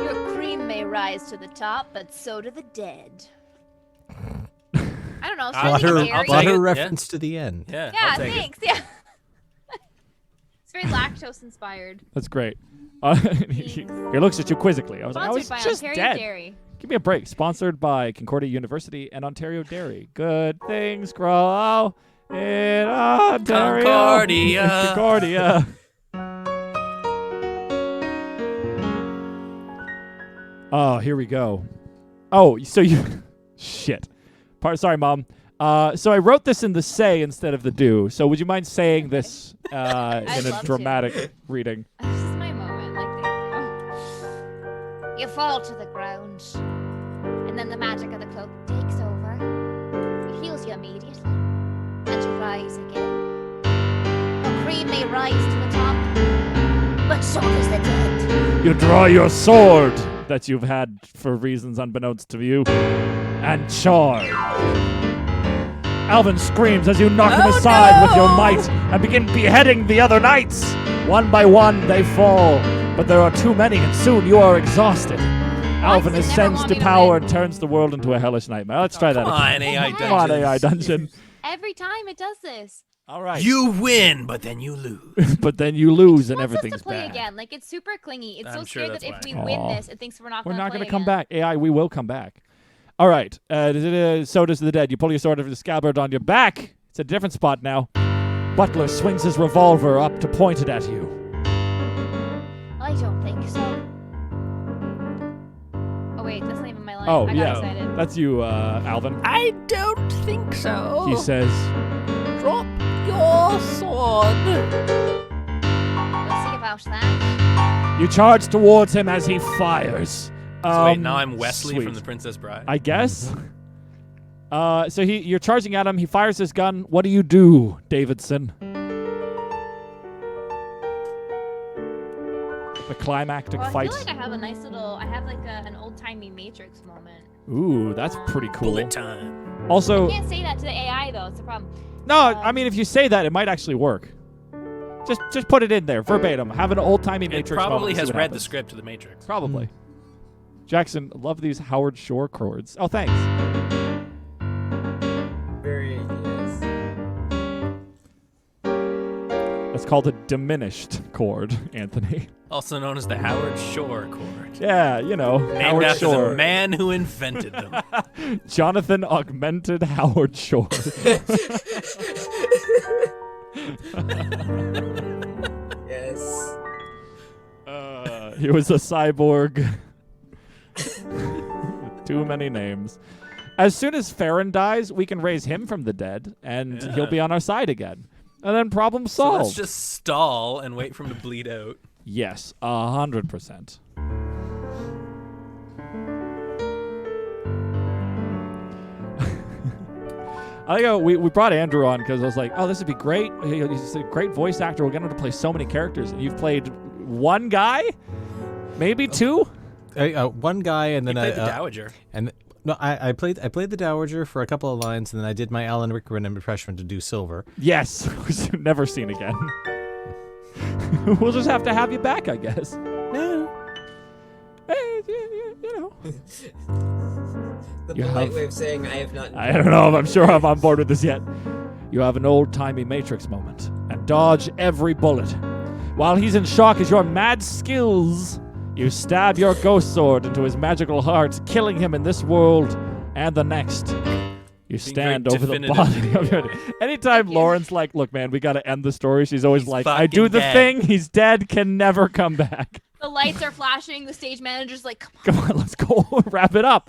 Your cream may rise to the top, but so do the dead. I don't know. I'll Something take Butter, it. airy. I'll take butter it, reference to the end. Yeah. Yeah, I'll take thanks. Yeah. It's very lactose inspired. That's great. He looks at you quizzically. I was like, I was Sponsored by just Ontario dead. Dairy. Give me a break. Sponsored by Concordia University and Ontario Dairy. Good things grow in Ontario. Concordia. Concordia. Oh, here we go. Oh, so you... Shit. Sorry, Mom. So I wrote this in the say instead of the do. So would you mind saying this in a love dramatic reading? This is my moment. Like, thank you. You fall to the ground, and then the magic of the cloak takes over. It heals you immediately, and you rise again. A cream may rise to the top, but so does the dead. You draw your sword that you've had for reasons unbeknownst to you, and charge. Alvin screams as you knock him aside with your might and begin beheading the other knights. One by one they fall, but there are too many, and soon you are exhausted. Alvin Once, ascends never to wanting to power win. and turns the world into a hellish nightmare. Let's try that Come again. on, AI Come on, AI Dungeons. Dungeon. Every time it does this. All right. You win, but then you lose. But then you lose and Wants us everything's to play bad. again. Like, it's super clingy. It's I'm so sure scared that that's if why. we win Aw. this, it thinks we're not We're going to not play going to come again. back. AI, we will come back. All right. So does the dead. You pull your sword over the scabbard on your back. It's a different spot now. Butler swings his revolver up to point it at you. I don't think so. Oh, wait. That's not even my line. Oh, I got yeah. excited. That's you, Alvin. I don't think so. He says, Drop your sword. We'll see about that. you charge towards him as he fires. So wait, now I'm Wesley sweet. from The Princess Bride. I guess. So you're charging at him. He fires his gun. What do you do, Davidson? The climactic Well, I fight. feel like I have a nice little... I have, like, an old-timey Matrix moment. Ooh, that's pretty cool. Bullet time. Also, I can't say that to the AI, though. It's a problem. no, I mean, if you say that, it might actually work. Just put it in there, verbatim. Have an old-timey It Matrix probably moment, see has what read the happens. script to The Matrix. Probably. Jackson, love these Howard Shore chords. Oh, thanks. Very yes. That's called a diminished chord, Anthony. Also known as the Howard Shore chord. Yeah, you know, Named Howard after Shore. the man who invented them. Jonathan Augmented Howard Shore. Yes. He was a cyborg. Too many names. As soon as Farron dies, we can raise him from the dead, and he'll be on our side again. And then problem So solved. let's just stall and wait for him to bleed out. Yes, 100%. I think we brought Andrew on because I was like, oh, this would be great. He's a great voice actor. We'll get him to play so many characters. And you've played one guy? Maybe two? One guy, and He then played the Dowager. and no, I played the Dowager for a couple of lines, and then I did my Alan Rickman impression to do Silver. Yes. Never seen again. We'll just have to have you back, I guess. Yeah. Hey, you know. The You polite have- way of saying I have not. I don't know if I'm sure I'm on board with this yet. You have an old-timey Matrix moment and dodge every bullet. While he's in shock as your mad skills, you stab your ghost sword into his magical heart, killing him in this world and the next. You stand very over the definitive. body of your... Anytime Lauren's like, look, man, we got to end the story, she's always He's like, I do fucking the dead. thing, he's dead, can never come back. The lights are flashing. The stage manager's like, come on. Come on, let's go wrap it up.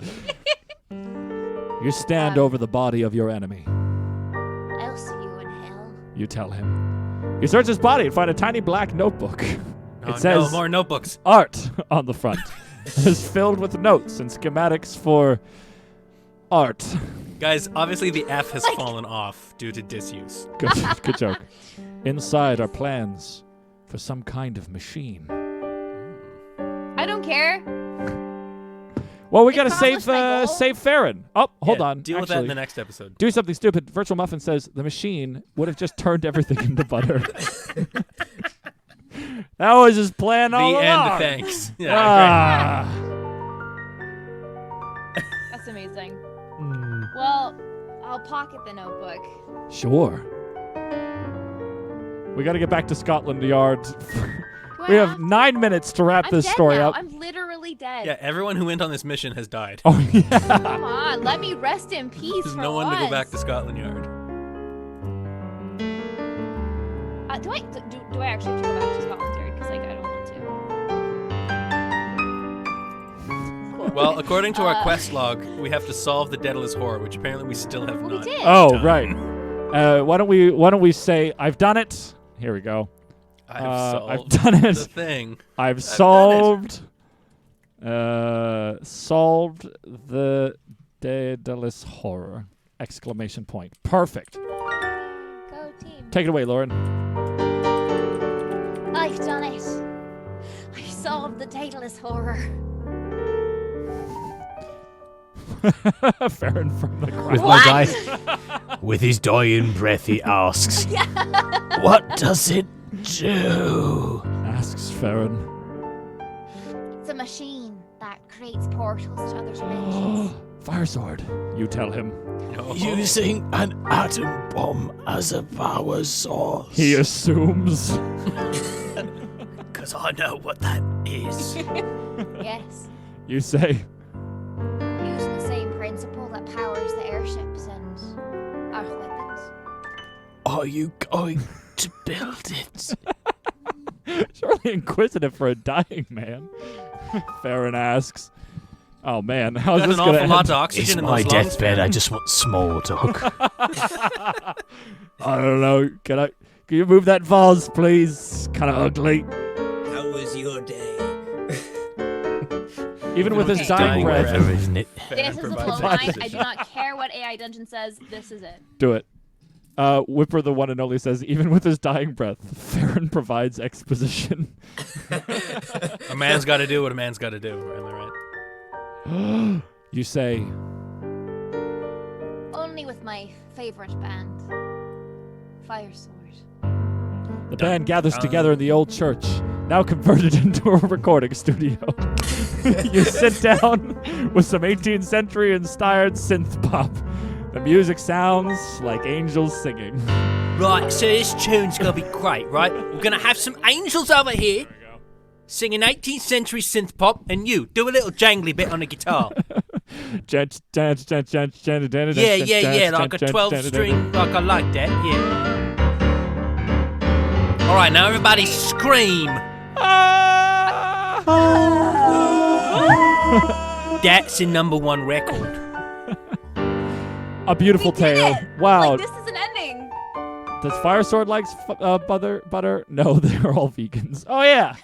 You stand over the body of your enemy. I'll see you in hell. You tell him. You search his body and find a tiny black notebook. Oh, It says no, more notebooks. art on the front. It's filled with notes and schematics for art. Guys, obviously the F has fallen off due to disuse. Good joke. Inside are plans for some kind of machine. I don't care. Well, we got to accomplished my goal. save Farron. Oh, hold Yeah, on. Deal with that Actually, in the next episode. do something stupid. Virtual Muffin says the machine would have just turned everything into butter. That was his plan The all along. end, thanks. Yeah, Ah. That's amazing. Hmm. Well, I'll pocket the notebook. Sure. We got to get back to Scotland Yard. Do We I have 9 minutes to wrap I'm this dead story now. up. I'm literally dead. Yeah, everyone who went on this mission has died. Oh, yeah. Come on, let me rest in peace There's for no one to go back once. to Scotland Yard. Do I actually have to go back to Scotland Yard? Because, like, I don't want to. Cool. Well, according to our quest log, we have to solve the Daedalus Horror, which apparently we still have Well, we not. did. Oh, done. right. Why don't we say, I've done it. Here we go. I've done it. The thing. I've done solved solved the Daedalus Horror! Exclamation point. Perfect. Go team. Take it away, Lauren. I've done it. I've solved the Daedalus Horror. Farron from the crowd. With my die. With his dying breath, he asks, "What does it do?" Asks Farron. It's a machine that creates portals to other dimensions. Fire sword. You tell him. No. Using an atom bomb as a power source. He assumes. Because I know what that is. Yes. You say. Using the same principle that powers the airships and our weapons. Are you going to build it? Surely inquisitive for a dying man. Farron asks. Oh man, how's Got this an gonna awful lot end? of oxygen It's in my those lungs, deathbed. man. I just want small talk. I don't know. Can you move that vase, please? Kind of ugly. How was your day? Even with his his dying dying breath. breath. Isn't it? This is the provides flow line. I exposition. do not care what AI Dungeon says. This is it. Do it. Whipper, the one and only, says, even with his dying breath, Farron provides exposition. A man's got to do what a man's got to do. Am I right? You say, Only with my favorite band, Fire Sword. the band gathers together in the old church, now converted into a recording studio. You sit down with some 18th century inspired synth pop. The music sounds like angels singing. Right, so this tune's gonna be great, right? We're gonna have some angels over here singing 18th century synth pop, and you do a little jangly bit on the guitar. Yeah, like a 12-string, like I like that, yeah. All right, now everybody scream. That's a #1 record. A beautiful We did tale. it! Wow. Like, this is an ending. Does Fire Sword like butter? No, they're all vegans. Oh, yeah.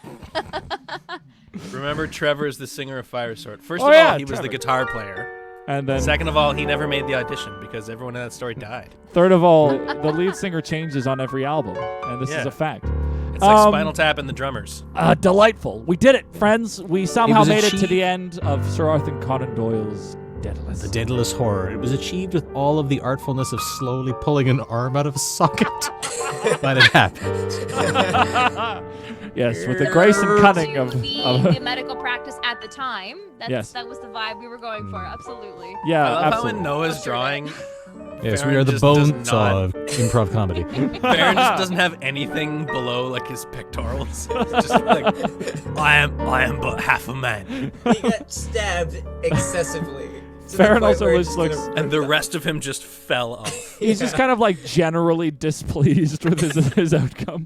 Remember, Trevor is the singer of Fire Sword. First Oh, of yeah, all, he was the Trevor. guitar player. And then Second of all, he never made the audition because everyone in that story died. third of all, the lead singer changes on every album. And this is Yeah. a fact. It's like Spinal Tap and the drummers. Delightful. We did it, friends. We somehow was made it to achieved. the end of Sir Arthur Conan Doyle's Daedalus. The Daedalus Horror. It was achieved with all of the artfulness of slowly pulling an arm out of a socket. But it happened. Yes, with the grace and cunning To of the medical practice at the time. Yes. That was the vibe we were going for. Absolutely. yeah, I love absolutely. how in Noah's drawing, Yes, Farron we are the just does bones not- of improv comedy. Baron just doesn't have anything below like his pectorals. It's just like, I am but half a man. He got stabbed excessively. To Farron the point also where looks it's like- gonna and the rip rest of him just fell off. He's just kind of like generally displeased with his outcome.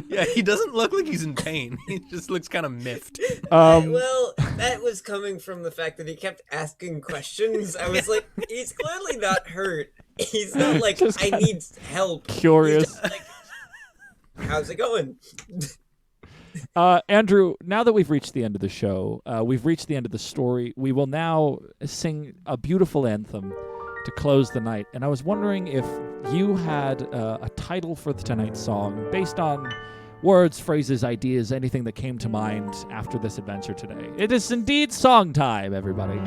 Yeah, he doesn't look like he's in pain. He just looks kind of miffed. Well, that was coming from the fact that he kept asking questions. I was like, he's clearly not hurt. He's not like, Just I kinda need help. curious. He's just like, how's it going? Andrew, now that we've reached the end of the show, we've reached the end of the story, we will now sing a beautiful anthem to close the night. And I was wondering if you had a title for tonight's song based on words, phrases, ideas, anything that came to mind after this adventure today. It is indeed song time, everybody.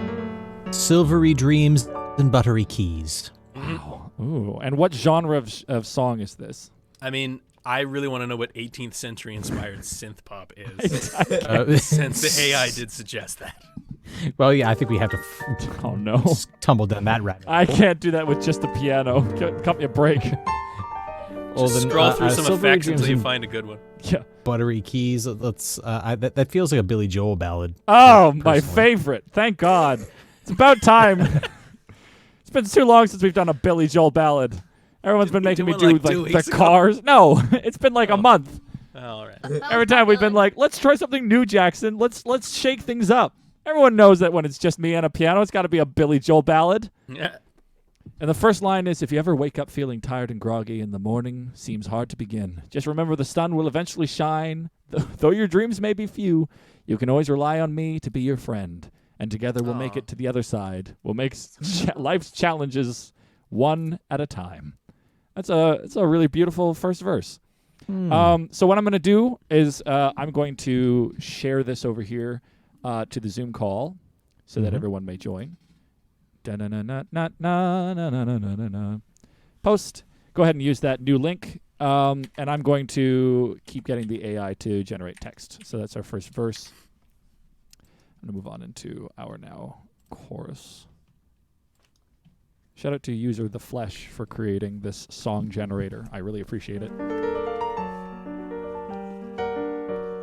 Silvery dreams and buttery keys. Wow. Ooh. And what genre of song is this? I mean, I really want to know what 18th century inspired synth pop is. Since the AI did suggest that. Well, yeah, I think we have to Oh, no. tumble down that rabbit. I can't do that with just the piano. Cut me a break. Well, Just then, scroll through some Silvery effects Dreams until you and find a good one. Yeah. Buttery Keys. That feels like a Billy Joel ballad. Oh, my personally. favorite. Thank God. It's about time. It's been too long since we've done a Billy Joel ballad. Everyone's been making me do do one, like, 2 like weeks the ago? Cars. No, it's been like a month. Oh, all right. Every time we've been like, let's try something new, Jackson. Let's shake things up. Everyone knows that when it's just me and a piano, it's got to be a Billy Joel ballad. Yeah. And the first line is, if you ever wake up feeling tired and groggy and the morning seems hard to begin, just remember the sun will eventually shine. Though your dreams may be few, you can always rely on me to be your friend. And together we'll make it to the other side. We'll make life's challenges one at a time. It's a really beautiful first verse. So what I'm going to do is I'm going to share this over here to the Zoom call so that everyone may join. Post. Go ahead and use that new link. And I'm going to keep getting the AI to generate text. So that's our first verse. I'm going to move on into our now chorus. Shout out to user The Flesh for creating this song generator. I really appreciate it.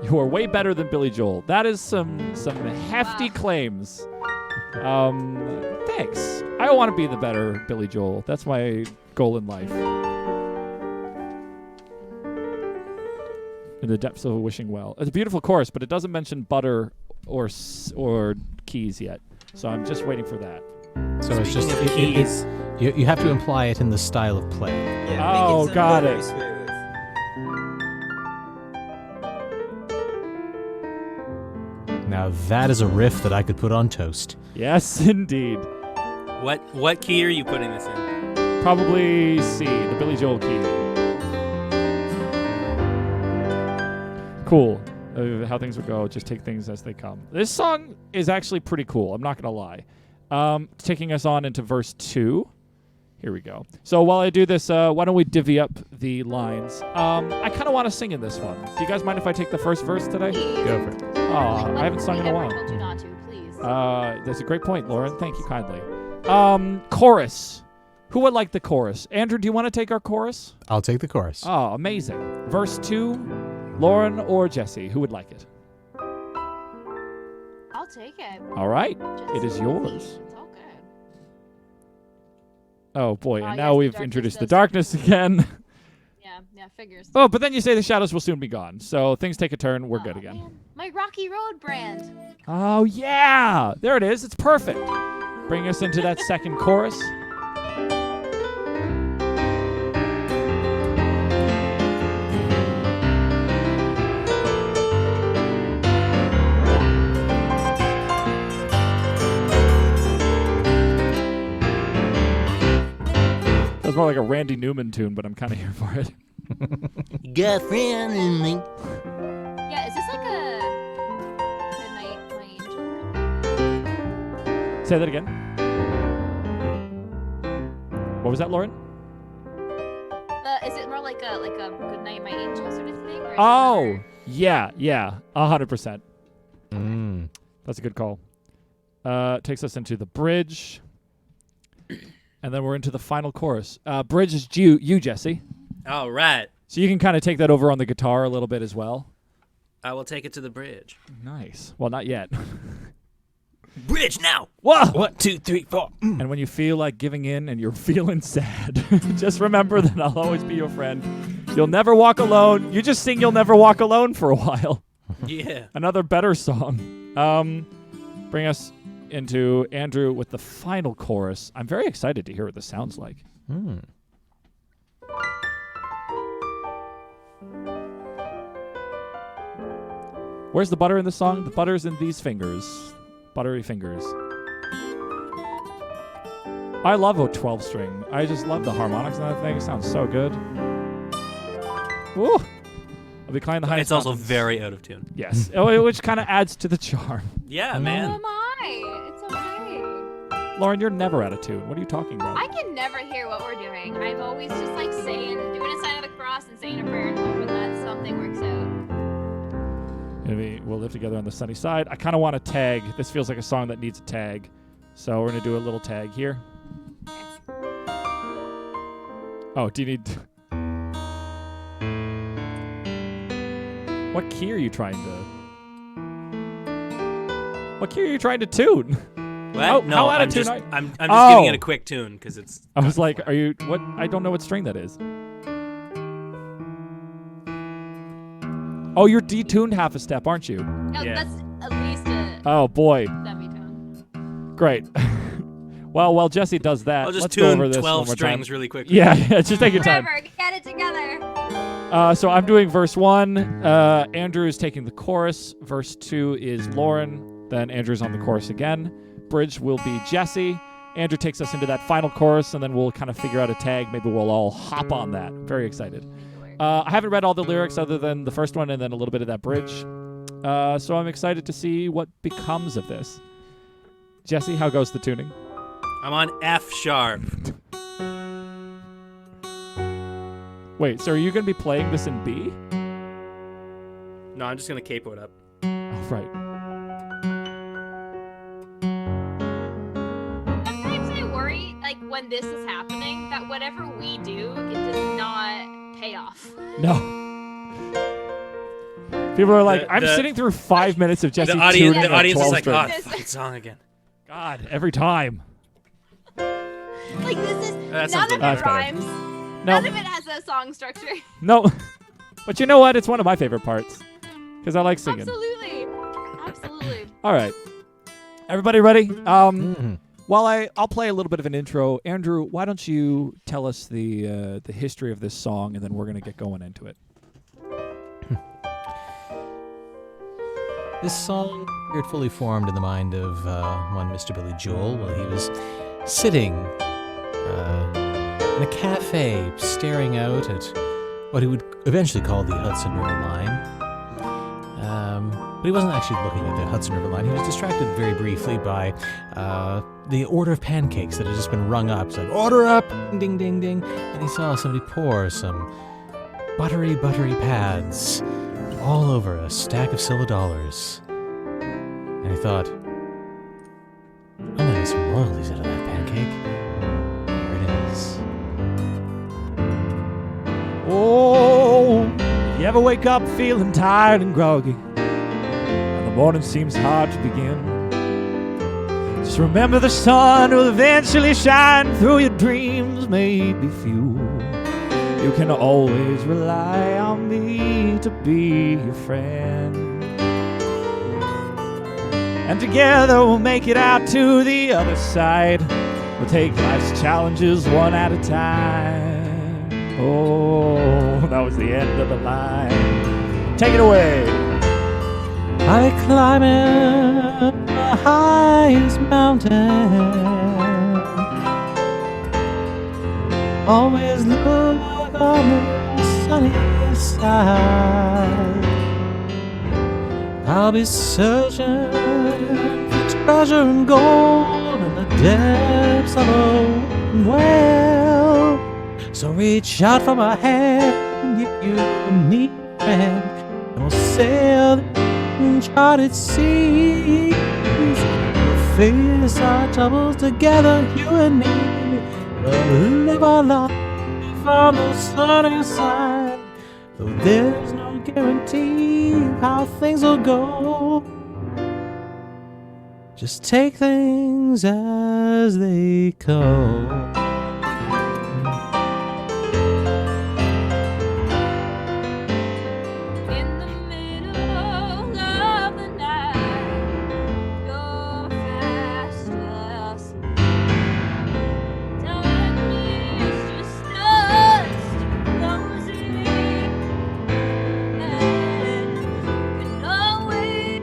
You are way better than Billy Joel. That is some hefty claims. Thanks. I want to be the better Billy Joel. That's my goal in life. In the depths of a wishing well. It's a beautiful chorus, but it doesn't mention butter or keys yet. So I'm just waiting for that. So it's just Speaking of keys. you have to imply it in the style of play. Yeah, Oh, make it got very it. smooth. Now that is a riff that I could put on toast. Yes, indeed. What key are you putting this in? Probably C, the Billy Joel key. Cool. How things would go, just take things as they come. This song is actually pretty cool, I'm not going to lie. Taking us on into verse 2. Here we go. So while I do this, why don't we divvy up the lines? I kind of want to sing in this one. Do you guys mind if I take the first verse today? Go for it. Oh, I haven't sung in a while. told you not to, please. That's a great point, Lauren. Thank you kindly. Chorus. Who would like the chorus? Andrew, do you want to take our chorus? I'll take the chorus. Oh, amazing. Verse 2, Lauren or Jesse, who would like it? I'll take it. All right. Just It is yours. It's all good. Oh, boy. Oh, And yes, now the we've darkness introduced the does- darkness again. Yeah, figures. Oh, but then you say the shadows will soon be gone. So things take a turn. We're good Aw, again. man. My Rocky Road brand. Oh, yeah. There it is. It's perfect. Bring us into that second chorus. That's more like a Randy Newman tune, but I'm kind of here for it. Girlfriend and me. Yeah, is this like a Good Night, My Angel? Say that again. What was that, Lauren? Is it more like a Good Night, My Angel sort of thing? Or is it Oh, more- yeah, 100%. Mm. That's a good call. Takes us into the bridge. And then we're into the final chorus. Bridge is you, Jesse. All right. So you can kind of take that over on the guitar a little bit as well. I will take it to the bridge. Nice. Well, not yet. Bridge now. Whoa! 1, 2, 3, 4. And when you feel like giving in and you're feeling sad, just remember that I'll always be your friend. You'll never walk alone. You just sing You'll Never Walk Alone for a while. Yeah. Another better song. Bring us into Andrew with the final chorus. I'm very excited to hear what this sounds like. Mm. Where's the butter in the song? The butter's in these fingers. Buttery fingers. I love a 12-string. I just love the harmonics on that thing. It sounds so good. Woo! I'll be climbing the highest It's also mountains. very out of tune. Yes, which kind of adds to the charm. Yeah, So man. am I. It's okay. Lauren, you're never out of tune. What are you talking about? I can never hear what we're doing. I'm always just like doing a sign of the cross and saying a prayer and hoping that something works out. Maybe we'll live together on the sunny side. I kind of want a tag. This feels like a song that needs a tag. So we're going to do a little tag here. Oh, do you need... What key are you trying to tune? What? Oh, No, how out I'm of tune just, are you? I'm just giving it Oh. a quick tune because it's. I was like, are you what? I don't know what string that is. Oh, you're detuned half a step, aren't you? No, Yeah. that's at least a Oh boy, semitone. great. Well, while Jesse does that, I'll just let's go over tune this 12 one more strings time. really quickly. Yeah, just take your time. Forever, get it together. So I'm doing verse 1. Andrew is taking the chorus. Verse 2 is Lauren. Then Andrew's on the chorus again. Bridge will be Jesse. Andrew takes us into that final chorus, and then we'll kind of figure out a tag. Maybe we'll all hop on that. Very excited. I haven't read all the lyrics other than the first one and then a little bit of that bridge. So I'm excited to see what becomes of this. Jesse, how goes the tuning? I'm on F sharp. Wait, so are you going to be playing this in B? No, I'm just going to capo it up. Oh, right. Sometimes I worry, like when this is happening, that whatever we do, it does not pay off. No. People are like, The- I'm the- sitting through 5 minutes of Jesse The audience, tuning the a audience is 12 like, string. oh, fucking song again. God, every time. Like this is That none sounds of it That's better. rhymes. No, None of it has a song structure. no. But you know what? It's one of my favorite parts. Because I like singing. Absolutely. Absolutely. All right. Everybody ready? Mhm. While I'll play a little bit of an intro. Andrew, why don't you tell us the history of this song, and then we're going to get going into it. This song appeared fully formed in the mind of one Mr. Billy Joel while he was sitting in a cafe staring out at what he would eventually call the Hudson River Line. But he wasn't actually looking at the Hudson River Line. He was distracted very briefly by the order of pancakes that had just been rung up. It's like, order up! Ding, ding, ding. And he saw somebody pour some buttery pads all over a stack of silver dollars. And he thought, I'm gonna get some royalties out of that pancake. Here it is. Oh, if you ever wake up feeling tired and groggy, and the morning seems hard to begin, just remember the sun will eventually shine through your dreams, maybe few. You can always rely on me to be your friend. And together we'll make it out to the other side. We'll take life's challenges one at a time. Oh, that was the end of the line. Take it away. I climbing the highest mountain. Always look on the sunny side. I'll be searching for treasure and gold in the depths of a well. So reach out for my hand if you need a friend, and we'll sail the uncharted seas. We'll face our troubles together, you and me. We'll live our life on the sunny side. Though there's no guarantee of how things will go, just take things as they come. In the middle of the night, you're fast asleep. Darkness just starts closing in, and you can always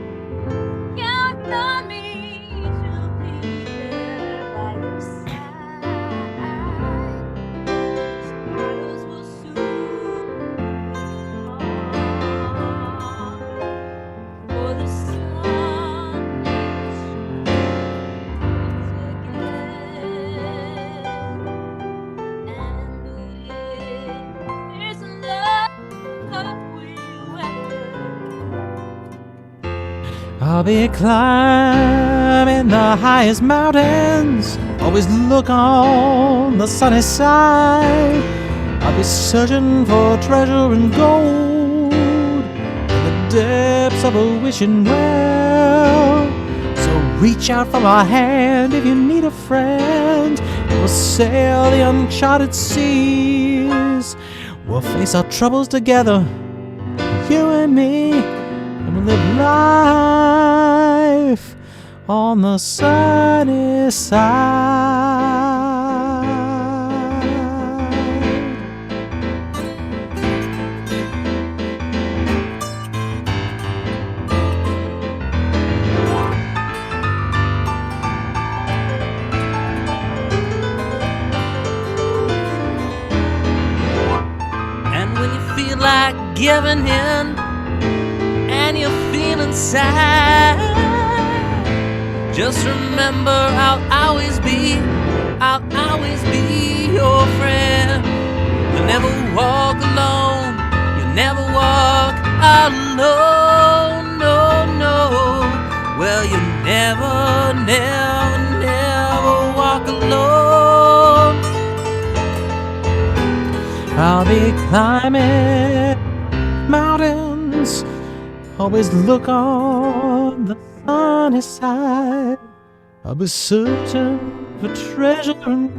count on me to be there by your side. Shadows will soon for the sun is again, and with love we'll I'll be climbing the highest mountains. Always look on the sunny side. I'll be searching for treasure and gold in the depths of a wishing well. So reach out for my hand if you need a friend. We'll sail the uncharted seas. We'll face our troubles together, you and me, and we'll live life on the sunny side. And when you feel like giving in and you're feeling sad, just remember I'll always be your friend. You'll never walk alone, you'll never walk alone, no, no. Well, you never, never, never walk alone. I'll be climbing mountains, always look on the sunny side. I'll be searching for treasure and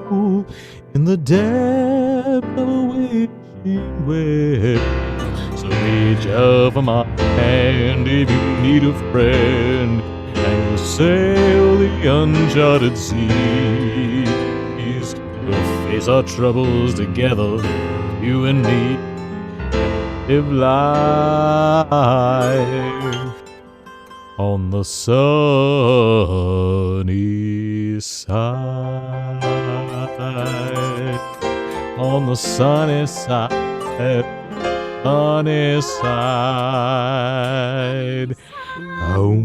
gold in the depth of a wishing well. So reach out for my hand if you need a friend, and we'll sail the uncharted seas. We'll face our troubles together, you and me, live life on the sunny side. On the sunny side. Sunny side. Oh.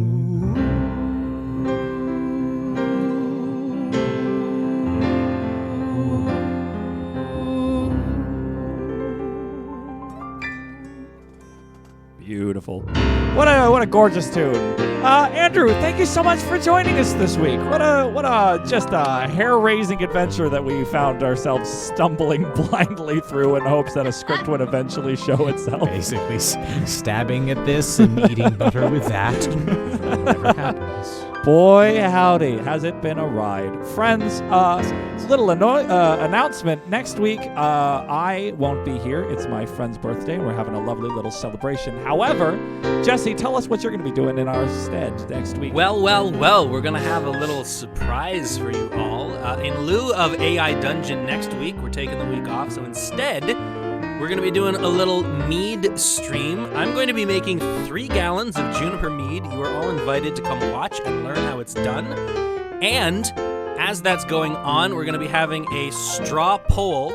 Beautiful. What a gorgeous tune. Andrew, thank you so much for joining us this week. What a just a hair-raising adventure that we found ourselves stumbling blindly through in hopes that a script would eventually show itself. Basically stabbing at this and eating butter with that. That never happens. Boy, howdy, has it been a ride. Friends, little announcement. Next week, I won't be here. It's my friend's birthday, and we're having a lovely little celebration. However, Jesse, tell us what you're going to be doing in our stead next week. Well, we're going to have a little surprise for you all. In lieu of AI Dungeon next week, we're taking the week off, so instead, we're going to be doing a little mead stream. I'm going to be making 3 gallons of juniper mead. You are all invited to come watch and learn how it's done. And as that's going on, we're going to be having a straw poll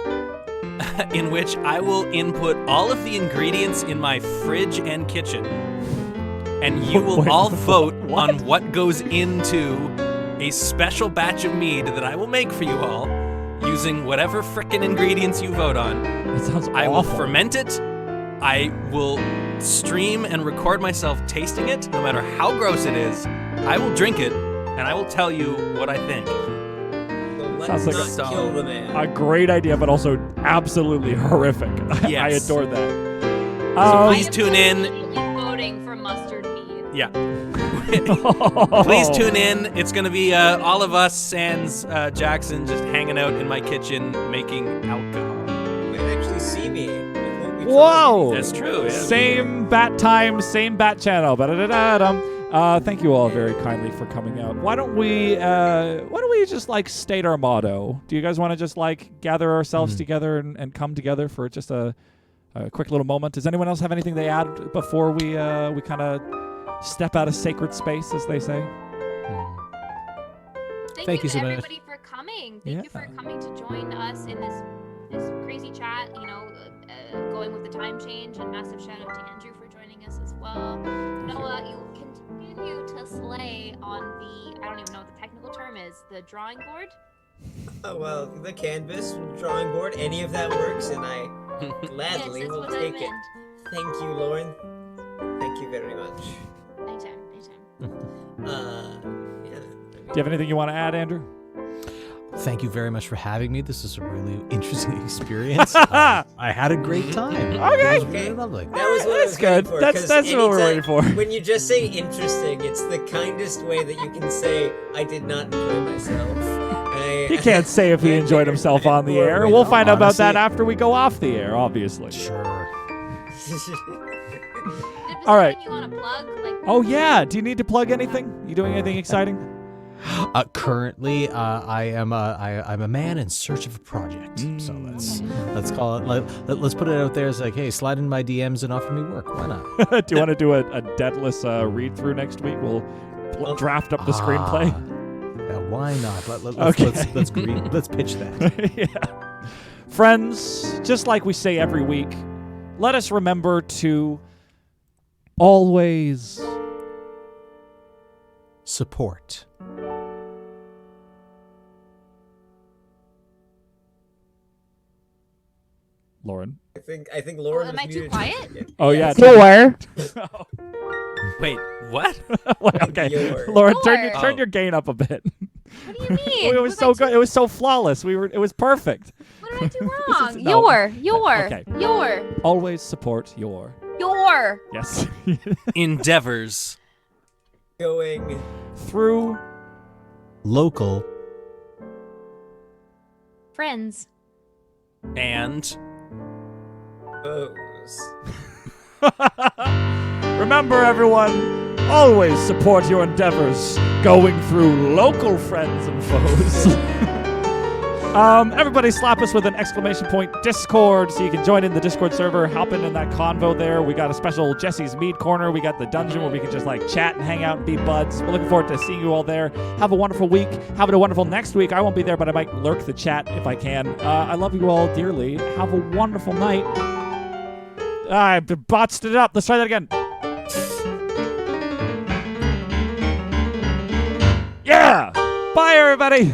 in which I will input all of the ingredients in my fridge and kitchen. And you will all vote on what goes into a special batch of mead that I will make for you all using whatever frickin' ingredients you vote on. That sounds awful. I will ferment it. I will stream and record myself tasting it, no matter how gross it is. I will drink it, and I will tell you what I think. Sounds like Not kill the man. a great idea, but also absolutely horrific. I Yes. adore that. So please tune in. Voting for mustard mead. Yeah. Please tune in. It's going to be all of us, sans Jackson, just hanging out in my kitchen making alcohol. You might actually see me. It won't be Whoa! That's true. Yeah. Same bat time, same bat channel. Ba-da-da-da-dum. Thank you all very kindly for coming out. Why don't we just like state our motto? Do you guys want to just like gather ourselves together and come together for just a quick little moment? Does anyone else have anything they add before we kind of step out of sacred space, as they say? Thank you so much. everybody for coming. Thank you for coming to join us in this crazy chat. You know, going with the time change, and massive shout out to Andrew for joining us as well. Noah, you continue to slay on the, I don't even know what the technical term is, the drawing board. Oh, well, the canvas, drawing board, any of that works, and I gladly Yes, that's will what I take it. meant. Thank you, Lauren. Thank you very much. Anytime. Yeah. Do you have anything you want to add, Andrew? thank you very much for having me. This is a really interesting experience. I had a great time. Okay. It was really lovely. That was what I That's was good. going for. That's 'cause what we're waiting anytime- for. When you just say interesting, it's the kindest way that you can say, I did not enjoy myself. He can't say if he enjoyed himself on the air. We'll find out about that after we go off the air, obviously. Sure. All right. You want to plug? Like, Oh, yeah. Do you need to plug anything? You doing anything exciting? Currently, I'm a man in search of a project. So let's call it. Let's put it out there as like, hey, slide in my DMs and offer me work. Why not? Do you want to do a Daedalus read through next week? We'll draft up the screenplay. Yeah, why not? Okay. Let's pitch that. Yeah. Friends, just like we say every week, let us remember to always Support. Lauren. I think Lauren am was I too muted. quiet? Oh, yeah. Wait, what? Okay. Your. Lauren, turn Your. your gain up a bit. What do you mean? It was so good. It was so flawless. It was perfect. What did I do wrong? No. Your. Okay. Your. Always support your. Yes. Endeavors. Going. Through Local. Friends. And Foes. Remember, everyone, always support your endeavors going through local friends and foes. Everybody slap us with an exclamation point Discord so you can join in the Discord server, hop in that convo there. We got a special Jesse's Mead Corner. We got the dungeon where we can just like chat and hang out and be buds. We're looking forward to seeing you all there. Have a wonderful week. Have a wonderful next week. I won't be there, but I might lurk the chat if I can. I love you all dearly. Have a wonderful night. I botched it up. Let's try that again. Yeah! Bye, everybody!